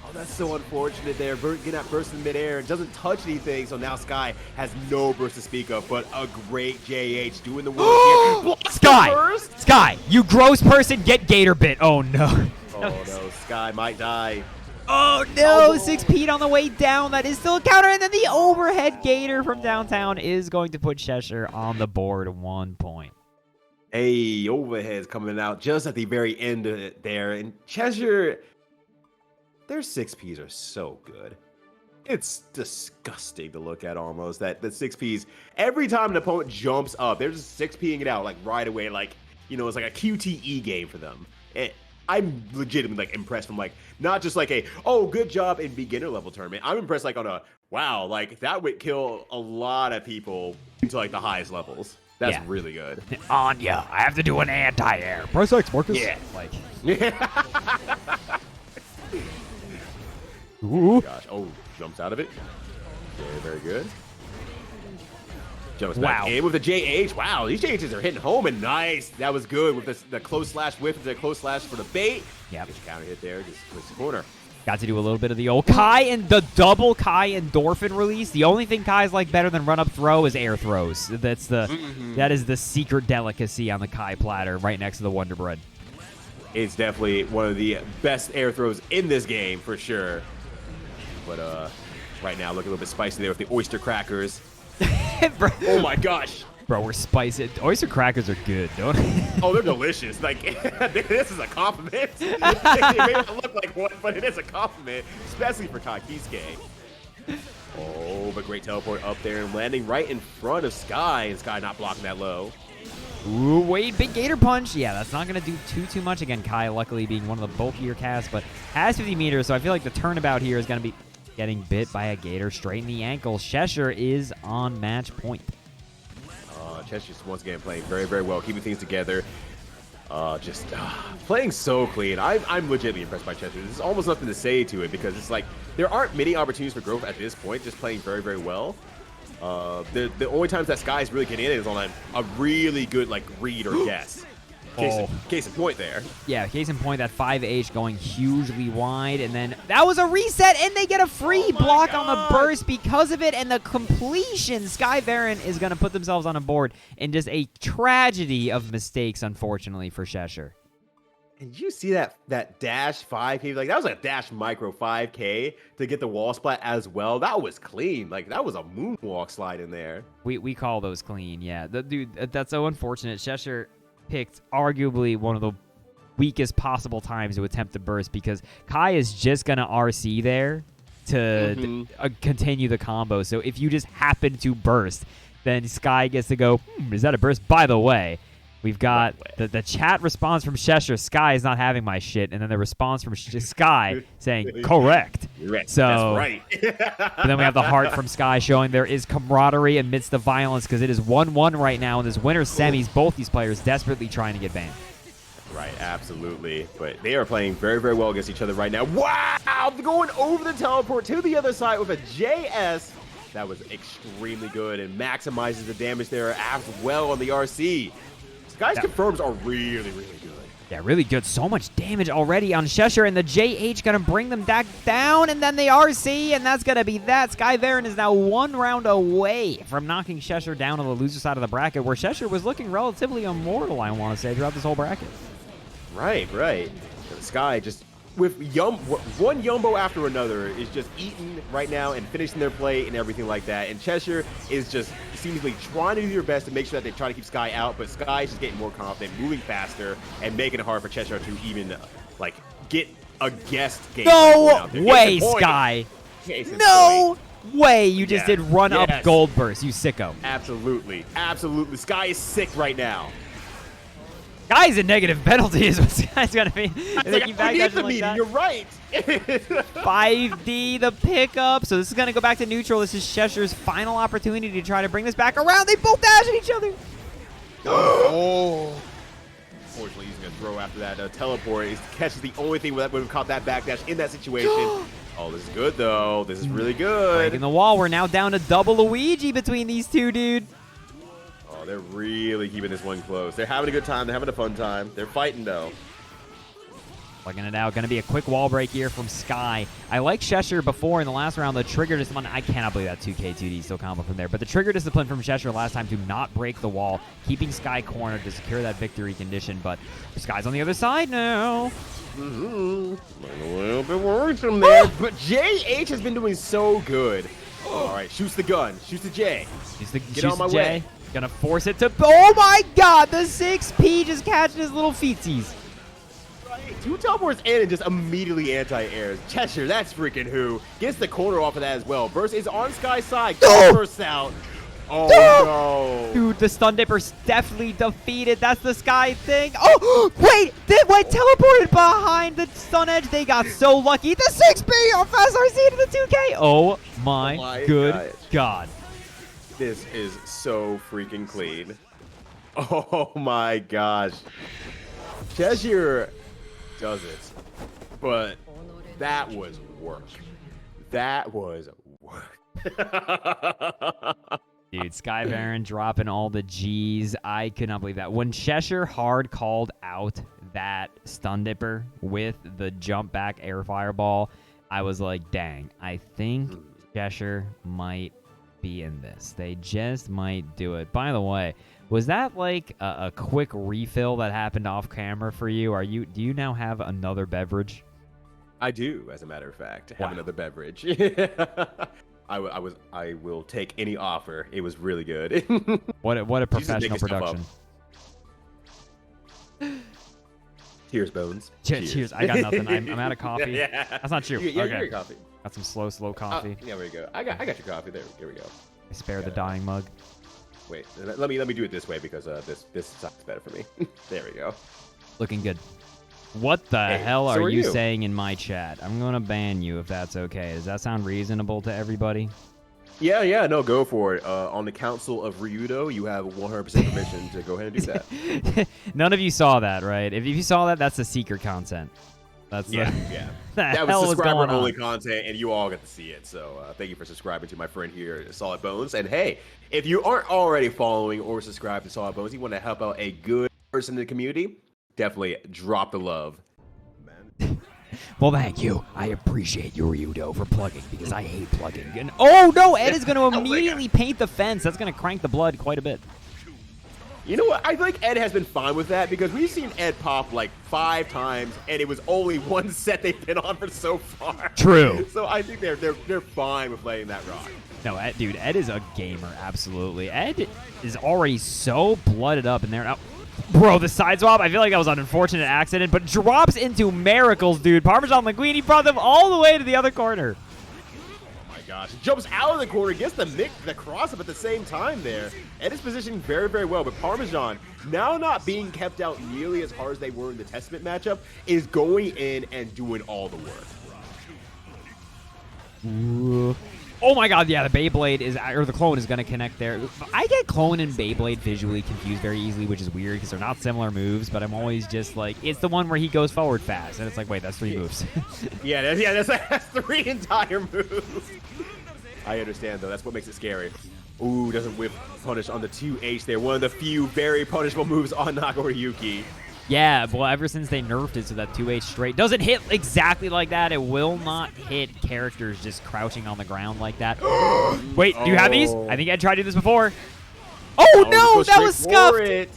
Oh, that's so unfortunate there. Getting that burst in midair. It doesn't touch anything, so now Sky has no burst to speak of, but a great JH doing the work here. Sky, you gross person, get Gator bit. Oh, no. Oh, no, Sky might die. Oh, no, 6P on the way down. That is still a counter, and then the overhead Gator from downtown is going to put Cheshire on the board 1 point. Hey, overhead's coming out just at the very end of it there, and Cheshire, their 6Ps are so good. It's disgusting to look at almost, that the 6Ps, every time an opponent jumps up, they're just 6Ping it out, like, right away, like, it's like a QTE game for them. I'm legitimately, like, impressed from, like, not just like good job in beginner level tournament. I'm impressed, like, on a, wow, like, that would kill a lot of people into, like, the highest levels. That's really good. Anya, I have to do an anti-air. Press X, Marcus. Yeah, like. Ooh. Gosh, jumps out of it. Very, very good. Jumps back in with the JH. Wow, these JHs are hitting home and nice. That was good with the close slash whip, the close slash for the bait. Yep. Get your counter hit there, just twist the corner. Got to do a little bit of the old Kai and the double Kai endorphin release. The only thing Kai's like better than run up throw is air throws. That is the secret delicacy on the Kai platter right next to the Wonder Bread. It's definitely one of the best air throws in this game for sure. But right now looking a little bit spicy there with the oyster crackers. Oh my gosh. Bro, we're spicy. Oyster crackers are good, don't they? Oh, they're delicious. Like, this is a compliment. They may not look like one, but it is a compliment, especially for Kakisuke. Oh, but great teleport up there and landing right in front of Sky, and Sky not blocking that low. Ooh, wait, big Gator Punch. Yeah, that's not going to do too much. Again, Kai luckily being one of the bulkier casts, but has 50 meters, so I feel like the turnabout here is going to be getting bit by a Gator straight in the ankle. Cheshire is on match point. Cheshire's once again playing very, very well, keeping things together. Just playing so clean. I'm legitimately impressed by Cheshire. There's almost nothing to say to it because it's like there aren't many opportunities for growth at this point, just playing very, very well. The only times that Sky's really getting in is on a really good like read or guess. Case in point there. Yeah, case in point, that 5H going hugely wide, and then that was a reset, and they get a free block on the burst because of it, and the completion. Sky Baron is going to put themselves on a board in just a tragedy of mistakes, unfortunately, for Cheshire. And you see that dash 5K? Like, that was a dash micro 5K to get the wall splat as well. That was clean. Like, that was a moonwalk slide in there. We call those clean, yeah. Dude, that's so unfortunate. Cheshire picked arguably one of the weakest possible times to attempt to burst because Kai is just going to RC there to continue the combo. So if you just happen to burst, then Sky gets to go, is that a burst? By the way, we've got the chat response from Cheshire, Sky is not having my shit, and then the response from Sky saying, correct. So, that's right. But then we have the heart from Sky showing there is camaraderie amidst the violence because it is 1-1 right now in this winner's semis. Both these players desperately trying to get banned. Right, absolutely. But they are playing very, very well against each other right now. Wow! Going over the teleport to the other side with a JS. That was extremely good and maximizes the damage there as well on the RC. Sky's confirms are really, really good. Yeah, really good. So much damage already on Cheshire, and the JH going to bring them back down, and then the RC, and that's going to be that. Sky Baron is now 1 round away from knocking Cheshire down on the loser side of the bracket, where Cheshire was looking relatively immortal, I want to say, throughout this whole bracket. Right. Sky just with one Yumbo after another is just eating right now and finishing their play and everything like that. And Cheshire is just seemingly trying to do their best to make sure that they try to keep Sky out, but Sky is just getting more confident, moving faster, and making it hard for Cheshire to even like get a guessed game. No way, Sky! No way you just did run up gold burst, you sicko. Absolutely. Sky is sick right now. Guy's a negative penalty is what Sky's going to be. You're right. 5D, the pickup. So this is going to go back to neutral. This is Cheshire's final opportunity to try to bring this back around. They both dash at each other. Unfortunately, he's going to throw after that teleport. He catches the only thing that would have caught that backdash in that situation. Oh, this is good, though. This is really good. Breaking the wall. We're now down to double Luigi between these two, dude. Oh, they're really keeping this one close. They're having a good time. They're having a fun time. They're fighting, though. Plugging it out. Going to be a quick wall break here from Sky. I like Cheshire before in the last round. The trigger discipline. I cannot believe that 2K2D still combo from there. But the trigger discipline from Cheshire last time to not break the wall, keeping Sky cornered to secure that victory condition. But Sky's on the other side now. I'm a little bit worrisome there. But JH has been doing so good. All right, shoots the gun. Shoots the J. Get on my way. Gonna force it to... Oh my god! The 6P just catching his little feetsies. Right. 2 teleports in and just immediately anti-airs. Cheshire, that's freaking who. Gets the corner off of that as well. Burst is on Sky's side. Burst out. Oh no. Dude, the stun dipper's definitely defeated. That's the Sky thing. Oh, wait! Teleported behind the stun edge. They got so lucky. The 6P on fast RC to the 2K. Oh my good god. This is so freaking clean. Oh my gosh. Cheshire does it. But that was work. That was work. Dude, dude. Sky Baron dropping all the G's. I could not believe that. When Cheshire hard called out that stun dipper with the jump back air fireball, I was like, dang, I think Cheshire might be in this. They just might do it. By the way, was that like a quick refill that happened off camera for you? Do you now have another beverage? I do, as a matter of fact, have another beverage. I will take any offer. It was really good. What a professional production. Cheers, Bones. Cheers. I got nothing. I'm out of coffee. Yeah. That's not true. Yeah, okay. your coffee. Got some slow coffee. Yeah, there you go. I got your coffee. There we go. I spare the dying mug. Wait, let me do it this way because this sucks better for me. There we go. Looking good. What the hell so are you you saying in my chat? I'm going to ban you if that's okay. Does that sound reasonable to everybody? Yeah, no, go for it. On the Council of Ryudo, you have 100% permission to go ahead and do that. None of you saw that, right? If you saw that, that's the secret content. That's yeah. That was subscriber-only content, and you all get to see it. So thank you for subscribing to my friend here, Solid Bones. And hey, if you aren't already following or subscribed to Solid Bones, you want to help out a good person in the community, definitely drop the love. Well, thank you. I appreciate you, Ryudo, for plugging, because I hate plugging. And oh, no, Ed is going to immediately paint the fence. That's going to crank the blood quite a bit. You know what? I feel like Ed has been fine with that because we've seen Ed pop like 5 times, and it was only one set they've been on for so far. True. So I think they're fine with letting that rock. No, Ed, dude, Ed is a gamer, absolutely. Ed is already so blooded up in there. Now, bro, the side swap, I feel like that was an unfortunate accident, but drops into miracles, dude. Parmesan Linguini brought them all the way to the other corner. Oh my gosh. Jumps out of the corner, gets the cross up at the same time there. Ed is positioning very, very well, but Parmesan, now not being kept out nearly as hard as they were in the Testament matchup, is going in and doing all the work. Ooh. Oh my god, yeah, the Beyblade or the clone is going to connect there. I get clone and Beyblade visually confused very easily, which is weird because they're not similar moves, but I'm always just like, it's the one where he goes forward fast, and it's like, wait, that's 3 moves. That's 3 entire moves. I understand, though. That's what makes it scary. Ooh, doesn't whip punish on the 2H there. One of the few very punishable moves on Nagoriyuki. Yeah, well, ever since they nerfed it so that 2H straight doesn't hit exactly like that, it will not hit characters just crouching on the ground like that. Wait, do you have these? I think Ed tried to do this before. Oh, no, that was scuffed.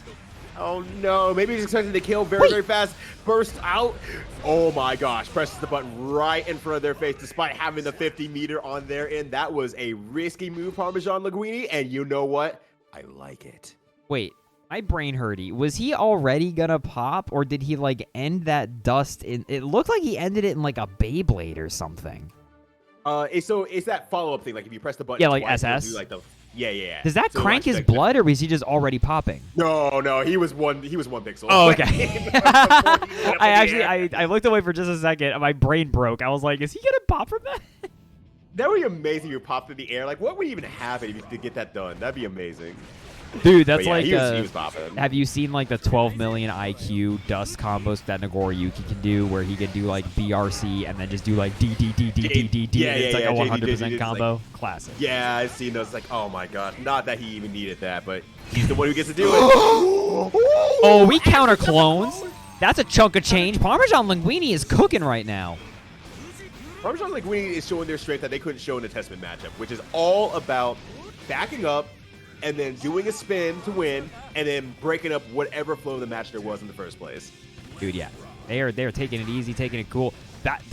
Oh, no. Maybe he's expecting to kill very fast. Burst out. Oh, my gosh. Presses the button right in front of their face despite having the 50-meter on their end. That was a risky move, Parmesan Linguini, and you know what? I like it. Wait. My brain hurty. Was he already gonna pop, or did he like end that dust in? It looked like he ended it in like a Beyblade or something. So it's that follow-up thing. Like if you press the button, yeah, like twice, SS. do like the yeah. Does that crank his blood, or was he just already popping? No, he was one pixel. Oh, okay. I looked away for just a second, and my brain broke. I was like, is he gonna pop from that? That would be amazing if you popped in the air. Like, what would even happen if you could get that done? That'd be amazing. Dude, that's yeah, like, he was popping. Have you seen like the 12 million IQ dust combos that Nagoriyuki can do, where he can do like BRC and then just do like D. It's like a 100% combo. Like, classic. Yeah, I've seen those. Like, oh my god, not that he even needed that, but he's the one who gets to do it. Oh, we counter clones. That's a chunk of change. Parmesan Linguini is cooking right now. Parmesan Linguini is showing their strength that they couldn't show in the Testament matchup, which is all about backing up and then doing a spin to win, and then breaking up whatever flow of the match there was in the first place. Dude, yeah. They're taking it easy, taking it cool.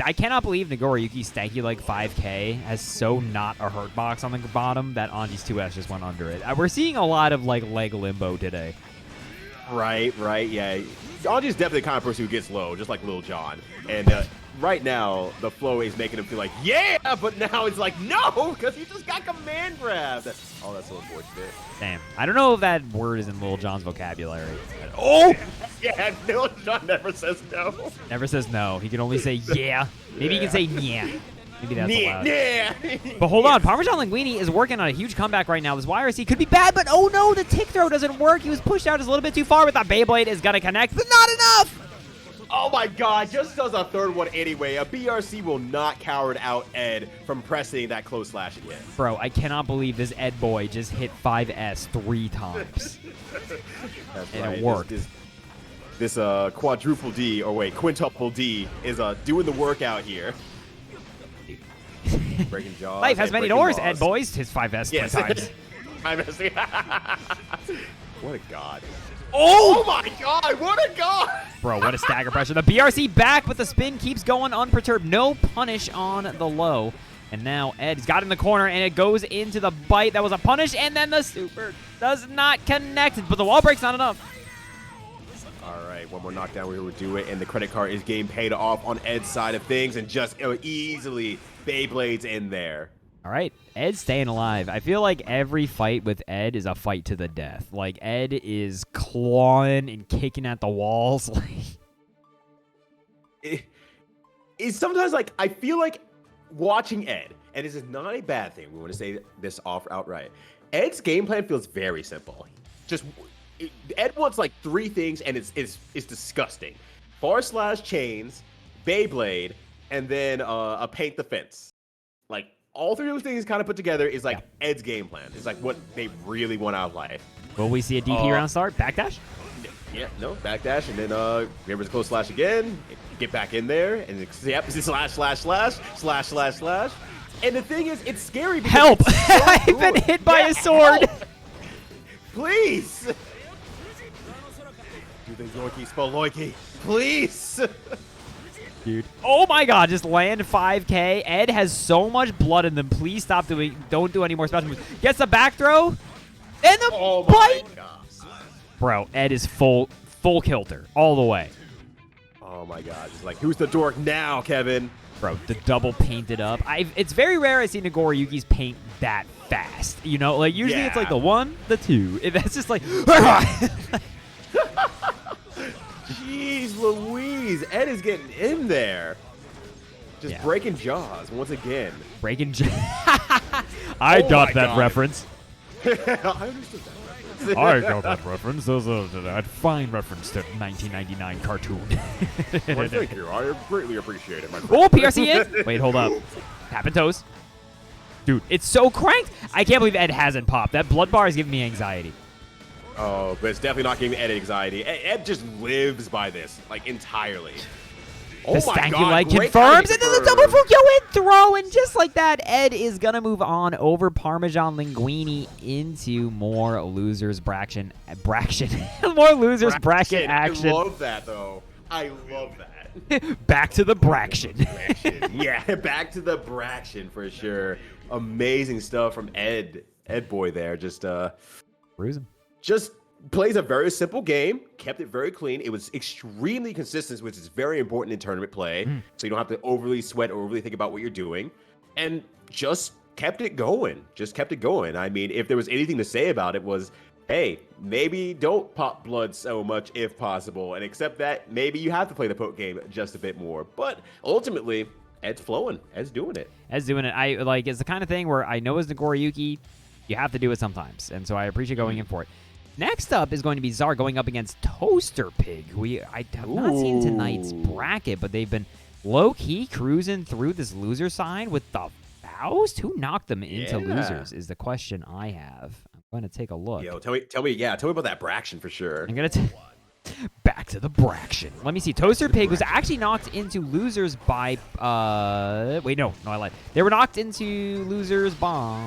I cannot believe Nagoriyuki's stanky like 5K has so not a hurt box on the bottom that Anji's 2S just went under it. We're seeing a lot of like leg limbo today. Right, yeah. Anji's definitely the kind of person who gets low, just like Lil Jon. And right now, the flow is making him feel like, yeah, but now it's like, no, because he just got command grabbed. Oh, that's so unfortunate. Damn. I don't know if that word is in Lil Jon's vocabulary. Oh! Yeah, Lil Jon never says no. Never says no. He can only say yeah. Maybe he can say yeah. Maybe that's allowed. Yeah. But hold on. Parmesan Linguini is working on a huge comeback right now. This YRC could be bad, but oh no, the tick throw doesn't work. He was pushed out just a little bit too far, but that Beyblade is going to connect, but not enough! Oh my god, just does a third one anyway. A BRC will not coward out Ed from pressing that close slash again. Bro, I cannot believe this Ed boy just hit 5S 3 times. That's And right. it worked. This quadruple D, or wait, quintuple D is doing the workout here. Breaking jaws. Life has and many breaking doors, laws. Ed boys. His 5S 3 Yes. times. What a god. Oh! Oh my god, what a god! Bro, what a stagger pressure. The BRC back, but the spin keeps going unperturbed. No punish on the low. And now Ed's got in the corner, and it goes into the bite. That was a punish, and then the super does not connect. But the wall break's not enough. All right, one more knockdown, we would do it, and the credit card is getting paid off on Ed's side of things, and just easily Beyblade's in there. All right, Ed's staying alive. I feel like every fight with Ed is a fight to the death. Like, Ed is clawing and kicking at the walls. It's sometimes like, I feel like watching Ed, and this is not a bad thing, we want to say this off outright. Ed's game plan feels very simple. Ed wants like 3 things, and it's disgusting. / chains, Beyblade, and then a paint the fence. Like, all 3 of those things kind of put together is like Ed's game plan. It's like what they really want out of life. Will we see a DP round start? Backdash? Yeah, no, backdash, and then remember to close slash again, get back in there, and yep, slash. And the thing is, it's scary because Help! it's so I've been good. hit by Yeah, a sword! help! Please! Do the yoinky spell loinky, please! Dude. Oh my god, just land 5K. Ed has so much blood in them. Please stop doing, don't do any more special moves. Gets the back throw, and the Oh bite! my gosh. Bro, Ed is full kilter, all the way. Oh my god, it's like, who's the dork now, Kevin? Bro, the double painted up. It's very rare I see Nagoriyuki's paint that fast. You know, like usually it's like the 1, the 2. That's just like Jeez Louise, Ed is getting in there. Just Yeah. breaking jaws once again. breaking. I Oh got my that God. reference. I understood that. I got that reference. There's a fine reference to 1999 cartoon. Well, thank you. I greatly appreciate it, my friend. Oh, PRC in. Wait, hold up. Tapping toes. Dude, it's so cranked. I can't believe Ed hasn't popped. That blood bar is giving me anxiety. Oh, but it's definitely not giving Ed anxiety. Ed just lives by this, like, entirely. Oh The my stanky god, leg great confirms, timing and then the double Fukyo in throw, and just like that, Ed is gonna move on over Parmesan Linguini into more losers bracket more losers bracket action. I love that, though. I love that. Back to the braction. Yeah, back to the braction for sure. Amazing stuff from Ed boy there. Just Cruising. just plays a very simple game, kept it very clean. It was extremely consistent, which is very important in tournament play. So you don't have to overly sweat or overly think about what you're doing. And just kept it going. I mean, if there was anything to say about it was, hey, maybe don't pop blood so much if possible. And accept that maybe you have to play the poke game just a bit more. But ultimately, Ed's flowing. Ed's doing it. Ed's doing it. I like it's the kind of thing where I know as Nagoriyuki, you have to do it sometimes. And so I appreciate going in for it. Next up is going to be Czar going up against Toaster Pig. I have not seen tonight's bracket, but they've been low-key cruising through this loser side with the Faust. Who knocked them into losers is the question I have. I'm going to take a look. Tell me about that Braction for sure. I'm going to back to the Braction. Let me see. Toaster Pig was actually knocked into losers by wait, no, I lied. They were knocked into losers by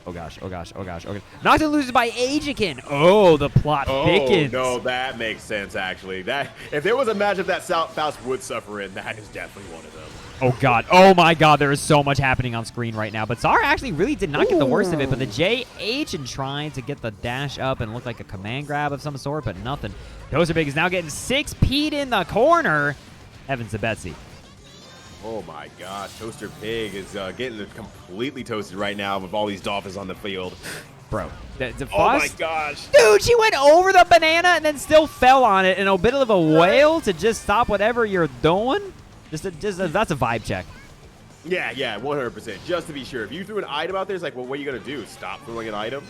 Oh gosh. Knocked into losers by Ajikin. Oh, the plot thickens. No, that makes sense actually. That if there was a matchup that Faust would suffer in, that is definitely one of them. Oh god. Oh my god, there is so much happening on screen right now. But Czar actually really did not get the worst of it, but the JH and trying to get the dash up and look like a command grab of some sort, but nothing. Toaster Big is now getting 6P'd in the corner. Evans to Betsy. Oh my gosh, Toaster Pig is getting completely toasted right now with all these dolphins on the field. Bro, the Oh my gosh. Dude, she went over the banana and then still fell on it in a bit of a wail to just stop whatever you're doing. That's a vibe check. Yeah, 100%. Just to be sure. If you threw an item out there, it's like, well, what are you going to do? Stop throwing an item?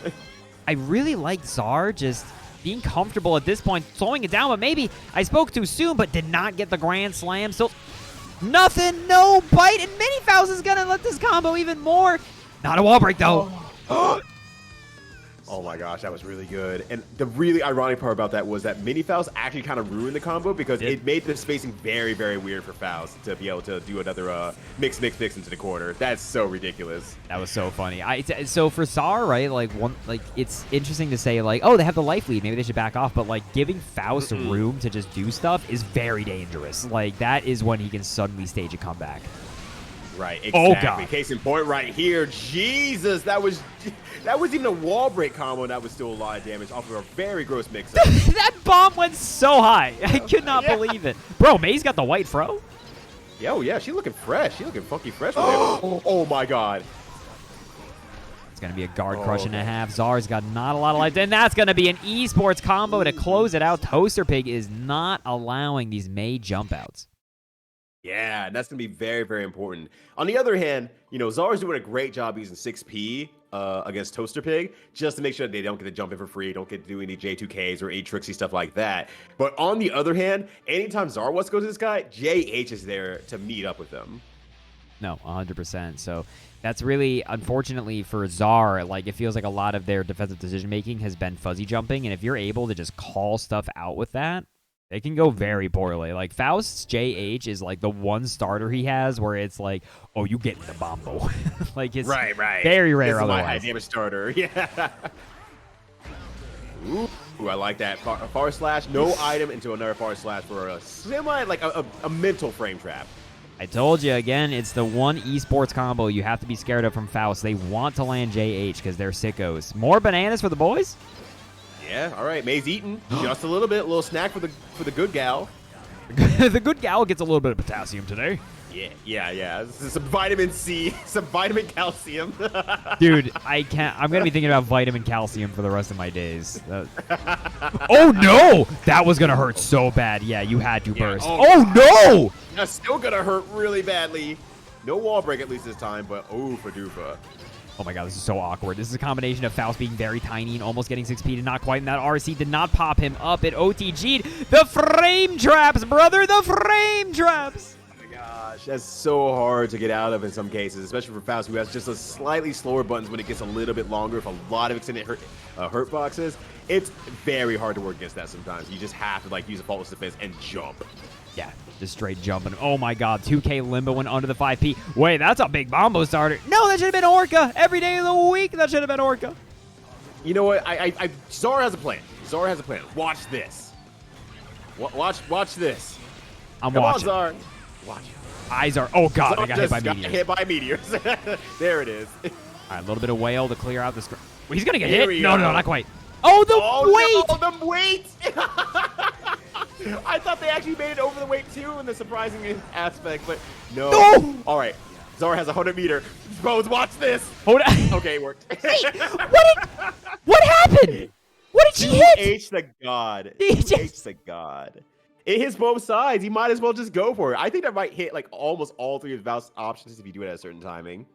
I really like Czar just being comfortable at this point, slowing it down, but maybe I spoke too soon, but did not get the Grand Slam. Still nothing, no bite, and Mini Faust is going to let this combo even more. Not a wall break, though. Oh my gosh, that was really good. And the really ironic part about that was that Mini Faust actually kind of ruined the combo because it made the spacing very, very weird for Faust to be able to do another mix into the corner. That's so ridiculous. That was so funny. So for Czar, right, it's interesting to say, like, oh, they have the life lead. Maybe they should back off. But, like, giving Faust room to just do stuff is very dangerous. Like, that is when he can suddenly stage a comeback. Right, exactly. Oh, God. Case in point right here. Jesus, that was even a wall break combo, and that was still a lot of damage off of a very gross mix-up. That bomb went so high. I could not believe it. Bro, May's got the white fro. Oh, yeah, she's looking fresh. She's looking funky fresh. Oh, my God. It's going to be a guard crush and a half. Czar's got not a lot of life. And that's going to be an esports combo to close it out. Toaster Pig is not allowing these May jump outs. Yeah, that's going to be very, very important. On the other hand, Czar's doing a great job using 6P against Toaster Pig just to make sure they don't get to jump in for free, don't get to do any J2Ks or any tricksy stuff like that. But on the other hand, anytime Czar wants to go to this guy, JH is there to meet up with them. No, 100%. So that's really, unfortunately for Czar, like, it feels like a lot of their defensive decision-making has been fuzzy jumping. And if you're able to just call stuff out with that, it can go very poorly. Like, Faust's JH is, like, the one starter he has where it's like, oh, you get in the bombo. Like, it's right. very rare this otherwise. Is my high damage starter. Yeah. Ooh, I like that. Far slash, no item into another far slash for a a mental frame trap. I told you, again, it's the one esports combo you have to be scared of from Faust. They want to land JH because they're sickos. More bananas for the boys? Yeah, all right. May's eating just a little bit. A little snack for the good gal. The good gal gets a little bit of potassium today. Yeah. Some vitamin C, some vitamin calcium. Dude, I can't. I'm going to be thinking about vitamin calcium for the rest of my days. Oh, no! That was going to hurt so bad. Yeah, you had to burst. Oh, no! That's still going to hurt really badly. No wall break at least this time, but oofa doofa. Oh my god, this is so awkward. This is a combination of Faust being very tiny and almost getting 6P to not quite, and that RC did not pop him up. It OTG'd. The frame traps, brother! The frame traps! Oh my gosh, that's so hard to get out of in some cases, especially for Faust, who has just a slightly slower buttons when it gets a little bit longer with a lot of extended hurt boxes. It's very hard to work against that sometimes. You just have to, like, use a faultless defense and jump. Yeah, just straight jumping. Oh my god, 2K Limbo went under the 5P. Wait, that's a big bombo starter. No, that should have been Orca. Every day of the week, that should have been Orca. You know what? Czar has a plan. Czar has a plan. Watch this. Watch this. I'm Come watching. on, Czar. Watch. Eyes are... Oh god, Czar they got hit by got meteors. hit by meteors. There it is. All right, a little bit of whale to clear out the screen. Well, he's going to get Here hit. we No, go. not quite. Oh, the weight! No, the weight! I thought they actually made it over the weight too in the surprising aspect, but no. All right, Czar has 100 meter. Bones, watch this. Hold on. Okay, it worked. Wait, what happened? What did she hit? H the god. He just- H the god. It hits both sides. He might as well just go for it. I think that might hit like almost all three of Val's options if you do it at a certain timing.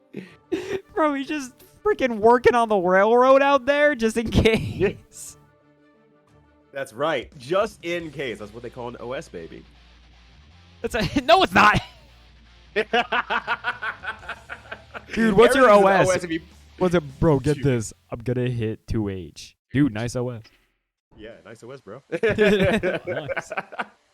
Bro, he's just freaking working on the railroad out there just in case. That's right. Just in case. That's what they call an OS, baby. No, it's not. Dude, what's your Everything's OS? an if you- What's it, bro? Get this. I'm gonna hit 2H. Dude, nice OS. Yeah, nice OS, bro. Nice.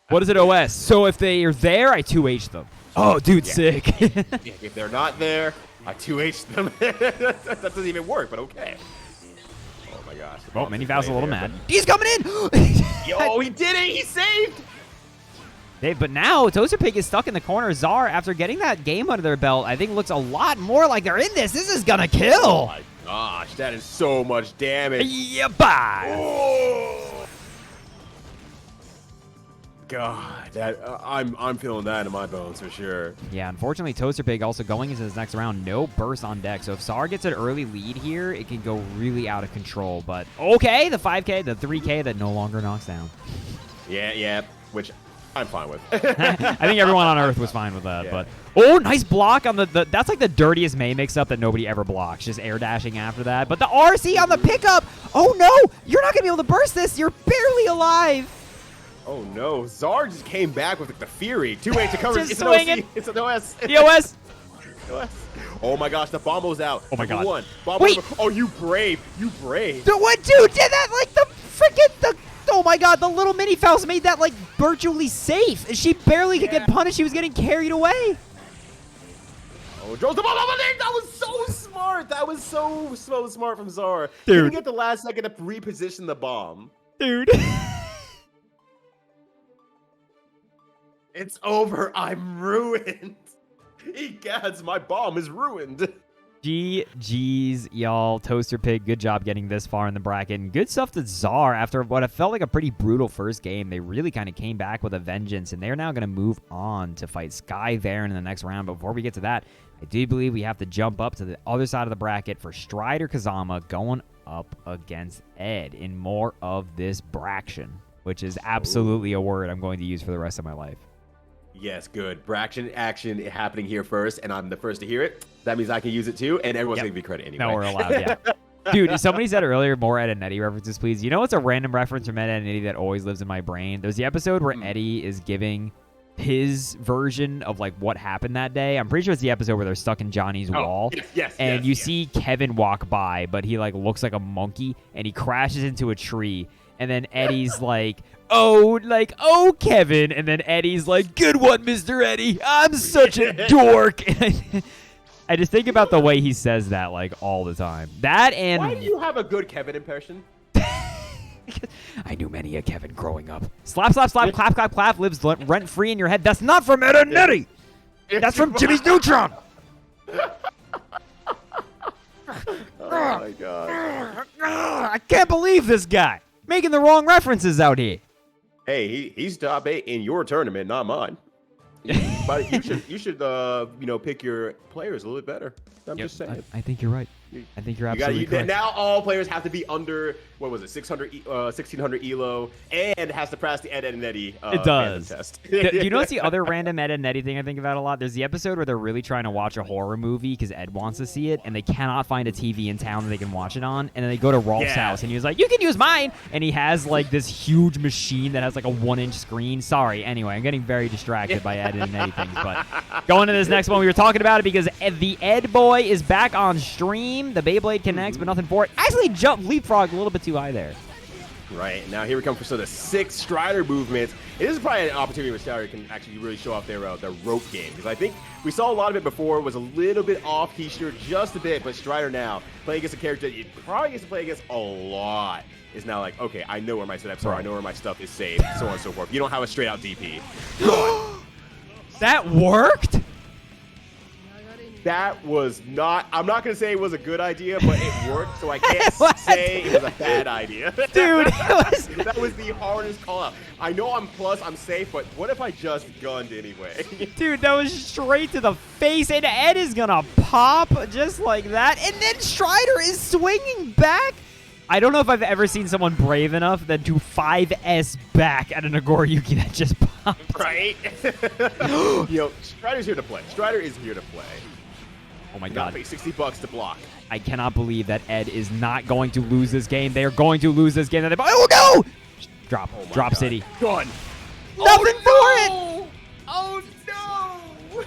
What is it, OS? So if they are there, I 2H them. Oh, dude, sick. Yeah, if they're not there, I 2H them. That doesn't even work, but okay. Oh my gosh. Oh, Mini Faust a little mad. He's coming in! Yo, he did it! He saved! Hey, but now Toaster Pig is stuck in the corner. Czar, after getting that game under their belt, I think looks a lot more like they're in this. This is gonna Oh kill. my gosh, that is so much damage. Yeah, bye. Oh. God, that I'm feeling that in my bones for sure. Yeah, unfortunately, Toaster Pig also going into this next round, no burst on deck. So if Czar gets an early lead here, it can go really out of control. But okay, the 5K, the 3K that no longer knocks down. Yeah, which I'm fine with. I think everyone on Earth was fine with that. Yeah. But oh, nice block on the that's like the dirtiest May mix-up that nobody ever blocks. Just air dashing after that. But the RC on the pickup. Oh no, you're not gonna be able to burst this. You're barely alive. Oh no, Zar just came back with like, the Fury. 2-8 to cover. Just It's swinging. an OC. It's an OS. The OS. OS. Oh my gosh, the Bombo's out. Oh my Number God. One. Bombo Wait. Oh, you brave. You brave. The what dude did that? Like the freaking oh my God, the little mini Faust made that like virtually safe. She barely could get punished. She was getting carried away. Oh, draws the ball over there. That was so smart. That was so smart from Zar. Dude. Didn't get the last second to reposition the bomb. Dude. It's over. I'm ruined. Egads, my bomb is ruined. GG's, y'all. Toaster Pig, good job getting this far in the bracket. And good stuff to Czar. After what I felt like a pretty brutal first game, they really kind of came back with a vengeance, and they're now going to move on to fight Sky Varen in the next round. But before we get to that, I do believe we have to jump up to the other side of the bracket for Strider Kazama going up against Ed in more of this Braction, which is absolutely a word I'm going to use for the rest of my life. Yes, good. Braction action happening here first, and I'm the first to hear it. That means I can use it too, and everyone's going to be credit anyway. No, we're allowed, yeah. Dude, somebody said earlier, more Ed and Eddie references, please. You know what's a random reference from Ed and Eddie that always lives in my brain? There's the episode where Eddie is giving his version of like what happened that day. I'm pretty sure it's the episode where they're stuck in Johnny's wall. And you see Kevin walk by, but he like looks like a monkey, and he crashes into a tree. And then Eddie's like, oh, Kevin. And then Eddie's like, good one, Mr. Eddie. I'm such a dork. I just think about the way he says that, like, all the time. That and... Why do you have a good Kevin impression? I knew many a Kevin growing up. Slap, slap, slap, clap, clap, clap, lives rent-free in your head. That's not from Ed and Eddie. That's from Jimmy's Neutron. Oh, my God. I can't believe this guy. Making the wrong references out here. Hey, he's top 8 in your tournament, not mine. But you should pick your players a little bit better. I'm just saying. I think you're right. I think you're absolutely correct. Now all players have to be under, what was it, 1600 elo, and has to pass the Ed and Eddie it does. test. Do you know what's the other random Ed and Eddie thing I think about a lot? There's the episode where they're really trying to watch a horror movie because Ed wants to see it, and they cannot find a TV in town that they can watch it on, and then they go to Rolf's house, and he was like, you can use mine! And he has like this huge machine that has like a 1-inch screen. Sorry, anyway, I'm getting very distracted by Ed and Eddie things, but going to this next one, we were talking about it because the Ed boy is back on stream. The Beyblade connects, but nothing for it. Actually leapfrog a little bit too high there. Right, now here we come for the 6 Strider movements. This is probably an opportunity where Strider can actually really show off their rope game, because I think we saw a lot of it before. It was a little bit off key-shirt just a bit, but Strider now, playing against a character that you probably gets to play against a lot, is now like, okay, I know where my setups are, I know where my stuff is safe, so on and so forth. You don't have a straight-out DP. That worked? That was not, I'm not going to say it was a good idea, but it worked, so I can't say it was a bad idea. Dude, that was the hardest call out. I know I'm plus, I'm safe, but what if I just gunned anyway? Dude, that was straight to the face, and Ed is going to pop just like that, and then Strider is swinging back. I don't know if I've ever seen someone brave enough than to 5S back at an Nagoriyuki that just popped. Right? Strider's here to play. Strider is here to play. Oh my God. Pay $60 to block. I cannot believe that Ed is not going to lose this game. They are going to lose this game. Oh, no! Drop. Drop God. City. Gone. Nothing for it! Oh, no!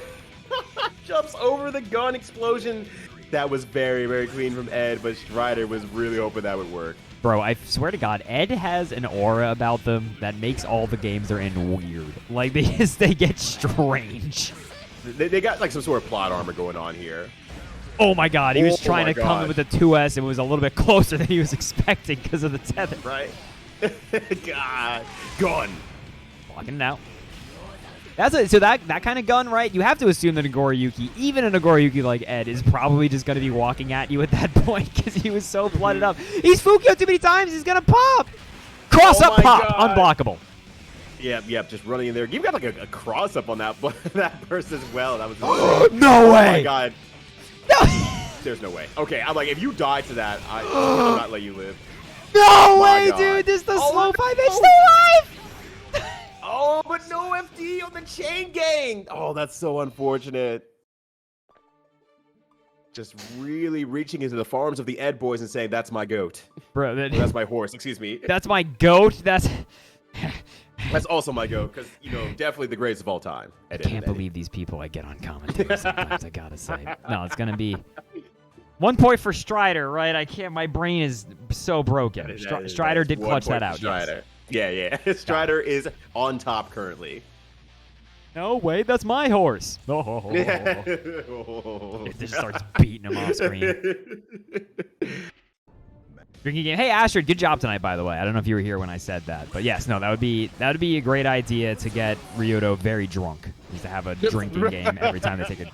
Jumps over the gun explosion. That was very, very clean from Ed, but Strider was really hoping that would work. Bro, I swear to God, Ed has an aura about them that makes all the games they're in weird. Like, they get strange. They got like some sort of plot armor going on here. Oh my God, he was trying to come in with a 2S and it was a little bit closer than he was expecting because of the tether. Right? God. Gun. Blocking it out. So that kind of gun, right? You have to assume that Nagoriyuki, even a Nagoriyuki like Ed, is probably just going to be walking at you at that point because he was so blooded up. He's Fukio too many times, he's going to pop. Cross up pop, God. Unblockable. Yep, just running in there. You've got like a cross up on that burst as well. That was no way. Oh my God. No. There's no way. Okay, I'm like, if you die to that, I will not let you live. No way, dude. This is the slow 5H still alive. Oh, but no. OFD on the chain gang. Oh, that's so unfortunate. Just really reaching into the farms of the Ed boys and saying, that's my goat. Bro, That's my horse, excuse me. that's my goat. That's also my goat, because, definitely the greatest of all time. I can't believe these people I get on commentary sometimes, I gotta say. No, it's gonna be 1 point for Strider, right? I can't, my brain is so broken. Strider did clutch that out, Strider. Yes. Yeah. Strider is on top currently. No, wait, that's my horse. It just starts beating him off screen. Drinking game. Hey, Astrid, good job tonight, by the way. I don't know if you were here when I said that, but yes, no, that would be a great idea to get Ryyudo very drunk. Is to have a drinking game every time they take a.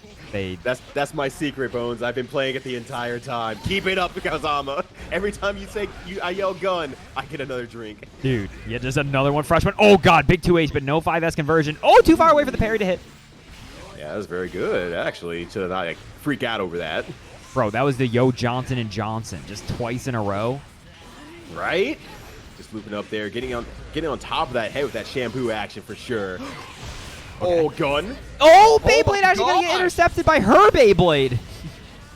That's my secret, Bones. I've been playing it the entire time. Keep it up, Kazama. Every time I yell gun, I get another drink. Dude, yeah, just another one freshman. Oh god, big 2H, but no 5S conversion. Oh, too far away for the parry to hit. Yeah, that was very good, actually, to not freak out over that. Bro, that was the Yo Johnson and Johnson, just twice in a row. Right? Just looping up there, getting on top of that head with that shampoo action for sure. Okay. Oh, gun. Oh, Beyblade actually going to get intercepted by her Beyblade.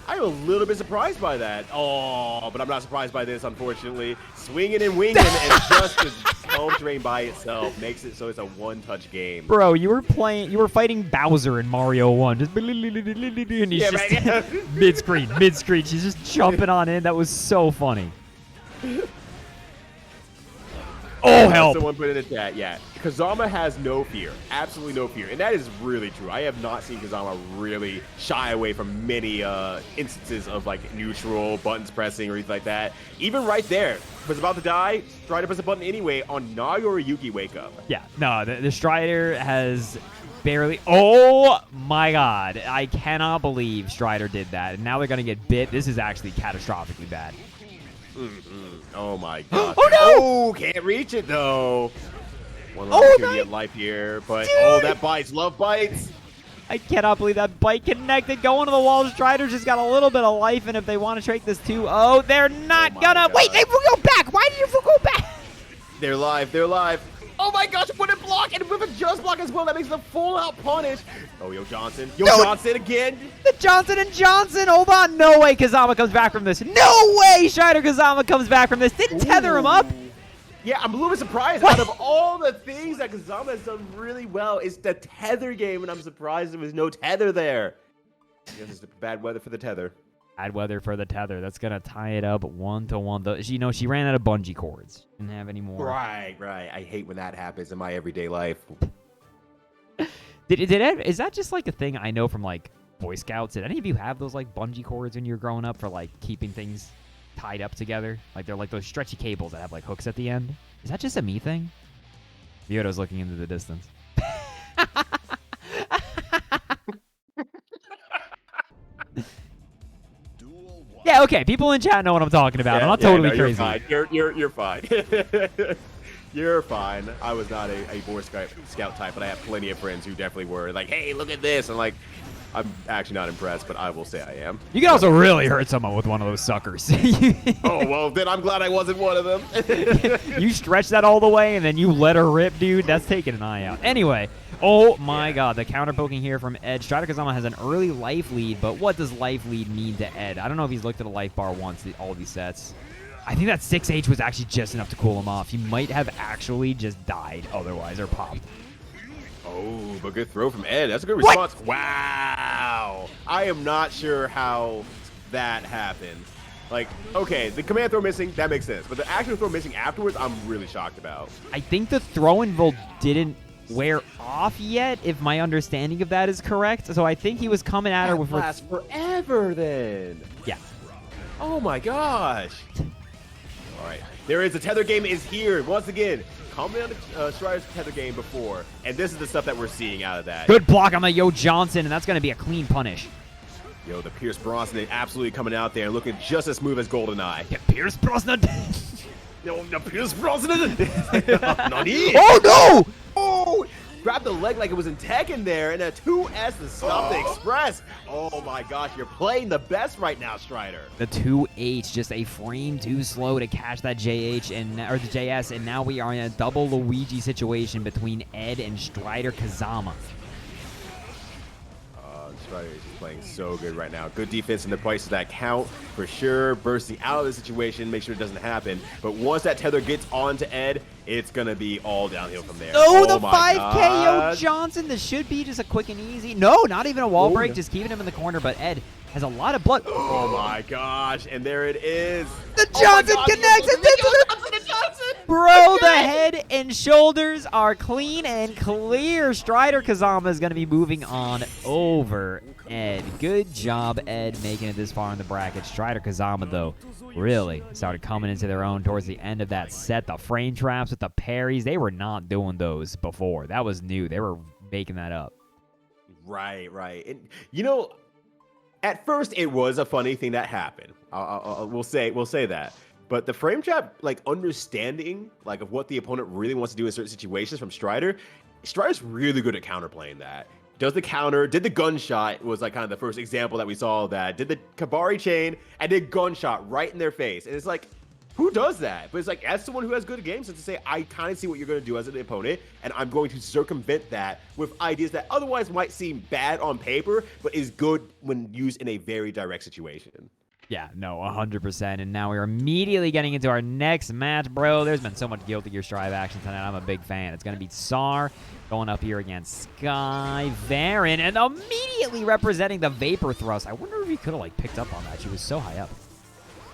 I'm a little bit surprised by that. Oh, but I'm not surprised by this, unfortunately. Swinging and winging, and just the home terrain by itself makes it so it's a one-touch game. Bro, you were fighting Bowser in Mario 1. Just and he's just mid-screen. She's just jumping on in. That was so funny. Oh, help. Someone put in the chat, yeah. Kazama has no fear. Absolutely no fear. And that is really true. I have not seen Kazama really shy away from many instances of, neutral, buttons pressing, or anything like that. Even right there, was about to die, Strider press a button anyway on Nagoriyuki Wake Up. Yeah, no, the Strider has barely... Oh, my God. I cannot believe Strider did that. And now they're going to get bit. This is actually catastrophically bad. Oh, my God. Oh, no! Oh, can't reach it, though. One opportunity at life here, but that bites. Love bites. I cannot believe that bite connected. Going to the wall. Strider's just got a little bit of life, and if they want to take this too, they're not gonna. God. Wait, they will go back. Why did you go back? They're live. Oh my gosh, what a block, and with a just block as well. That makes the full-out punish. Oh, Yo Johnson. Johnson again. The Johnson and Johnson. Hold on. No way Kazama comes back from this. No way Strider Kazama comes back from this. Didn't tether him up. Yeah, I'm a little bit surprised. Out of all the things that Kazama has done really well, it's the tether game, and I'm surprised there was no tether there. I guess it's bad weather for the tether. Bad weather for the tether. That's going to tie it up 1-1. She ran out of bungee cords. Didn't have any more. Right. I hate when that happens in my everyday life. Is that just a thing I know from Boy Scouts? Did any of you have those bungee cords when you were growing up for keeping things tied up together? They're those stretchy cables that have hooks at the end. Is that just a me thing? Ryyudo's looking into the distance. Yeah, okay. People in chat know what I'm talking about. I'm not totally crazy. You're fine. You're fine. I was not a Boy Scout type, but I have plenty of friends who definitely were hey, look at this. And I'm actually not impressed, but I will say I am. You can also really hurt someone with one of those suckers. Oh, well, then I'm glad I wasn't one of them. You stretch that all the way, and then you let her rip, dude. That's taking an eye out. Anyway, oh, my God. The counter poking here from Ed. Strider Kazama has an early life lead, but what does life lead mean to Ed? I don't know if he's looked at a life bar once, all these sets. I think that 6H was actually just enough to cool him off. He might have actually just died otherwise or popped. Oh, but good throw from Ed. That's a good response. What? Wow. I am not sure how that happened. Okay, the command throw missing, that makes sense. But the actual throw missing afterwards, I'm really shocked about. I think the throw-in volt didn't wear off yet, if my understanding of that is correct. So I think he was coming at her with... Lasts forever, then. Yeah. Oh, my gosh. All right. There is a tether game is here once again. Coming on the Strider's tether game before, and this is the stuff that we're seeing out of that. Good block on the Yo Johnson, and that's going to be a clean punish. Yo, the Pierce Brosnan absolutely coming out there and looking just as smooth as GoldenEye. Yeah, Pierce Brosnan. Yo, the Pierce Brosnan. Oh, no! Oh, grabbed the leg like it was in Tekken there, and a 2S to stop the Express. Oh my gosh, you're playing the best right now, Strider. The 2H, just a frame too slow to catch that JH or the JS, and now we are in a double Luigi situation between Ed and Strider Kazama. Strider is just playing so good right now. Good defense in the places that count for sure. Bursting out of the situation, make sure it doesn't happen. But once that tether gets onto Ed, it's going to be all downhill from there. Oh, oh the 5KO Johnson. This should be just a quick and easy. No, not even a wall break, just keeping him in the corner. But Ed has a lot of blood. Oh my gosh, and there it is. The Johnson connects it into the Johnson. Bro, the head and shoulders are clean and clear. Strider Kazama is going to be moving on over Ed. Good job, Ed, making it this far in the bracket. Strider Kazama, though, really started coming into their own towards the end of that set. The frame traps with the parries, they were not doing those before. That was new. They were making that up. Right, right. And, you know, at first it was a funny thing that happened. We'll say that. But the frame trap, like, understanding, like, of what the opponent really wants to do in certain situations from Strider, Strider's really good at counterplaying that. Does the counter, did the gunshot, was like kind of the first example that we saw of that. Did the Kabari chain, and did gunshot right in their face. And it's like, who does that? But it's like, as someone who has good games, to say, I kind of see what you're going to do as an opponent, and I'm going to circumvent that with ideas that otherwise might seem bad on paper, but is good when used in a very direct situation. Yeah, no, 100%. And now we're immediately getting into our next match, bro. There's been so much Guilty Gear Strive action tonight. I'm a big fan. It's going to be Tsar going up here against Sky Varin, and immediately representing the Vapor Thrust. I wonder if he could have, like, picked up on that. She was so high up.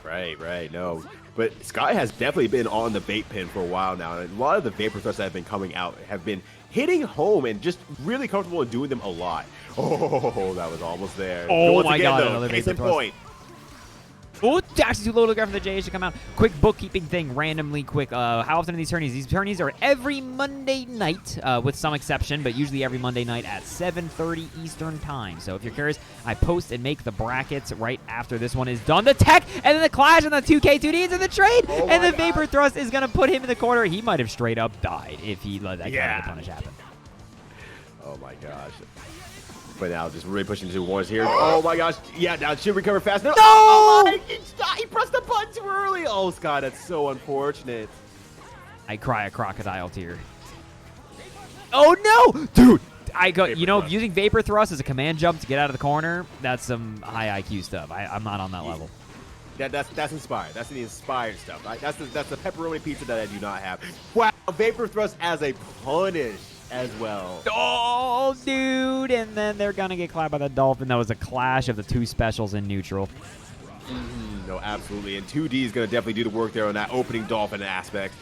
Right, no. But Sky has definitely been on the bait pin for a while now, and a lot of the Vapor Thrusts that have been coming out have been hitting home and just really comfortable in doing them a lot. Oh, that was almost there. Oh my God, though, another case Vapor in Thrust. point. Oh, actually too low to grab for the JH to come out. Quick bookkeeping thing, randomly quick. How often are these tourneys? These tourneys are every Monday night, with some exception, but usually every Monday night at 7:30 Eastern Time. So if you're curious, I post and make the brackets right after this one is done. The tech, and then the clash, and the 2K2D into the trade, and the Vapor Thrust is going to put him in the corner. He might have straight up died if he let that kind of punish happen. Oh my gosh. But now just really pushing into ones here. Oh my gosh. Yeah, now it should recover fast. No! Oh, he pressed the button too early. Oh, Scott, that's so unfortunate. I cry a crocodile tear. Oh, no! Dude, using Vapor Thrust as a command jump to get out of the corner, that's some high IQ stuff. I'm not on that level. That's inspired. That's the inspired stuff. That's the pepperoni pizza that I do not have. Wow, Vapor Thrust as a punish as well. Oh, dude. And then they're going to get clapped by the Dolphin. That was a clash of the two specials in neutral. No, absolutely. And 2D is going to definitely do the work there on that opening Dolphin aspect.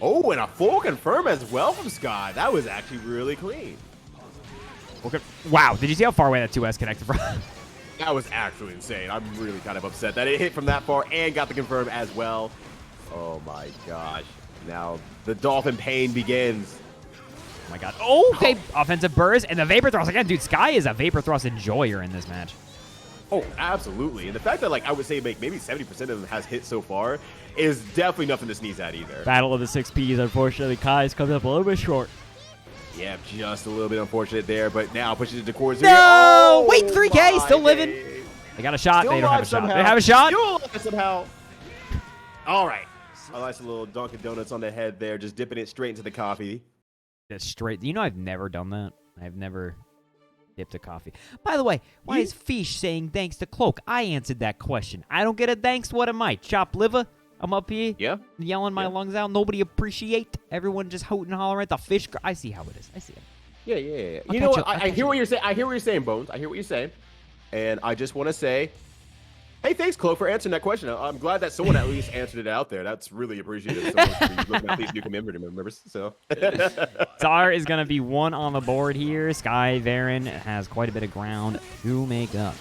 Oh, and a full confirm as well from Scott. That was actually really clean. Okay. Wow. Did you see how far away that 2S connected from? That was actually insane. I'm really kind of upset that it hit from that far and got the confirm as well. Oh, my gosh. Now the Dolphin pain begins. Oh my God. Oh, okay. Offensive burst and the Vapor Thrust. Again, dude, Sky is a Vapor Thrust enjoyer in this match. Oh, absolutely. And the fact that, like, I would say maybe 70% of them has hit so far is definitely nothing to sneeze at either. Battle of the 6Ps. Unfortunately, Kai's coming up a little bit short. Yeah, just a little bit unfortunate there, but now pushes it to corners. No! Oh, wait, 3K, still living. They got a shot. They don't have a shot. They have a shot. Still alive somehow. All right. A nice little Dunkin' Donuts on the head there, just dipping it straight into the coffee. That's straight. You know, I've never done that. I've never dipped a coffee. By the way, why is Fish saying thanks to Cloak? I answered that question. I don't get a thanks. What am I? Chopped liver? I'm up here yelling my lungs out. Nobody appreciate. Everyone just hooting and hollering at the Fish. I see how it is. I see it. Yeah. You know what? I hear what you're saying. I hear what you're saying, Bones. I hear what you're saying. And I just want to say, hey, thanks, Chloe, for answering that question. I'm glad that someone at least answered it out there. That's really appreciated. Someone's looking at these new community members. So, Tsar is going to be one on the board here. Sky Varin has quite a bit of ground to make up.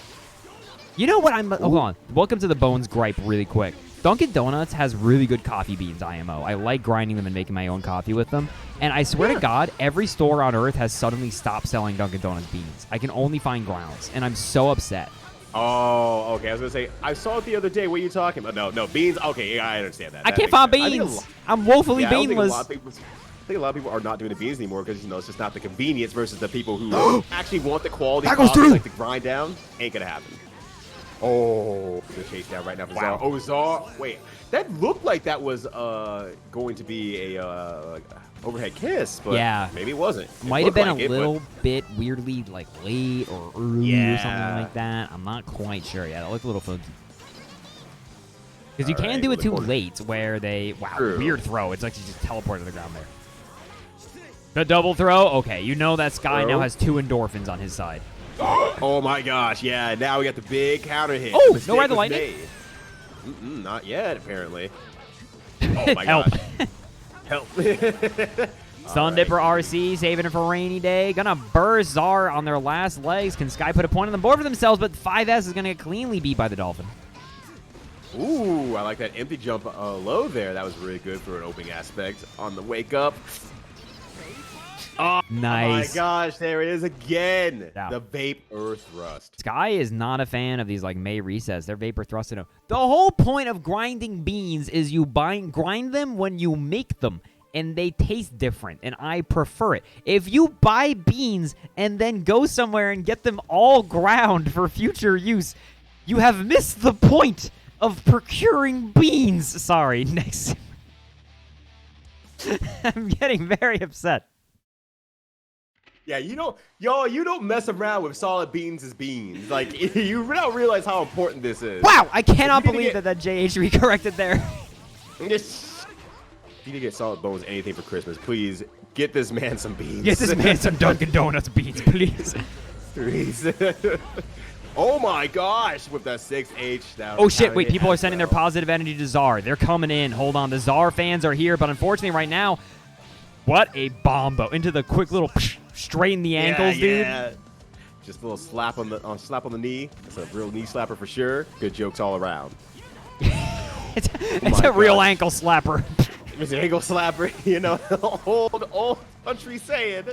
You know what? Hold on. Welcome to the Bones gripe really quick. Dunkin' Donuts has really good coffee beans, IMO. I like grinding them and making my own coffee with them. And I swear to God, every store on Earth has suddenly stopped selling Dunkin' Donuts beans. I can only find grounds, and I'm so upset. Oh, okay. I was going to say, I saw it the other day. What are you talking about? No, beans. Okay, yeah, I understand that. I can't find beans. I'm woefully beanless. I think think a lot of people are not doing the beans anymore because, you know, it's just not the convenience versus the people who actually want the quality That goes coffee, through. like the grind down. Ain't gonna happen. Oh, the chase down right now for Zar. Oh, Zar. Wait, that looked like that was going to be a overhead kiss, but yeah, maybe it wasn't. Might have been a little bit weirdly like late or early or something like that. I'm not quite sure yet. It looked a little funky. Because you can do it too late where they... Wow, weird throw. It's like you just teleported to the ground there. The double throw? Okay, you know that Sky now has 2 endorphins on his side. Oh my gosh, yeah. Now we got the big counter hit. Oh, no ride the lightning? Not yet, apparently. Oh my gosh. Help. Sun Dipper RC saving it for rainy day. Gonna burst Zar on their last legs. Can Sky put a point on the board for themselves, but 5S is gonna get cleanly beat by the Dolphin. Ooh, I like that empty jump low there. That was really good for an opening aspect on the wake up. Oh nice. my gosh, there it is again. Yeah. The Vapor Thrust. Sky is not a fan of these like May resets. They're Vapor Thrusting them. The whole point of grinding beans is you grind them when you make them, and they taste different, and I prefer it. If you buy beans and then go somewhere and get them all ground for future use, you have missed the point of procuring beans. Sorry, next. I'm getting very upset. Yeah, you don't mess around with solid beans as beans. Like, you don't realize how important this is. Wow, I cannot believe that JH corrected there. If you need to get solid bones anything for Christmas, please get this man some beans. Get this man some Dunkin' Donuts beans, please. Please. Oh my gosh, with that 6H down. Oh shit, wait, people are sending their positive energy to Zar. They're coming in. Hold on, the Zar fans are here, but unfortunately right now, what a bombo. Into the quick little straight in the ankles, dude. Just a little slap on the knee. It's a real knee slapper for sure. Good jokes all around. It's a real ankle slapper. It's an ankle slapper, you know, old country saying.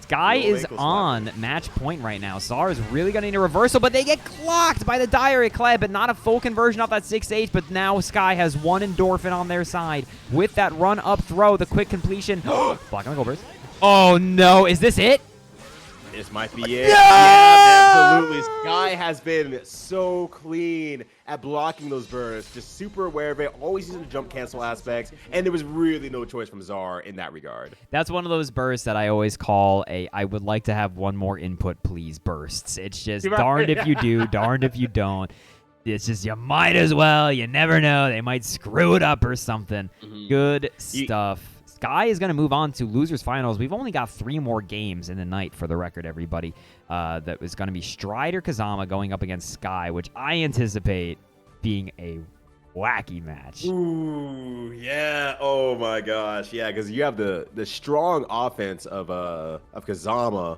Sky is on match point right now. Zar is really going to need a reversal, but they get clocked by the Dire Eclair, but not a full conversion off that 6H, but now Sky has 1 endorphin on their side. With that run-up throw, the quick completion. Block on the Goldbergs. Oh, no. Is this it? This might be it. Yeah, absolutely. Sky has been so clean at blocking those bursts, just super aware of it, always using the jump cancel aspects, and there was really no choice from Zar in that regard. That's one of those bursts that I always call I would like to have one more input, please bursts. It's just darned if you do, darned if you don't. It's just you might as well. You never know. They might screw it up or something. Good stuff. Sky is going to move on to losers finals. We've only got 3 more games in the night, for the record, everybody. That was going to be Strider Kazama going up against Sky, which I anticipate being a wacky match. Ooh, yeah. Oh my gosh, yeah. Because you have the strong offense of Kazama,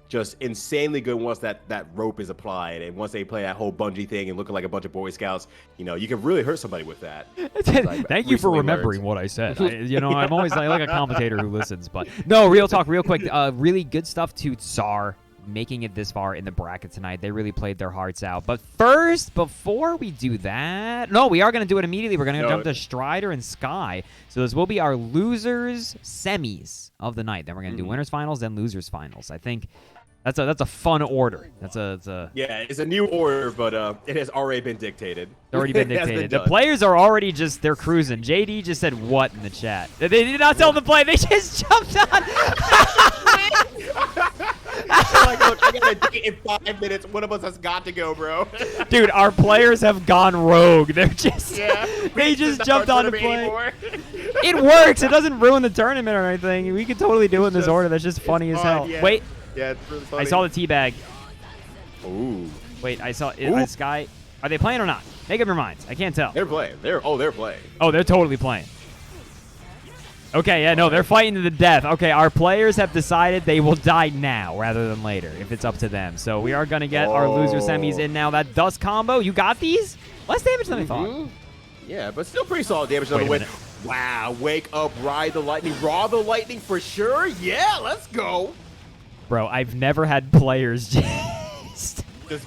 just insanely good once that rope is applied, and once they play that whole bungee thing and looking like a bunch of Boy Scouts, you know, you can really hurt somebody with that. Thank you for remembering what I said. I'm always like a commentator who listens, but no, real talk, real quick. Really good stuff to Zar making it this far in the bracket tonight. They really played their hearts out. But first, before we do that, no, we are going to do it immediately. We're going to jump to Strider and Sky. So this will be our losers semis of the night. Then we're going to do winners finals, then losers finals. I think that's a fun order. It's a new order, but it has already been dictated. It's already been dictated. The players are already they're cruising. JD just said what in the chat. They did not tell them to play. They just jumped on. Like, look, I got a date in 5 minutes. One of us has got to go, bro. Dude, our players have gone rogue. They're just they just jumped on to play. It works. It doesn't ruin the tournament or anything. We could totally do it in this order. That's just funny as hell. Yeah. Wait. Yeah, it's really funny. I saw the teabag. Ooh. Wait, I saw Sky. Are they playing or not? Make up your minds. I can't tell. They're playing. They're playing. Oh, they're totally playing. Okay, yeah, no, they're fighting to the death. Okay, our players have decided they will die now rather than later if it's up to them. So we are going to get our loser semis in now. That dust combo, you got these? Less damage than I thought. Yeah, but still pretty solid damage on the win. Wow, wake up, ride the lightning, raw the lightning for sure. Yeah, let's go. Bro, I've never had players just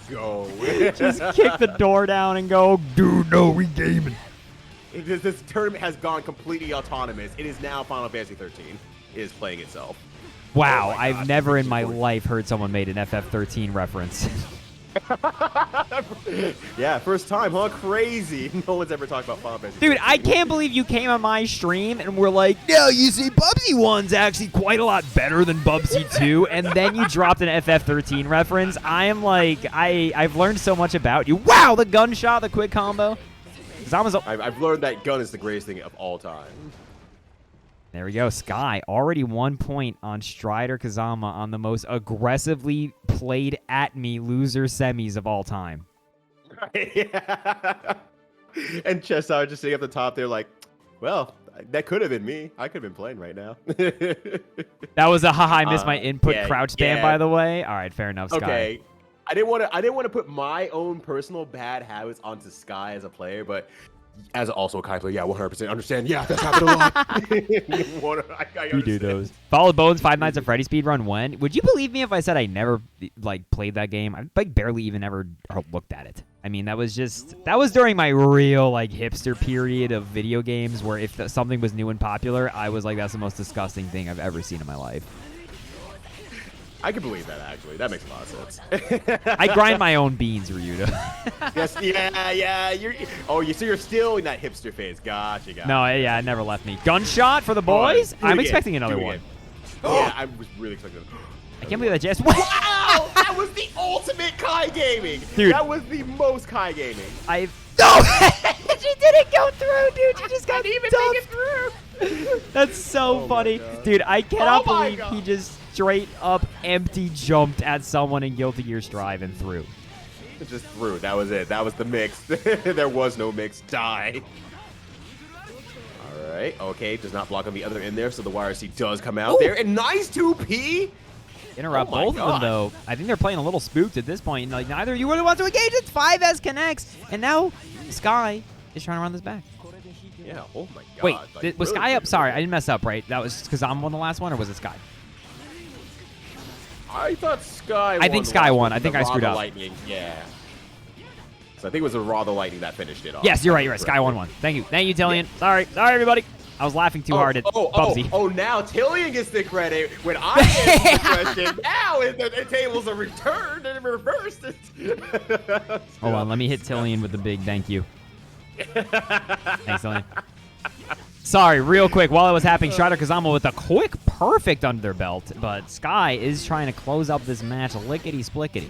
go. just kick the door down and go, dude, no, we gaming. This tournament has gone completely autonomous. It is now Final Fantasy 13. is playing itself. Wow, Oh my I've gosh, never in it's my important. life heard someone made an FF13 reference. Yeah, first time, huh? Crazy. No one's ever talked about Final Fantasy. Dude, I 13. can't believe you came on my stream and were like, no, you see, Bubsy 1's actually quite a lot better than Bubsy 2, and then you dropped an FF13 reference. I am like, I've learned so much about you. Wow, the gunshot, the quick combo. I've learned that gun is the greatest thing of all time. There we go. Sky already 1 point on Strider Kazama on the most aggressively played at me loser semis of all time. Yeah. And Chestar just sitting up the top there like, well, that could have been me. I could have been playing right now. That was a haha, I missed my input yeah, crouch spam, yeah. by the way. All right, fair enough, Sky. Okay. I didn't want to put my own personal bad habits onto Sky as a player, but as also a Kai player, yeah, 100% understand. Yeah, that's happened a lot. I You do those. Followed Bones Five Nights at Freddy speedrun when? Would you believe me if I said I never like played that game? I like barely even ever looked at it. I mean, that was during my real like hipster period of video games where if something was new and popular, I was like, that's the most disgusting thing I've ever seen in my life. I can believe that, actually. That makes a lot of sense. I grind my own beans, Ryudo. Yes, yeah. So you're still in that hipster phase. Gotcha. No, yeah, it never left me. Gunshot for the boys? Do it I'm again. expecting another Do it one. again. Yeah, I was really expecting it. I can't believe that just... Wow! That was the ultimate Kai gaming! Dude. That was the most Kai gaming. No! She didn't go through, dude. She just got Didn't even dumped. make it through! That's so Oh my funny. God. Dude, I cannot Oh my believe he God. just straight up empty jumped at someone in Guilty Gear Strive and through. Just through. That was it. That was the mix. There was no mix. Die. Alright, okay. Does not block on the other end there, so the YRC does come out there. And nice 2P! Interrupt Oh my both of them, God. though. I think they're playing a little spooked at this point. Like, neither of you really want to engage. It's 5S connects. And now Sky is trying to run this back. Yeah, oh my god. Wait, like, was really Sky up? good. Sorry, I didn't mess up, right? That was because I'm on the last one, or was it Sky? I thought Sky won. I think the Sky last won. one, I think the I Raw screwed the up. Lightning, yeah. So I think it was the Raw the Lightning that finished it off. Yes, you're right. You're right. Sky won one. Thank you, Tillian. Sorry, everybody. I was laughing too hard at Bubsy. Oh, now Tillian gets the credit when I answer the question. Now the tables are returned and reversed. Hold on, let me hit Tillian with the big thank you. Thanks, Tillian. Sorry, real quick, while it was happening, Strider Kazama with a quick perfect under their belt, but Sky is trying to close up this match lickety-splickety.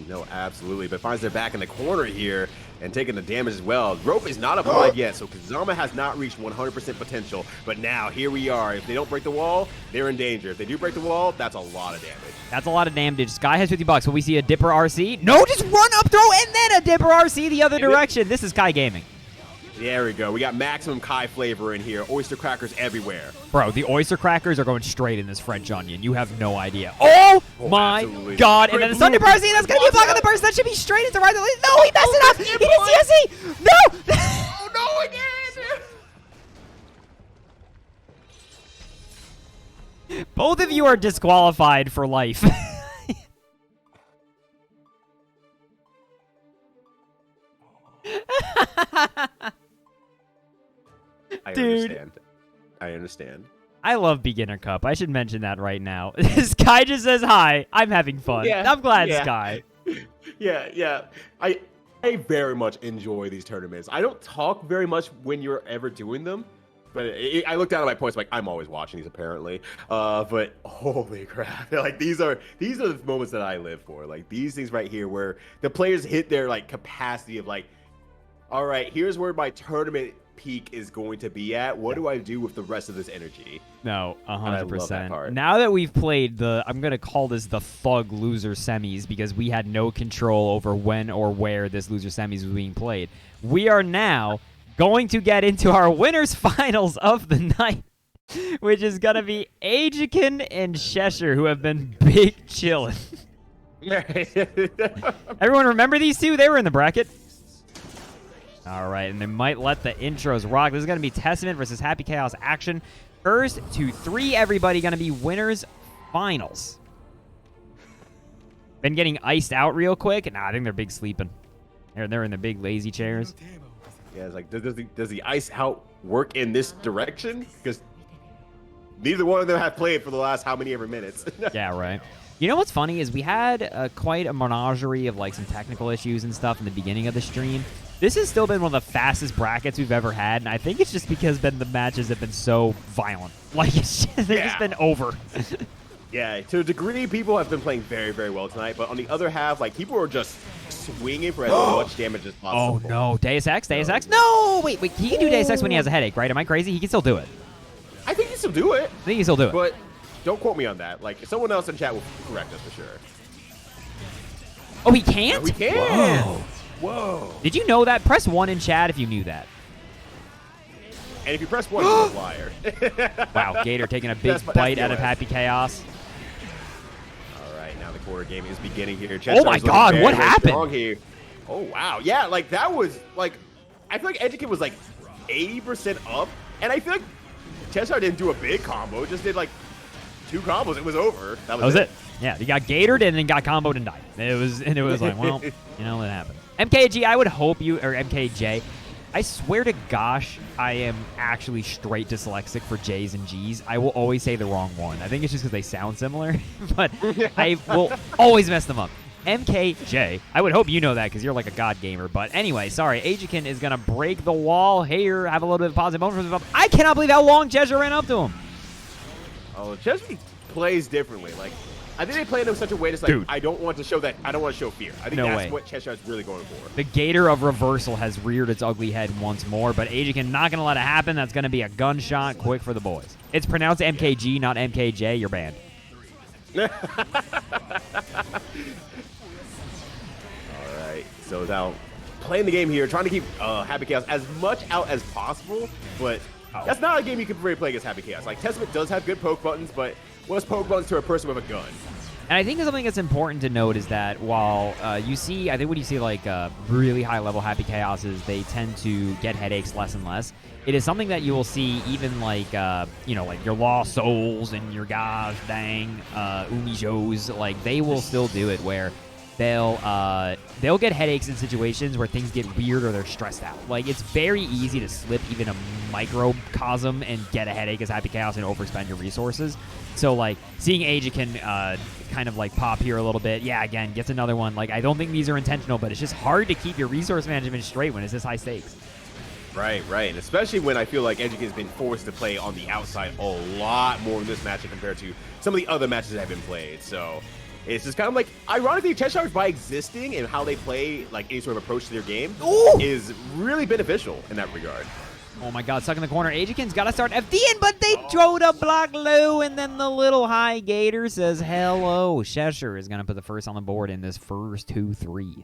No, absolutely. But finds their back in the corner here and taking the damage as well. Rope is not applied yet, so Kazama has not reached 100% potential. But now, here we are. If they don't break the wall, they're in danger. If they do break the wall, that's a lot of damage. That's a lot of damage. Sky has $50. Will we see a Dipper RC? No, just run up throw and then a Dipper RC the other direction. This is Kai Gaming. There we go. We got maximum Kai flavor in here. Oyster crackers everywhere. Bro, the oyster crackers are going straight in this French onion. You have no idea. Oh, my absolutely. God. And then the Sun Dipper RC, that's going to be a block on the burst. That should be straight into right. No, he messed it up. He didn't CSE. No. Oh, no, again! Both of you are disqualified for life. I understand. I love Beginner Cup. I should mention that right now. Sky just says hi. I'm having fun. Yeah, I'm glad, yeah. Sky. Yeah. I very much enjoy these tournaments. I don't talk very much when you're ever doing them, but I look down at my points like I'm always watching these apparently. But holy crap! Like these are the moments that I live for. Like these things right here where the players hit their like capacity of like, all right, here's where my tournament peak is going to be at. What do I do with the rest of this energy? No, I love that 100%. part. Now that we've played the, I'm going to call this the Thug Loser Semis because we had no control over when or where this Loser Semis was being played. We are now going to get into our winners finals of the night, which is going to be Ajikin and Cheshire, who have been big chillin'. Everyone remember these two? They were in the bracket. All right, and they might let the intros rock. This is going to be Testament versus Happy Chaos action. First to 3, everybody going to be winners finals. Been getting iced out real quick. Nah, I think they're big sleeping. They're in the big lazy chairs. Yeah, it's like, does the ice out work in this direction? Because neither one of them have played for the last how many ever minutes. Yeah, right. You know what's funny is we had quite a menagerie of like some technical issues and stuff in the beginning of the stream. This has still been one of the fastest brackets we've ever had, and I think it's just because the matches have been so violent. Like, they've just been over. Yeah, to a degree, people have been playing very, very well tonight, but on the other half, like, people are just swinging for as much damage as possible. Oh, no. Deus Ex? Deus Ex? No! Wait, he can do Deus Ex when he has a headache, right? Am I crazy? He can still do it. I think he can still do it. I think he can still do it. But don't quote me on that. Like, someone else in chat will correct us for sure. Oh, he can't? No, he can. Whoa. Whoa. Did you know that? Press 1 in chat if you knew that. And if you press 1, you're a liar. Wow, Gator taking a big bite out of Happy Chaos. All right, now the quarter game is beginning here. Oh my God, what happened? Here. Oh, wow. Yeah, like, that was, like, I feel like Educate was, like, 80% up. And I feel like Cheshire didn't do a big combo, just did, like, 2 combos. It was over. That was it. Yeah, he got gatored and then got comboed and died. It was like, well, you know what happened. MKG, I would hope you, or MKJ, I swear to gosh, I am actually straight dyslexic for J's and G's. I will always say the wrong one. I think it's just because they sound similar, but I will always mess them up. MKJ, I would hope you know that because you're like a god gamer. But anyway, sorry, Ajikin is going to break the wall here, have a little bit of positive moment from himself. I cannot believe how long Cheshire ran up to him. Oh, Cheshire plays differently. Like, I think they play him in such a way that's like, Dude. I don't want to show fear. I think No that's way. what Cheshire is really going for. The Gator of Reversal has reared its ugly head once more, but Ajikin not going to let it happen. That's going to be a gunshot quick for the boys. It's pronounced MKG, not MKJ. You're banned. All right, so now playing the game here, trying to keep Happy Chaos as much out as possible, but that's not a game you can really play against Happy Chaos. Like, Testament does have good poke buttons, but what's poke buttons to a person with a gun? And I think something that's important to note is that while you see, I think when you see like really high level Happy Chaoses, they tend to get headaches less and less. It is something that you will see even like, you know, like your Lost Souls and your gosh dang Umijos, like they will still do it where they'll get headaches in situations where things get weird or they're stressed out. Like, it's very easy to slip even a microcosm and get a headache as Happy Chaos and overspend your resources. So, like, seeing Ajikin kind of, like, pop here a little bit, yeah, again, gets another one. Like, I don't think these are intentional, but it's just hard to keep your resource management straight when it's this high stakes. Right, right. And especially when I feel like Educate has been forced to play on the outside a lot more in this matchup compared to some of the other matches that have been played. So it's just kind of like, ironically, Cheshire, by existing and how they play like any sort of approach to their game, is really beneficial in that regard. Oh my God, stuck in the corner. Ajikin's got to start FDing, but they throw the block low, and then the little high Gator says hello. Cheshire is going to put the first on the board in this first 2-3.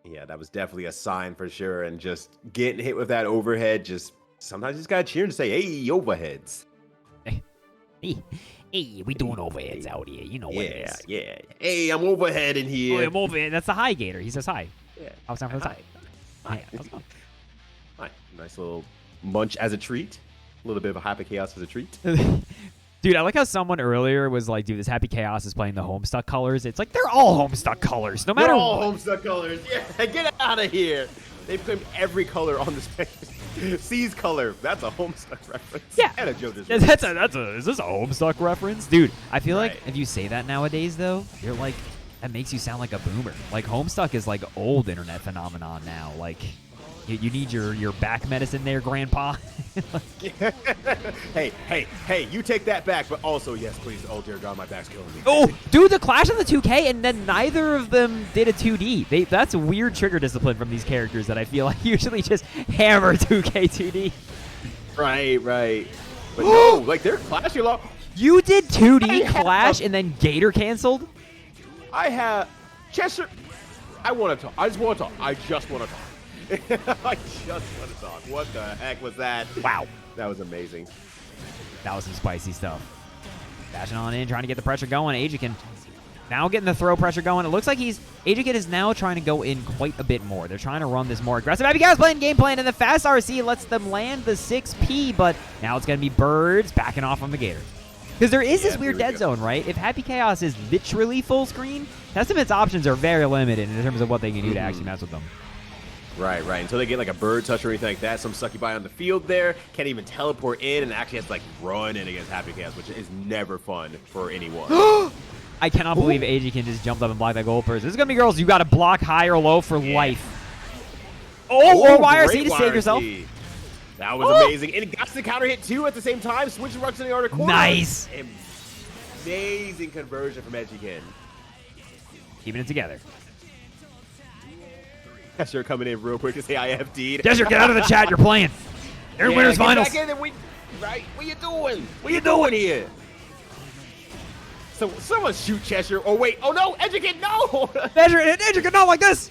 Yeah, that was definitely a sign for sure. And just getting hit with that overhead, just sometimes you just got to cheer and say, hey, overheads. Hey, we doing overheads out here. You know what it is. Yeah. Hey, I'm overhead in here. Oh, I'm overhead. That's the high Gator. He says hi. Yeah. How's time for the Hi. hi? Hi. How's it going? Hi. Nice little munch as a treat. A little bit of a Happy Chaos as a treat. Dude, I like how someone earlier was like, dude, this Happy Chaos is playing the Homestuck colors. It's like, they're all Homestuck colors. No matter They're all Homestuck colors. Yeah, get out of here. They've claimed every color on the spectrum. C's color. That's a Homestuck reference. Yeah. And a JoJo's Is this a Homestuck reference? Dude, I feel like Right. if you say that nowadays, though, you're like, that makes you sound like a boomer. Like, Homestuck is like old internet phenomenon now. Like, you need your back medicine there, Grandpa. Hey, you take that back, but also, yes, please. Oh, dear God, my back's killing me. Oh, dude, the clash on the 2K, and then neither of them did a 2D. That's a weird trigger discipline from these characters that I feel like usually just hammer 2K 2D. Right. But no, like, they're clashing a lot. You did 2D clash and then Gator canceled? I have Chester. I want to talk. I just want to talk. I just want to talk. What the heck was that? Wow. That was amazing. That was some spicy stuff. Dashing on in, trying to get the pressure going. Ajikin now getting the throw pressure going. It looks like Ajikin is now trying to go in quite a bit more. They're trying to run this more aggressive. Happy Chaos playing game plan, and the fast RC lets them land the 6P, but now it's going to be Birds backing off on the Gator. Because there is this weird dead zone, right? If Happy Chaos is literally full screen, Testament's options are very limited in terms of what they can do to actually mess with them. Right, right. Until they get like a bird touch or anything like that. Some succubi on the field there. Can't even teleport in and actually has to like run in against Happy Chaos, which is never fun for anyone. I cannot believe Ajikin just jumped up and blocked that gold purse. This is going to be girls. You got to block high or low for life. Oh, or YRC great to save yourself. That was amazing. And it got to the counter hit too at the same time. Switching rucks in the other corner. Nice. Amazing conversion from Ejikin. Keeping it together. Cheshire coming in real quick to say IFD'd. Desert, get out of the chat. You're playing. You're in winners finals. Back in and right? What you doing? What you doing here? So someone shoot Cheshire. Oh wait. Oh no, Ejikin, no. Desert, not like this.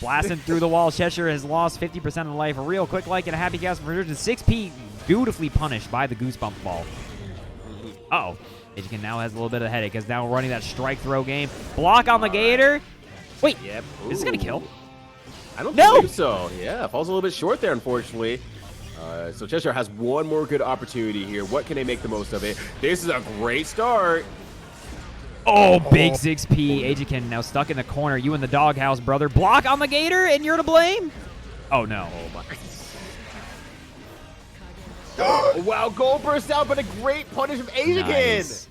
Blasting through the wall. Cheshire has lost 50% of life. A real quick like and a happy gas conversion. 6P beautifully punished by the goosebump ball. Uh-oh. Ajikin now has a little bit of a headache. Is now running that strike throw game. Block on the Gator. Wait. Yep. Is this going to kill? I don't believe so. Yeah, falls a little bit short there, unfortunately. So Cheshire has one more good opportunity here. What can they make the most of it? This is a great start. Oh, big 6P. Ajikin now stuck in the corner. You in the doghouse, brother. Block on the Gator, and you're to blame? Oh, no. Oh, my. Oh, wow, gold burst out, but a great punish from Ajikin.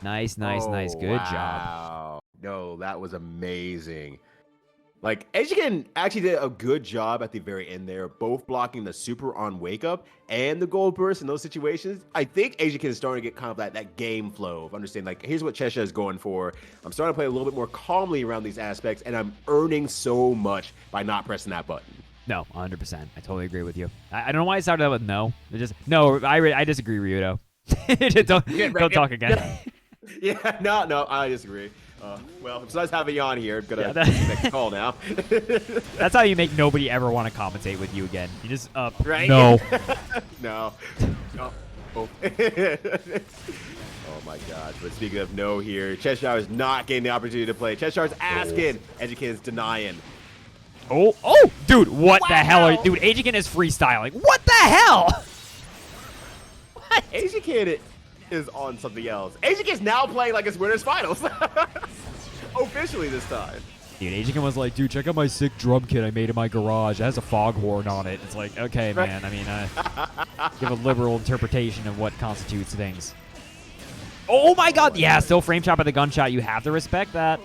Nice. Good job. Wow. No, that was amazing. Like, Ejikin actually did a good job at the very end there, both blocking the super on wake up and the gold burst in those situations. I think Ejikin is starting to get kind of that game flow of understanding, like, here's what Cheshire is going for. I'm starting to play a little bit more calmly around these aspects, and I'm earning so much by not pressing that button. No, 100%. I totally agree with you. I don't know why I started out with no. I disagree, Ryudo. Don't talk again. Yeah, no, I disagree. Well, besides having you on here, I'm going to make a call now. That's how you make nobody ever want to commentate with you again. You just, right? No. No. Oh. Oh my gosh. But speaking of no here, Cheshire is not getting the opportunity to play. Cheshire's asking. Ejikin's denying. Oh, dude, what the hell are you? Dude, Ajikin is freestyling. What the hell? What? Ajikin is on something else. Ajikin's now playing like it's winners finals. Officially this time. Dude, Ajikin was like, dude, check out my sick drum kit I made in my garage. It has a foghorn on it. It's like, okay, man. I mean, give a liberal interpretation of what constitutes things. Oh, my God. Yeah, still frame chop at the gunshot. You have to respect that.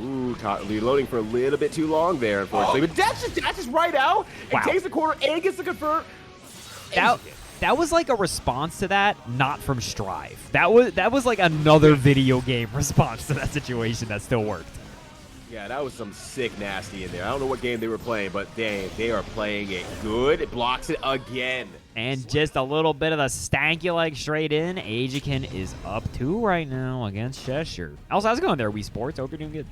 Ooh, reloading for a little bit too long there, unfortunately. But that's just right out. It takes the corner and gets the convert. That was like a response to that, not from Strive. That was like another video game response to that situation that still worked. Yeah, that was some sick nasty in there. I don't know what game they were playing, but they are playing it good. It blocks it again. And just a little bit of the stanky leg straight in. Ajikin is up 2 right now against Cheshire. Also, how's it going there, Wii Sports? Hope you're doing good.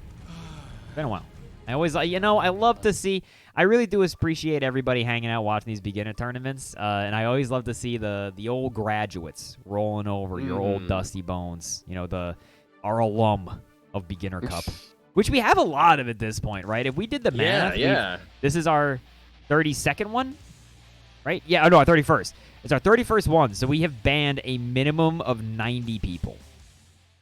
Been a while. I always, I love to see. I really do appreciate everybody hanging out watching these beginner tournaments, and I always love to see the old graduates rolling over your old dusty bones. You know, our alum of Beginner Cup, which we have a lot of at this point, right? If we did the math, this is our 32nd one, right? Yeah, no, our 31st. It's our 31st one, so we have banned a minimum of 90 people.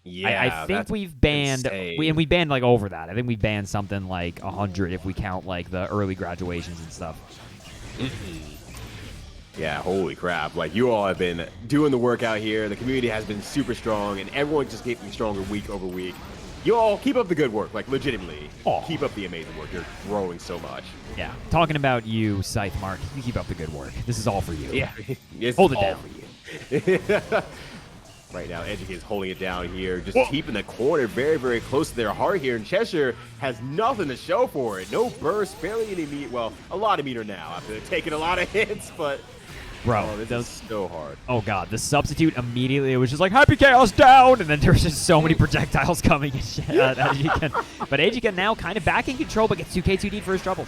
Yeah, I think we've banned, we banned like over that. I think we banned something like 100 if we count like the early graduations and stuff. Yeah, holy crap. Like, you all have been doing the work out here. The community has been super strong, and everyone just getting stronger week over week. You all keep up the good work, like, legitimately. Keep up the amazing work. You're growing so much. Yeah, talking about you, Scythe Mark. You keep up the good work. This is all for you. Yeah, hold it down. For you. Right now, Ejikin is holding it down here, just keeping the corner very, very close to their heart here. And Cheshire has nothing to show for it. No burst, barely any meter. Well, a lot of meter now after taking a lot of hits, but bro, this is so hard. Oh god, the substitute immediately it was just like Happy Chaos down, and then there was just so many projectiles coming at Ajikin. But Ajikin now kind of back in control, but gets 2K2D for his troubles.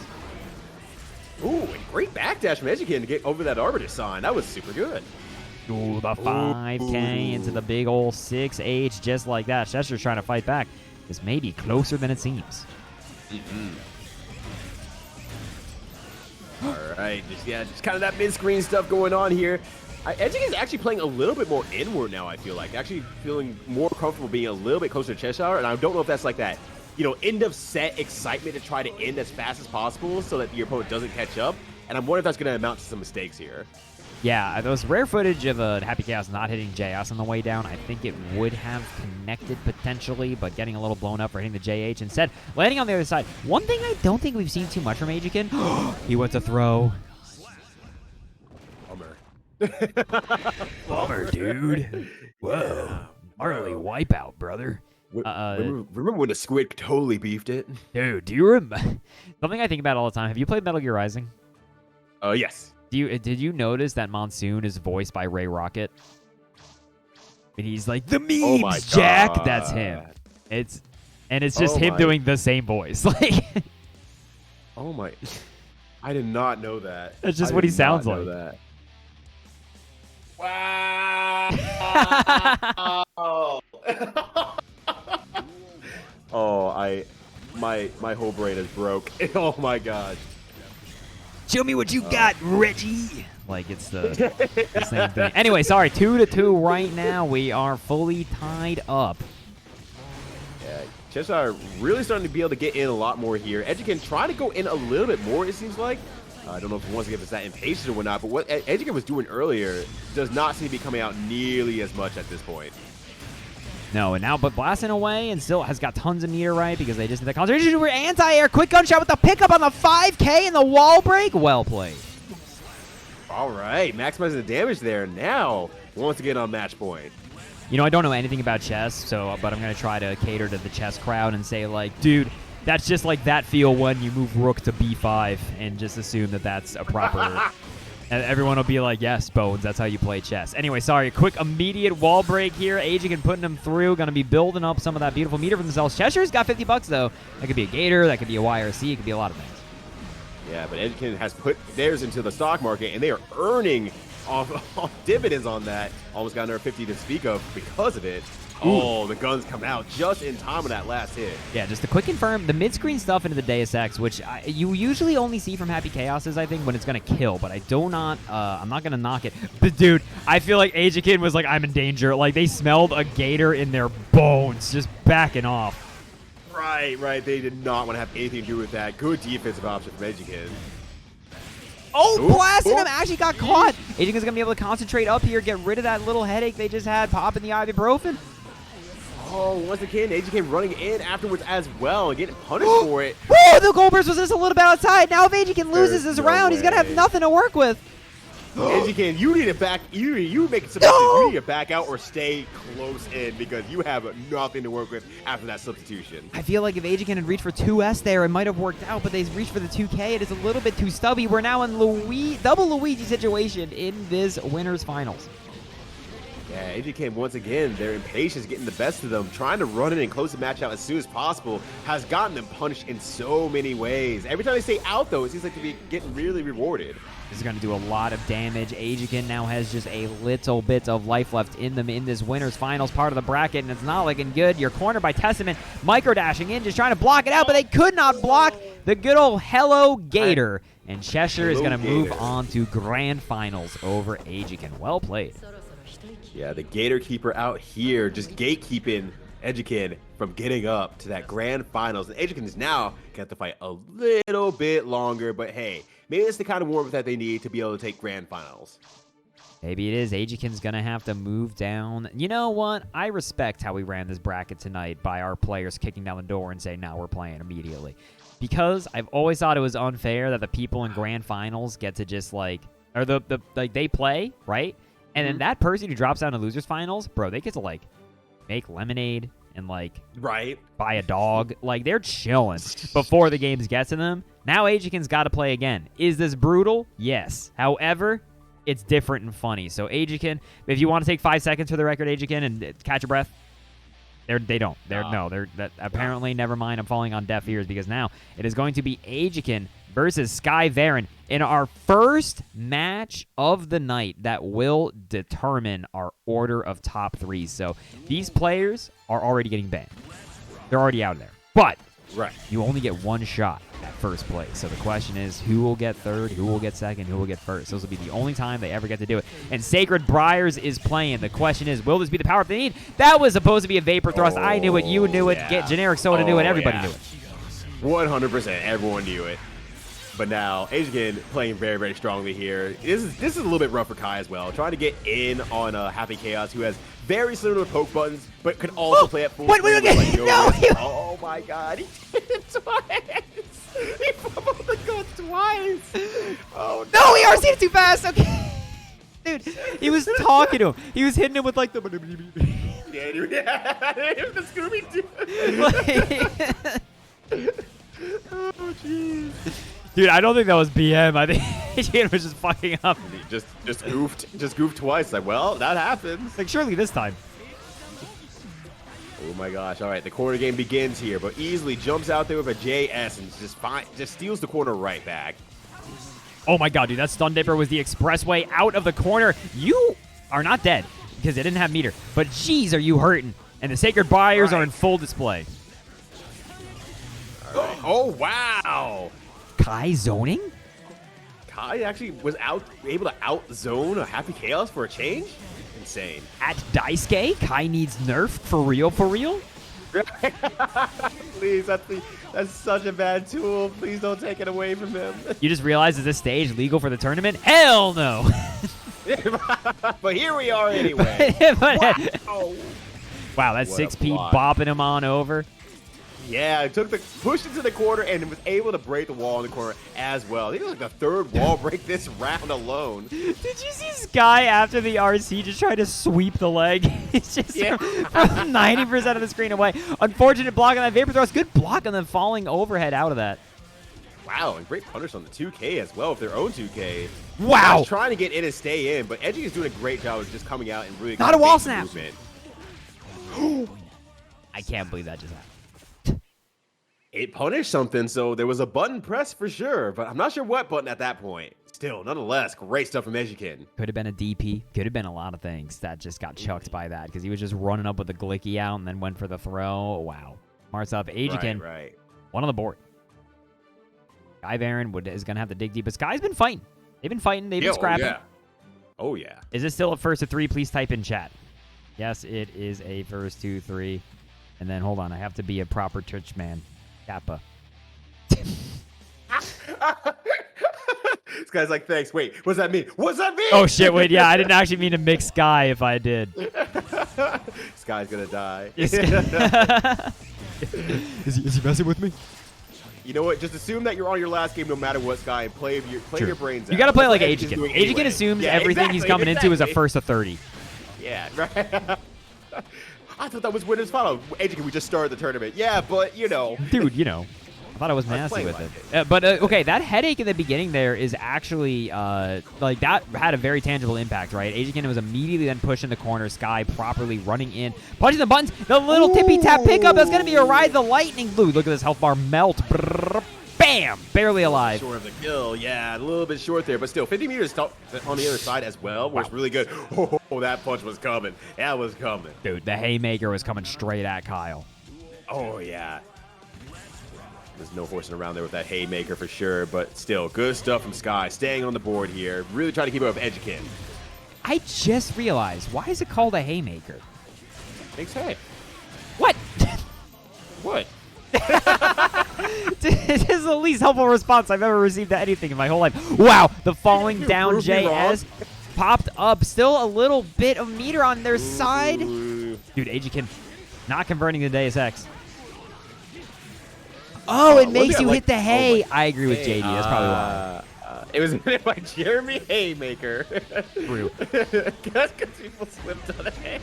Ooh, and great backdash from Ejikin to get over that Arbiter sign. That was super good. Ooh, the 5K into the big old 6H just like that. Cheshire's trying to fight back. This may be closer than it seems. All right, just kind of that mid-screen stuff going on here. Ejikin's actually playing a little bit more inward now, I feel like. Actually feeling more comfortable being a little bit closer to Cheshire, and I don't know if that's like that end of set excitement to try to end as fast as possible so that your opponent doesn't catch up. And I'm wondering if that's going to amount to some mistakes here. Yeah, there was rare footage of Happy Chaos not hitting JS on the way down. I think it would have connected potentially, but getting a little blown up for hitting the JH instead. Landing on the other side. One thing I don't think we've seen too much from Ajikin. He went to throw. Bummer, dude. Whoa. Gnarly wipeout, brother. Remember when the squid totally beefed it? Dude, do you remember? Something I think about all the time. Have you played Metal Gear Rising? Yes. Did you notice that Monsoon is voiced by Ray Rocket? And he's like, the memes, Jack. That's him. It's just him doing the same voice. Like, oh my! I did not know that. That's just what he sounds like. That. Wow! My whole brain is broke. Oh my god. Show me what you got, Reggie. Like, it's the same thing. Anyway, sorry, 2-2 right now. We are fully tied up. Yeah, Cheshire really starting to be able to get in a lot more here. Educan trying to go in a little bit more, it seems like. I don't know if he wants to give us that impatient or whatnot, but what Educan was doing earlier does not seem to be coming out nearly as much at this point. No, and now but blasting away and still has got tons of meter right because they just did the concentration. We're anti-air. Quick gunshot with the pickup on the 5K and the wall break. Well played. All right, maximizing the damage there. Now, once again on match point. You know, I don't know anything about chess, but I'm going to try to cater to the chess crowd and say, like, dude, that's just like that feel when you move rook to b5 and just assume that that's a proper... And everyone will be like, yes, Bones, that's how you play chess. Anyway, sorry, a quick immediate wall break here. Aging and putting them through. Going to be building up some of that beautiful meter for themselves. Cheshire's got $50, though. That could be a Gator. That could be a YRC. It could be a lot of things. Yeah, but Edgekin has put theirs into the stock market, and they are earning off dividends on that. Almost got another 50 to speak of because of it. Oh, the guns come out just in time with that last hit. Yeah, just to quick confirm, the mid-screen stuff into the Deus Ex, which you usually only see from Happy Chaoses, I think, when it's going to kill, but I'm not going to knock it. But, dude, I feel like Ajikin was like, I'm in danger. Like, they smelled a gator in their bones, just backing off. Right. They did not want to have anything to do with that. Good defensive option from Ajikin. Oh, blasting him! Actually got caught. Ajikin's going to be able to concentrate up here, get rid of that little headache they just had, popping the ibuprofen. Oh, once again, Ajikin running in afterwards as well and getting punished for it. Oh, the gold burst was just a little bit outside. Now if Ajikin loses this round, he's going to have nothing to work with. Ajikin, you need to back. You make it substitute. You need to back out or stay close in because you have nothing to work with after that substitution. I feel like if Ajikin had reached for 2S there, it might have worked out, but they reached for the 2K. It is a little bit too stubby. We're now in double Luigi situation in this winners finals. Yeah, Ajikin, once again, their impatience getting the best of them, trying to run in and close the match out as soon as possible, has gotten them punished in so many ways. Every time they stay out, though, it seems like to be getting really rewarded. This is going to do a lot of damage. Ajikin now has just a little bit of life left in them in this winners finals part of the bracket, and it's not looking good. You're cornered by Testament, micro-dashing in, just trying to block it out, but they could not block the good old Hello Gator. And Cheshire is going to move on to grand finals over Ajikin. Well played. Yeah, the Gator Keeper out here just gatekeeping Ajikin from getting up to that grand finals. And Ajikin is now going to have to fight a little bit longer, but hey, maybe it's the kind of warmth that they need to be able to take grand finals. Maybe it is. Ajikin's going to have to move down. You know what? I respect how we ran this bracket tonight by our players kicking down the door and saying, now we're playing immediately. Because I've always thought it was unfair that the people in grand finals get to just like they play, right? And then that person who drops down to losers finals, bro, they get to like make lemonade and like buy a dog. Like they're chilling before the games get to them. Now Ajikin's got to play again. Is this brutal? Yes. However, it's different and funny. So Ajikin, if you want to take 5 seconds for the record, Ajikin, and catch your breath. They don't. Apparently, never mind. I'm falling on deaf ears because now it is going to be Ajikin versus Sky Varen in our first match of the night that will determine our order of top threes. So these players are already getting banned. They're already out there. But you only get one shot. that first place. So the question is, who will get third, who will get second, who will get first? Those will be the only time they ever get to do it. And Sacred Briars is playing. The question is, will this be the power-up they need? That was supposed to be a Vapor Thrust. I knew it, you knew it, get Generic Soda knew it, everybody knew it. 100%, everyone knew it. But now, Ajiken playing very, very strongly here. This is a little bit rough for Kai as well. Trying to get in on Happy Chaos, who has very similar poke buttons, but can also play at full wait, speed with, okay. No, oh my god, he did it twice! He fumbled the gun twice! Oh no! No, he RC'd it too fast! Okay. Dude, he was talking to him. He was hitting him with like the... Yeah, the Scooby-Doo! Oh, jeez. Dude, I don't think that was BM. I think Ajiken was just fucking up. He just goofed twice. Like, well, that happens. Like, surely this time. Oh my gosh! All right, the corner game begins here, but easily jumps out there with a JS and just steals the corner right back. Oh my god, dude, that Stun Dipper was the expressway out of the corner. You are not dead because they didn't have meter, but jeez, are you hurting? And the Sacred Briars are in full display. Right. Oh wow! Kai zoning? Kai actually was able to out-zone a Happy Chaos for a change? Insane. At Daisuke, Kai needs nerf for real, for real? Please, that's such a bad tool. Please don't take it away from him. You just realized, is this stage legal for the tournament? Hell no! But here we are anyway. Wow, wow, that 6P bopping him on over. Yeah, pushed into the corner and was able to break the wall in the corner as well. He was like the third wall break this round alone. Did you see Sky after the RC just try to sweep the leg? It's just from 90% of the screen away. Unfortunate block on that Vapor Thrust. Good block on the falling overhead out of that. Wow, and great punish on the 2K as well with their own 2K. Wow. Trying to get in and stay in, but Edgy is doing a great job of just coming out and really not a wall snap. I can't believe that just happened. It punished something, so there was a button press for sure, but I'm not sure what button at that point. Still, nonetheless, great stuff from Ejiken. Could have been a DP. Could have been a lot of things that just got chucked by that because he was just running up with the Glicky out and then went for the throw. Wow. Smart stuff. Ejiken, one on the board. Sky Baron is going to have to dig deep, but Sky's been fighting. They've been fighting. They've been scrapping. Oh, yeah. Is this still a first to 3? Please type in chat. Yes, it is a first 2, 3. And then, hold on. I have to be a proper Twitch man. Kappa. This guy's like, thanks. Wait, what does that mean? What does that mean? Oh, shit. Wait, yeah. I didn't actually mean to mix Sky if I did. Sky's going to die. Is he messing with me? You know what? Just assume that you're on your last game no matter what, Sky, and play your brains out. You got to play like Ajiken. Ajiken assumes everything he's coming into is a first to 30. Yeah, right. I thought that was winner's final. Ajiken, we just started the tournament. Yeah, but, you know. Dude, you know. I thought I was nasty with it. But, okay, that headache in the beginning there is actually, like, that had a very tangible impact, right? Ajiken was immediately then pushing the corner. Sky properly running in. Punching the buttons. The little tippy-tap pickup. That's going to be a Ride the Lightning Blue. Look at this health bar melt. Brrr, bam! Barely alive. Short of the kill. Yeah, a little bit short there. But still, 50 meters on the other side as well was really good. Oh, that punch was coming. That was coming. Dude, the haymaker was coming straight at Kyle. Oh, yeah. There's no horsing around there with that haymaker for sure, but still, good stuff from Sky. Staying on the board here. Really trying to keep up with Ejiken. I just realized, why is it called a haymaker? Thanks, hey. What? What? This is the least helpful response I've ever received to anything in my whole life. Wow, the falling down JS popped up. Still a little bit of meter on their side. Dude, Ajiken not converting the Deus Ex. Oh, it makes you hit the hay. I agree with JD. That's probably why. It was hit by Jeremy Haymaker. True. Because people slipped on the hay.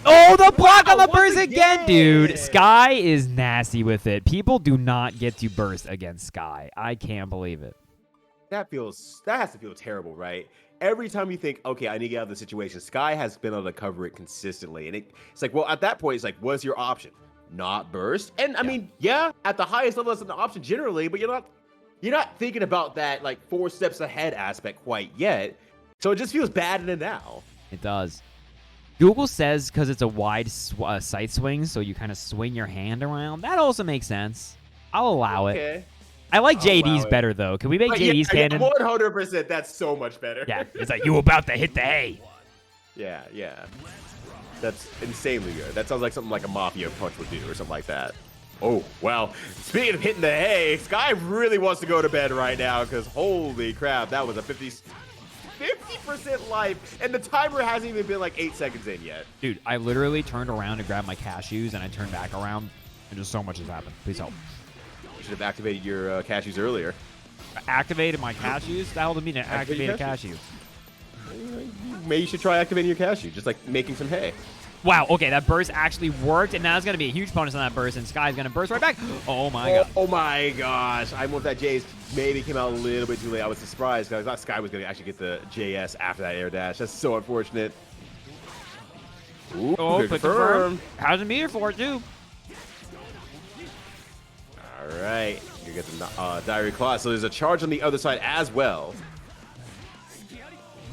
Oh, the block on the burst again, dude. Sky is nasty with it. People do not get to burst against Sky. I can't believe it. That has to feel terrible, right? Every time you think, okay, I need to get out of the situation, Sky has been able to cover it consistently. And it's like, well, at that point, it's like, what's your option? Not burst. And I mean, yeah, at the highest level, that's an option generally, but you're not thinking about that like 4 steps ahead aspect quite yet. So it just feels bad in the now. It does. Google says because it's a wide sight swing, so you kind of swing your hand around. That also makes sense. I'll allow it. Okay. I like I'll allow JD's it. better, though. Can we make JD's canon? 100%. That's so much better. Yeah, it's like, you about to hit the hay. Yeah, yeah. That's insanely good. That sounds like something like a Mafia punch would do or something like that. Oh, well, speaking of hitting the hay, Sky really wants to go to bed right now because holy crap, that was a 50% life, and the timer hasn't even been like 8 seconds in yet. Dude, I literally turned around to grab my cashews, and I turned back around, and just so much has happened. Please help. You should have activated your cashews earlier. Activated my cashews? The hell do you mean to activate a cashew? Maybe you should try activating your cashew, just like making some hay. Wow, okay, that burst actually worked, and now it's going to be a huge bonus on that burst, and Sky's going to burst right back. Oh, my God. Oh, my gosh. I wonder if that J's maybe came out a little bit too late. I was surprised because I thought Sky was going to actually get the JS after that air dash. That's so unfortunate. Ooh, Oh, put confirm. Has a meter for it, too. All right. You get the Diary Claw. So there's a charge on the other side as well.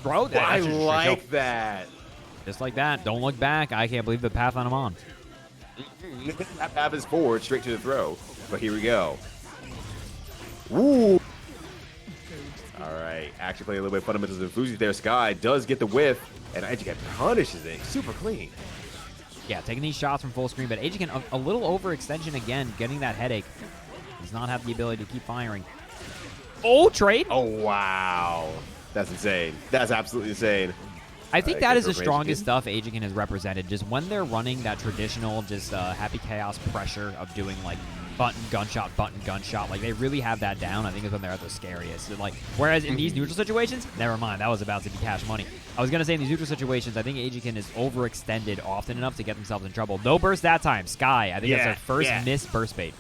Bro, that I like that. Just like that. Don't look back. I can't believe the path I'm on. That path is forward, straight to the throw. But here we go. Ooh. All right. Actually playing a little bit of fundamentals and Fuzi there. Sky does get the whiff, and Edgecan punishes it. Super clean. Yeah, taking these shots from full screen, but Edgecan, a little overextension again, getting that headache. Does not have the ability to keep firing. Oh, trade. Oh, wow. That's insane. That's absolutely insane. I think that is the strongest stuff Ajiken has represented. Just when they're running that traditional, just Happy Chaos pressure of doing like button, gunshot, like they really have that down. I think it's when they're at their scariest. Like, whereas in these neutral situations, never mind, that was about to be cash money. I was going to say in these neutral situations, I think Ajiken is overextended often enough to get themselves in trouble. No burst that time. Sky, I think that's their first missed burst bait.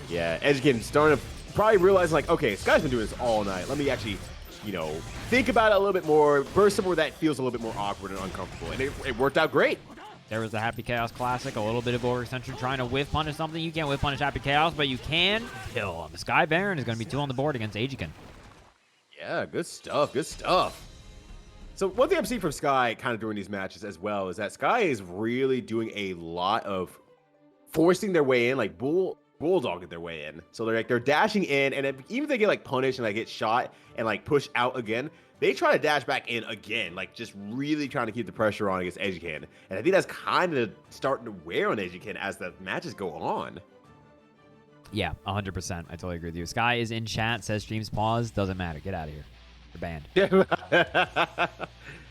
Yeah, Edgecan starting to probably realize like, okay, Sky's been doing this all night. Let me actually, you know, think about it a little bit more, burst somewhere that feels a little bit more awkward and uncomfortable. And it worked out great. There was the Happy Chaos Classic, a little bit of overextension trying to whiff punish something. You can't whiff punish Happy Chaos, but you can kill him. Sky Baron is going to be 2 on the board against Ajiken. Yeah, good stuff, good stuff. So one thing I'm seeing from Sky kind of during these matches as well is that Sky is really doing a lot of forcing their way in, like bulldogging their way in. So they're dashing in, and even if they get like punished and like get shot and like push out again, they try to dash back in again, like just really trying to keep the pressure on against Edgecan. And I think that's kind of starting to wear on Edgecan as the matches go on. Yeah, 100%. I totally agree with you. Sky is in chat, says streams pause. Doesn't matter. Get out of here. You're banned.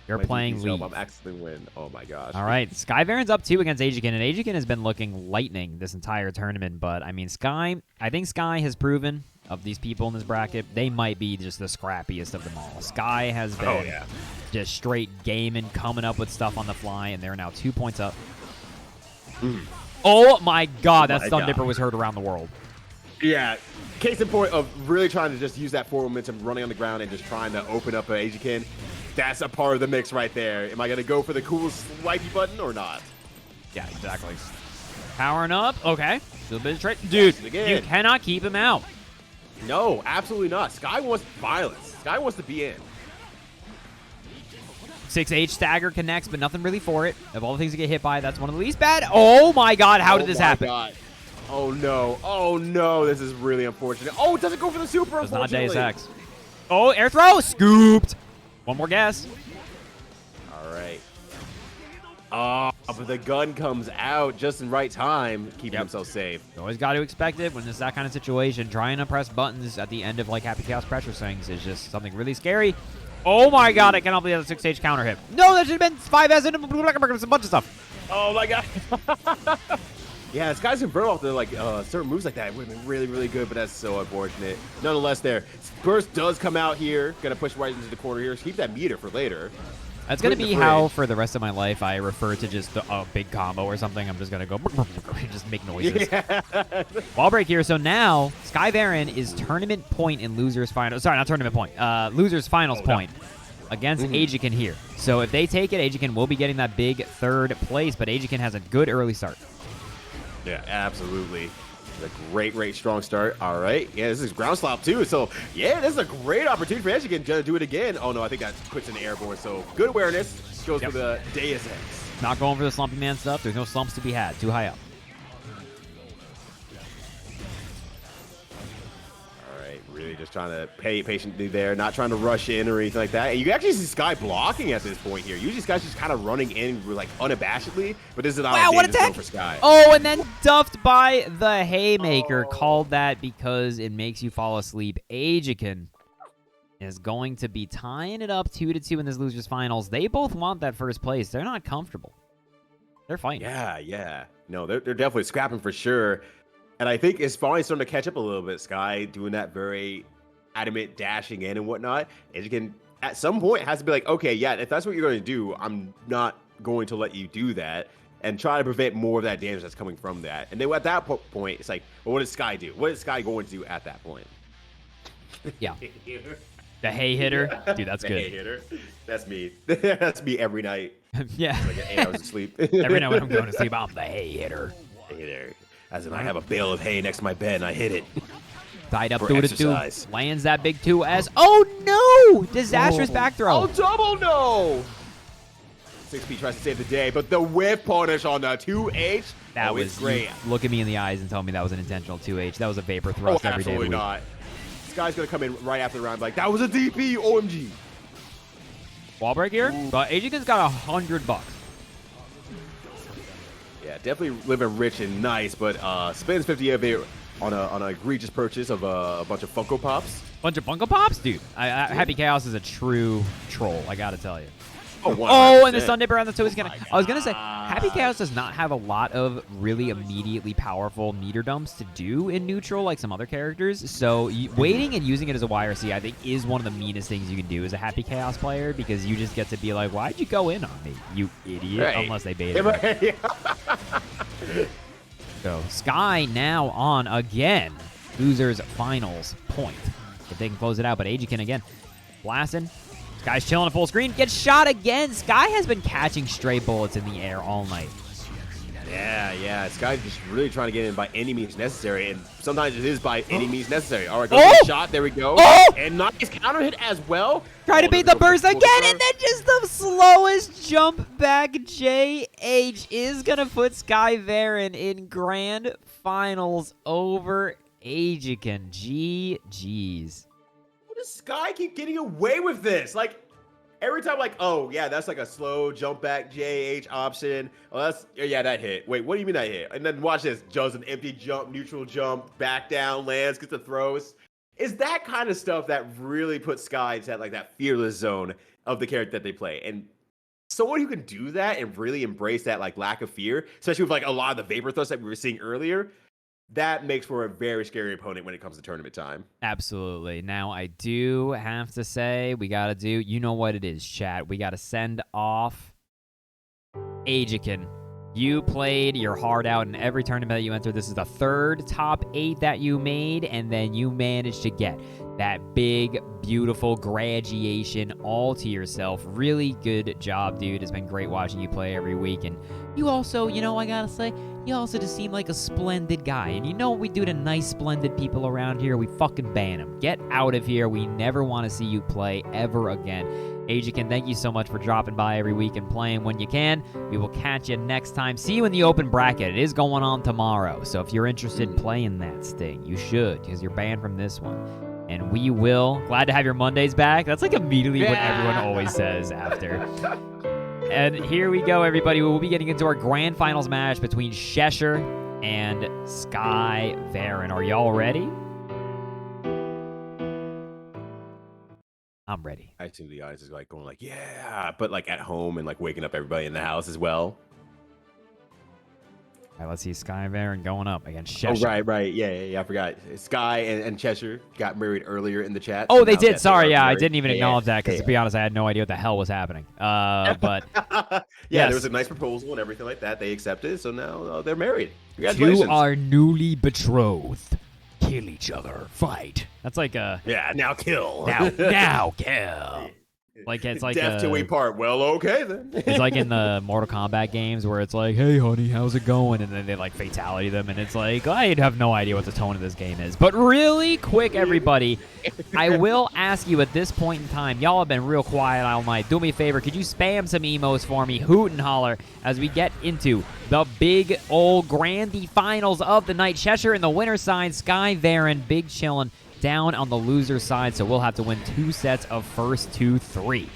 You're playing League. I'm actually win. Oh my gosh. All right. Sky Baron's up 2 against Ajiken, and Ajiken has been looking lightning this entire tournament. But, I mean, I think Sky has proven of these people in this bracket, they might be just the scrappiest of them all. Sky has been just straight gaming, coming up with stuff on the fly, and they're now 2 points up. Oh, my God. That Stun Dipper was heard around the world. Yeah. Case in point of really trying to just use that forward momentum, running on the ground, and just trying to open up Ajiken. That's a part of the mix right there. Am I going to go for the cool swipey button or not? Yeah, exactly. Powering up. Okay. Still a bit of trade. Dude, you cannot keep him out. No, absolutely not. Sky wants violence. Sky wants to be in. 6H stagger connects, but nothing really for it. Of all the things to get hit by, that's one of the least bad. Oh, my God. How did this happen? God. Oh, no. Oh, no. This is really unfortunate. Oh, it doesn't go for the super, it's not unfortunately. Deus Ex. Oh, air throw. Scooped. One more guess. All right. Oh, but the gun comes out just in right time, keeping himself safe. You always got to expect it when it's that kind of situation. Trying to press buttons at the end of like Happy Chaos pressure swings is just something really scary. Oh my God, I cannot believe that 6H counter hit. No, that should have been 5S and a bunch of stuff. Oh my God. Yeah, this guy's convert off the like certain moves like that. It would have been really, really good, but that's so unfortunate. Nonetheless, there. Burst does come out here. Gonna push right into the corner here. Keep that meter for later. That's going to be how, for the rest of my life, I refer to just a big combo or something. I'm just going to go just make noises. Yeah. Wall break here. So now, Sky Baron is tournament point in loser's final. Sorry, not tournament point. Loser's finals point against Ajiken here. So if they take it, Ajiken will be getting that big 3rd place, but Ajiken has a good early start. Yeah, absolutely. A great, strong start. All right. Yeah, this is ground slop too. So, yeah, this is a great opportunity for Edgecan to do it again. Oh, no, I think that puts in the airborne. So, good awareness. Goes for the Deus Ex. Not going for the slumpy man stuff. There's no slumps to be had. Too high up. Exactly. Just trying to pay patiently there, not trying to rush in or anything like that. And you can actually see Sky blocking at this point here. Usually Sky's just kind of running in like unabashedly, but this is not Wow, a what dangerous attack! zone for Sky. Oh, and then duffed by the Haymaker. Called that because it makes you fall asleep. Aegican is going to be tying it up 2-2 in this losers finals. They both want that first place. They're not comfortable. They're fighting. Yeah. No, they're definitely scrapping for sure. And I think it's finally starting to catch up a little bit. Sky doing that very adamant dashing in and whatnot. And you can, at some point, has to be like, okay, yeah, if that's what you're going to do, I'm not going to let you do that. And try to prevent more of that damage that's coming from that. And then at that point, it's like, well, what does Sky do? What is Sky going to do at that point? Yeah. The hay hitter? Dude, that's The good. hay hitter. That's me. That's me every night. Yeah. Like 8 hours of sleep. Every night when I'm going to sleep, I'm the hay hitter. Hay hitter. As in, I have a bale of hay next to my bed and I hit it. Tied up For 2-2. exercise. Lands that big 2S. Oh, no! Disastrous back throw. Oh, double no! 6P tries to save the day, but the whip punish on the 2H. That was great. Look at me in the eyes and tell me that was an intentional 2H. That was a vapor thrust every day of the Absolutely week. not. This guy's going to come in right after the round like, that was a DP, OMG. Wall break here, but Aegican's got $100. Yeah, definitely living rich and nice, but spends 50 of it on an egregious purchase of a bunch of Funko Pops. Bunch of Funko Pops? Dude, Happy Chaos is a true troll, I gotta tell you. Oh, And the Sun Dipper on the toe is gonna. my I was gonna say, Happy Chaos does not have a lot of really immediately powerful meter dumps to do in neutral like some other characters. So waiting and using it as a YRC, I think, is one of the meanest things you can do as a Happy Chaos player because you just get to be like, why'd you go in on me, you idiot? Right. Unless they bait it. So Sky now on again. Losers finals point. If they can close it out, but Aegican again. Blasting. Sky's chilling at full screen. Gets shot again. Sky has been catching stray bullets in the air all night. Yeah. Sky's just really trying to get in by any means necessary, and sometimes it is by any means necessary. All right, go for the shot. There we go. Oh! And nice counter hit as well. Try to beat the burst again, and then just the slowest jump back. JH is going to put Sky Varen in grand finals over Aegican. GG's. How does Sky keep getting away with this? Like, every time, like, oh, yeah, that's like a slow jump back JH option. Oh, that hit. Wait, what do you mean that hit? And then watch this. Does an empty jump, neutral jump, back down, lands, gets the throws. Is that kind of stuff that really puts Sky into that fearless zone of the character that they play. And someone who can do that and really embrace that like lack of fear, especially with like a lot of the vapor thrusts that we were seeing earlier, that makes for a very scary opponent when it comes to tournament time. Absolutely. Now, I do have to say, we got to do, you know what it is, chat. We got to send off Aegican. You played your heart out in every tournament that you entered. This is the third top 8 that you made, and then you managed to get that big, beautiful graduation all to yourself. Really good job, dude. It's been great watching you play every week. And you also, you know, I gotta say, you also just seem like a splendid guy. And you know what we do to nice, splendid people around here? We fucking ban them. Get out of here. We never want to see you play ever again. Aegican, thank you so much for dropping by every week and playing when you can. We will catch you next time. See you in the open bracket. It is going on tomorrow. So if you're interested in playing that Sting, you should, because you're banned from this one. And we will. Glad to have your Mondays back. That's like immediately what everyone always says after. And here we go, everybody. We will be getting into our grand finals match between Cheshire and Sky Varen. Are y'all ready? I'm ready. I assume the audience is like going like, yeah, but like at home and like waking up everybody in the house as well. All right, let's see Sky Varen going up against Cheshire. Oh, right. Yeah, I forgot. Sky and Cheshire got married earlier in the chat. Oh, they Now did. that Sorry, they are yeah, I married. didn't even acknowledge that because, Yeah. to be honest, I had no idea what the hell was happening. But yeah, yes. there was a nice proposal and everything like that. They accepted, so now they're married. Congratulations. you are newly betrothed. Kill each other. Fight. That's like a Yeah, now kill. now kill. Like it's like death till we part. Well, okay then. It's like in the Mortal Kombat games where it's like, hey, honey, how's it going? And then they, like, fatality them, and it's like, I have no idea what the tone of this game is. But really quick, everybody, I will ask you at this point in time, y'all have been real quiet all night. Do me a favor, could you spam some emos for me, hoot and holler, as we get into the big old grandy finals of the night. Cheshire in the winner's side, Sky Varen, big chillin', down on the loser side, so we'll have to win 2 sets of first 2-3.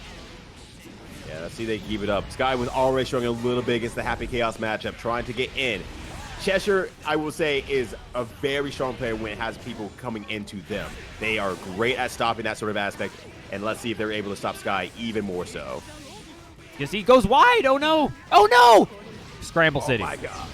Yeah, let's see if they keep it up. Sky was already struggling a little bit against the Happy Chaos matchup, trying to get in. Cheshire, I will say, is a very strong player when it has people coming into them. They are great at stopping that sort of aspect, and let's see if they're able to stop Sky even more so. You see, he goes wide. Oh, no. Oh, no. Scramble City. Oh, my God.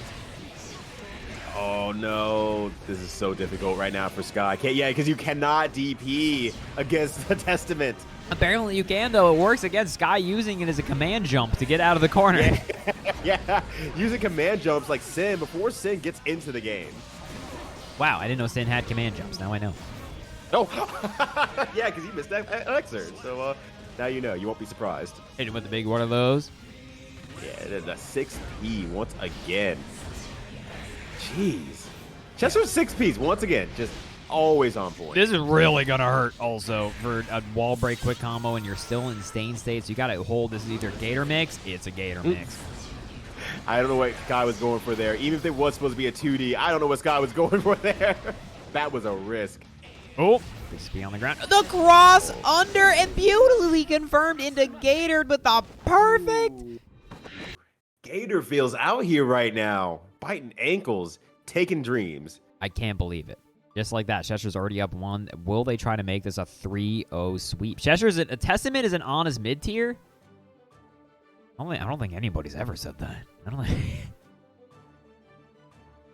Oh, no. This is so difficult right now for Sky. Yeah, because you cannot DP against the Testament. Apparently you can, though. It works against Sky using it as a command jump to get out of the corner. Yeah, using command jumps like Sin before Sin gets into the game. Wow, I didn't know Sin had command jumps. Now I know. Oh, yeah, because he missed that elixir. So now you know. You won't be surprised. Hit him with the big one of those. Yeah, the 6P once again. Jeez. Chester's 6Ps once again. Just always on point. This is really going to hurt also for a wall break quick combo, and you're still in stain state, so you got to hold. This is either Gator mix. It's a Gator mix. I don't know what Sky was going for there. Even if it was supposed to be a 2D, I don't know what Sky was going for there. That was a risk. Oh, this be on the ground. The cross under and beautifully confirmed into Gator with the perfect. Ooh. Gator feels out here right now. Biting ankles, taking dreams. I can't believe it. Just like that, Cheshire's already up 1. Will they try to make this a 3-0 sweep? Cheshire's a Testament is an honest mid-tier. I don't think anybody's ever said that. I don't think.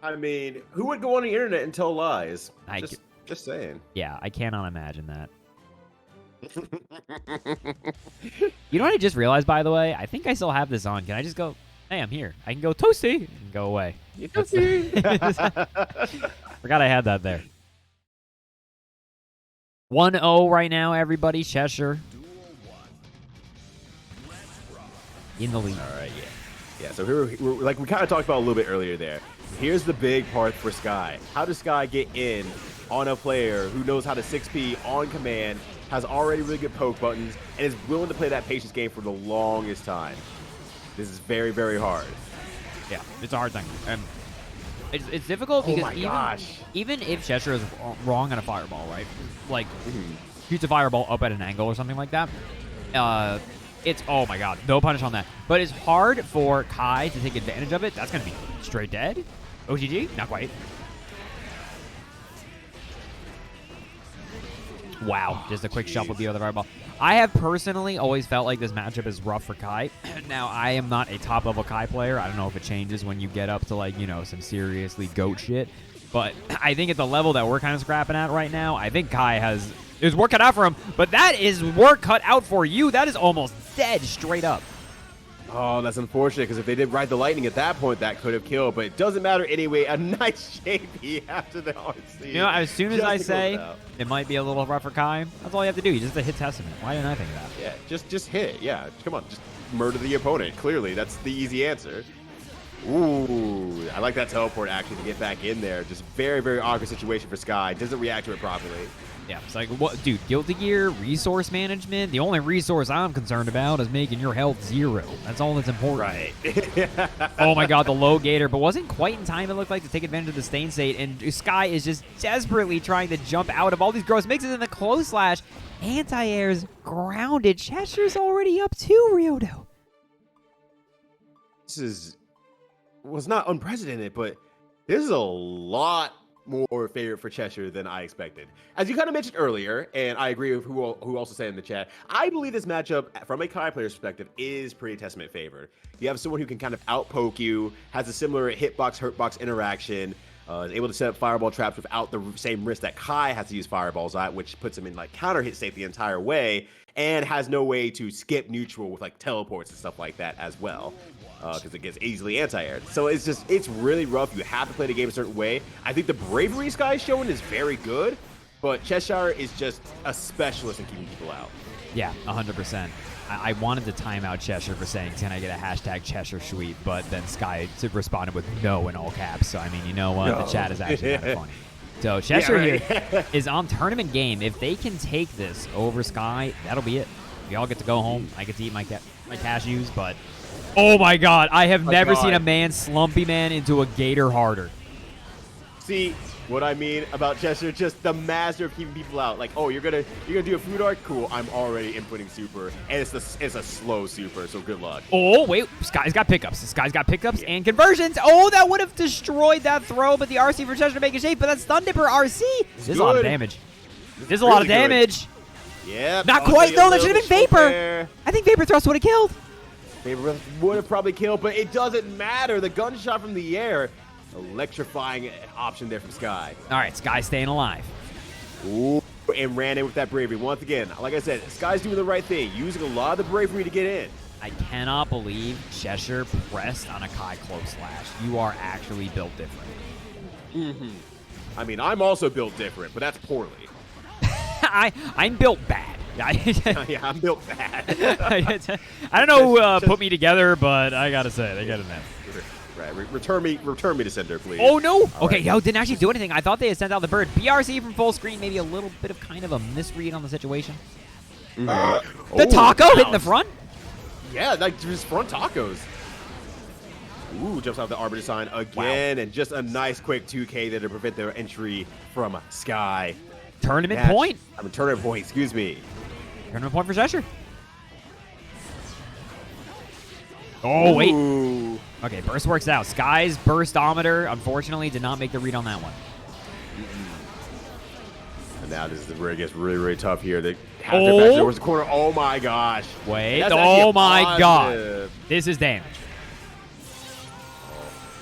I mean, who would go on the internet and tell lies? Just saying. Yeah, I cannot imagine that. You know what I just realized, by the way? I think I still have this on. Can I just go, hey, I'm here. I can go toasty and go away. Toasty. Forgot I had that there. 1-0 right now, everybody. Cheshire in the lead. All right, yeah. Yeah, so here we're like we kind of talked about a little bit earlier there. Here's the big part for Sky. How does Sky get in on a player who knows how to 6P on command, has already really good poke buttons, and is willing to play that patience game for the longest time? This is very, very hard. Yeah, it's a hard thing. It's difficult because even if Cheshire is wrong on a fireball, right? Like, shoots a fireball up at an angle or something like that. It's, oh my god, no punish on that. But it's hard for Kai to take advantage of it. That's going to be straight dead. OGG? Not quite. Wow, just a quick shot with the other fireball. I have personally always felt like this matchup is rough for Kai. Now, I am not a top-level Kai player. I don't know if it changes when you get up to, like, you know, some seriously goat shit. But I think at the level that we're kind of scrapping at right now, I think Kai there's work cut out for him. But that is work cut out for you. That is almost dead straight up. Oh, that's unfortunate, because if they did ride the lightning at that point, that could have killed. But it doesn't matter anyway. A nice JP after the RC. You know, as soon as I say it might be a little rough for Kai, that's all you have to do. You just have to hit Testament. Why didn't I think of that? Yeah, just hit. Yeah, come on. Just murder the opponent. Clearly, that's the easy answer. Ooh, I like that teleport actually to get back in there. Just very, very awkward situation for Sky. Doesn't react to it properly. Yeah, it's like, what, dude, Guilty Gear, resource management, the only resource I'm concerned about is making your health 0. That's all that's important. Right. Oh my god, the low Gator, but wasn't quite in time, it looked like, to take advantage of the stain state, and Sky is just desperately trying to jump out of all these gross mixes in the close slash. Anti-air's grounded. Cheshire's already up 2-Ryyudo. This was not unprecedented, but this is a lot more favorite for Cheshire than I expected. As you kind of mentioned earlier, and I agree with who also said in the chat, I believe this matchup, from a Kai player's perspective, is pretty Testament favored. You have someone who can kind of outpoke you, has a similar hitbox, hurtbox interaction, is able to set up fireball traps without the same risk that Kai has to use fireballs at, which puts him in like counter hit state the entire way, and has no way to skip neutral with like teleports and stuff like that as well. Because it gets easily anti-aired. So it's really rough. You have to play the game a certain way. I think the bravery Sky is showing is very good, but Cheshire is just a specialist in keeping people out. Yeah, 100%. I wanted to time out Cheshire for saying, can I get a hashtag Cheshire sweep? But then Sky responded with no in all caps. So, I mean, you know what? No. The chat is actually kind of funny. So, Cheshire here is on tournament game. If they can take this over Sky, that'll be it. We all get to go home. I get to eat my cashews, but... Oh my god, I have never seen a man slumpy man into a Gator harder. See, What I mean about Cheshire, just the master of keeping people out. Like, oh, you're gonna do a food arc? Cool. I'm already inputting super, and it's a slow super. So good luck. Oh wait, Sky's got pickups. Sky's got pickups and conversions. Oh, that would have destroyed that throw, but the RC for Cheshire to make a shape. But that Stun Dipper RC. There's a lot of damage. There's a lot of damage. Yeah. Not quite. No, that should have been Vapor. I think Vapor Thrust would have killed. Vapor would have probably killed, but it doesn't matter. The gunshot from the air. Electrifying option there from Sky. All right, Sky staying alive. Ooh, and ran in with that bravery. Once again, like I said, Sky's doing the right thing, using a lot of the bravery to get in. I cannot believe Cheshire pressed on a Kai close slash. You are actually built different. I mean, I'm also built different, but that's poorly. I'm built bad. Yeah, I'm built bad. I don't know who put me together, but I gotta say, they got a net. Right, return me to sender, please. Oh no! All okay, right. yo, didn't actually do anything. I thought they had sent out the bird. BRC from full screen, maybe a little bit of kind of a misread on the situation. The taco hitting the front? Yeah, like just front tacos. Ooh, jumps out the Arbiter sign again, and just a nice quick 2K there to prevent their entry from Sky. Tournament point. I mean, tournament point, excuse me. Tournament point for Cheshire. Oh, wait. Ooh. Okay, burst works out. Sky's burstometer, unfortunately, did not make the read on that one. And now this is where it gets really, really tough here. They have their back towards the corner. Oh my gosh. Wait. That's Oh my positive. god. This is damage.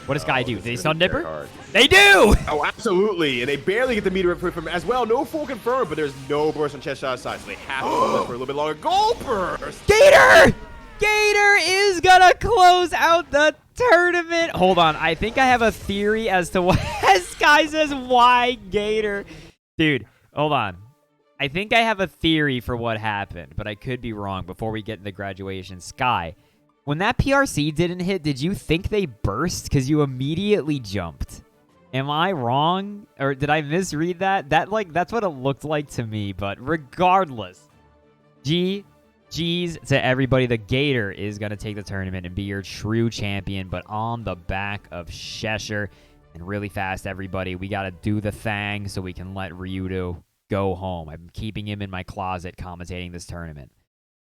What does Sky do? Do they Stun Dipper? They do! Oh, absolutely. And they barely get the meter input from as well. No full confirm, but there's no burst on Cheshire's side, so they have to hold it for a little bit longer. Goal burst! Gator! Gator is gonna close out the tournament. Hold on. I think I have a theory as to why Sky says why Gator. Dude, hold on. I think I have a theory for what happened, but I could be wrong before we get into graduation. Sky, when that PRC didn't hit, did you think they burst? Because you immediately jumped. Am I wrong? Or did I misread that? That's what it looked like to me, but regardless. GG's to everybody. The Gator is going to take the tournament and be your true champion, but on the back of Cheshire. And really fast, everybody, we got to do the thing so we can let Ryudo go home. I'm keeping him in my closet commentating this tournament.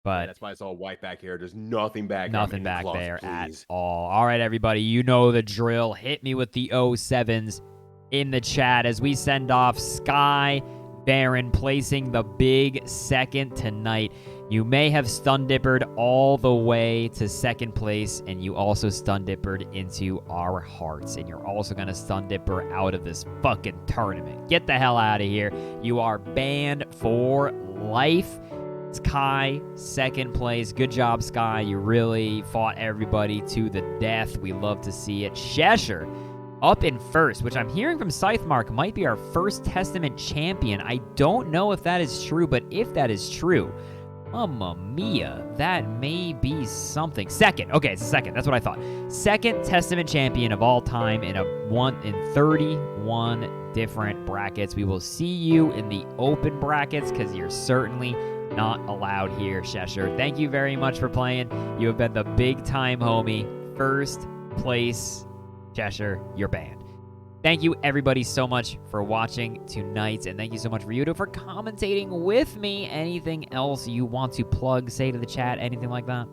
But yeah, that's why it's all white back here. There's nothing back nothing back closet, there please. at all. All right, everybody, you know the drill. Hit me with the 07s in the chat as we send off Sky Baron placing the big second tonight. You may have Stun Dippered all the way to second place, and you also Stun Dippered into our hearts. And you're also going to Stun Dipper out of this fucking tournament. Get the hell out of here. You are banned for life. Sky, second place. Good job, Sky. You really fought everybody to the death. We love to see it. Cheshire up in first, which I'm hearing from Scythemark might be our first Testament champion. I don't know if that is true, but if that is true, mamma mia, that may be something. Second. Okay, it's a second. That's what I thought. Second Testament champion of all time in 31 different brackets. We will see you in the open brackets because you're certainly not allowed here, Cheshire. Thank you very much for playing. You have been the big time homie. First place, Cheshire, you're banned. Thank you, everybody, so much for watching tonight, and thank you so much, Ryyudo, for commentating with me. Anything else you want to plug, say to the chat, anything like that?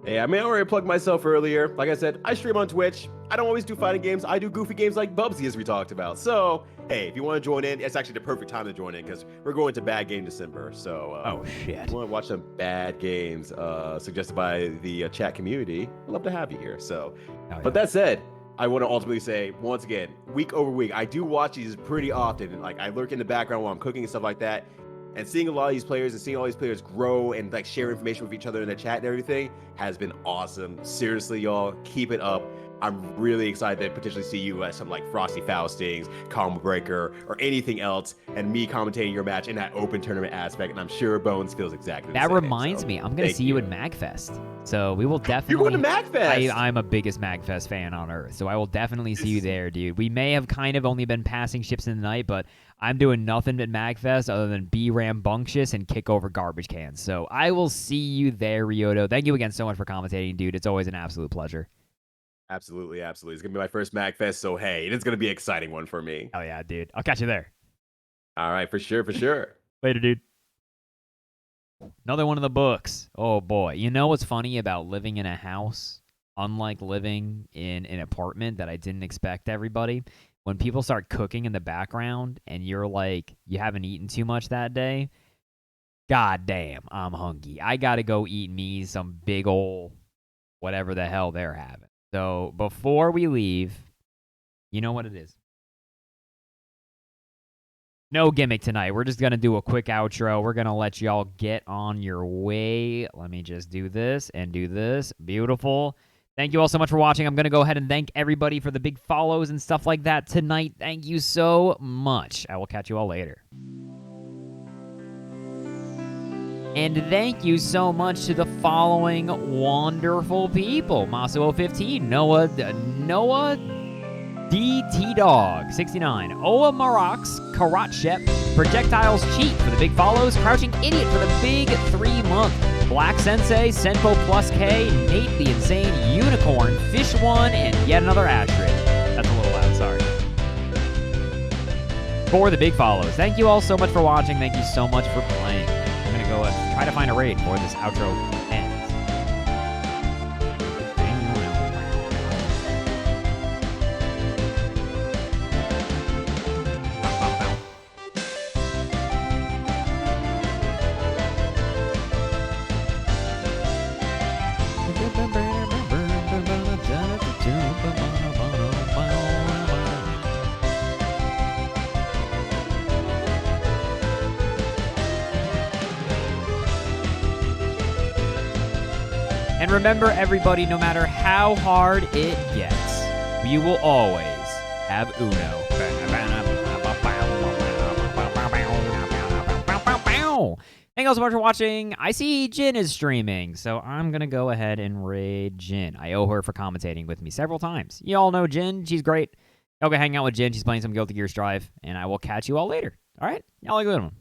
Hey, I mean, I already plugged myself earlier. Like I said, I stream on Twitch. I don't always do fighting games. I do goofy games like Bubsy, as we talked about. So, hey, if you want to join in, it's actually the perfect time to join in because we're going to Bad Game December. So, oh, shit. If you want to watch some bad games suggested by the chat community, I'd love to have you here. So, But that said, I want to ultimately say, once again, week over week, I do watch these pretty often. And, like, I lurk in the background while I'm cooking and stuff like that. And seeing a lot of these players and seeing all these players grow and like share information with each other in the chat and everything has been awesome. Seriously, y'all, keep it up. I'm really excited to potentially see you at some like Frosty Faustings, Combo Breaker, or anything else, and me commentating your match in that open tournament aspect. And I'm sure Bones feels exactly the same. That reminds me, I'm going to see you at MagFest. So we will definitely... You're going to MagFest? I'm a biggest MagFest fan on Earth, so I will definitely see you there, dude. We may have kind of only been passing ships in the night, but I'm doing nothing at MagFest other than be rambunctious and kick over garbage cans. So I will see you there, Ryyudo. Thank you again so much for commentating, dude. It's always an absolute pleasure. Absolutely, absolutely. It's gonna be my first MagFest, so hey, it's gonna be an exciting one for me. Oh yeah, dude. I'll catch you there. All right, for sure, for sure. Later, dude. Another one of the books. Oh boy. You know what's funny about living in a house? Unlike living in an apartment that I didn't expect everybody. When people start cooking in the background and you're like, you haven't eaten too much that day, god damn, I'm hungry. I gotta go eat me some big ol' whatever the hell they're having. So before we leave, you know what it is. No gimmick tonight. We're just going to do a quick outro. We're going to let y'all get on your way. Let me just do this and do this. Beautiful. Thank you all so much for watching. I'm going to go ahead and thank everybody for the big follows and stuff like that tonight. Thank you so much. I will catch you all later. And thank you so much to the following wonderful people. Masuo15, Noah DT Dog 69, Oa Marox, Karat Shep, Projectiles Cheat for the big follows, Crouching Idiot for the big 3-month, Black Sensei, Senpo Plus K, Nate the Insane Unicorn, Fish One, and yet another Astrid. That's a little loud, sorry. For the big follows. Thank you all so much for watching. Thank you so much for playing. I'm gonna go try to find a raid before this outro ends. And remember, everybody, no matter how hard it gets, you will always have Uno. Thank you all so much for watching. I see Jin is streaming, so I'm going to go ahead and raid Jin. I owe her for commentating with me several times. You all know Jin. She's great. Y'all go hang out with Jin. She's playing some Guilty Gear Strive, and I will catch you all later. All right? Y'all have a good one.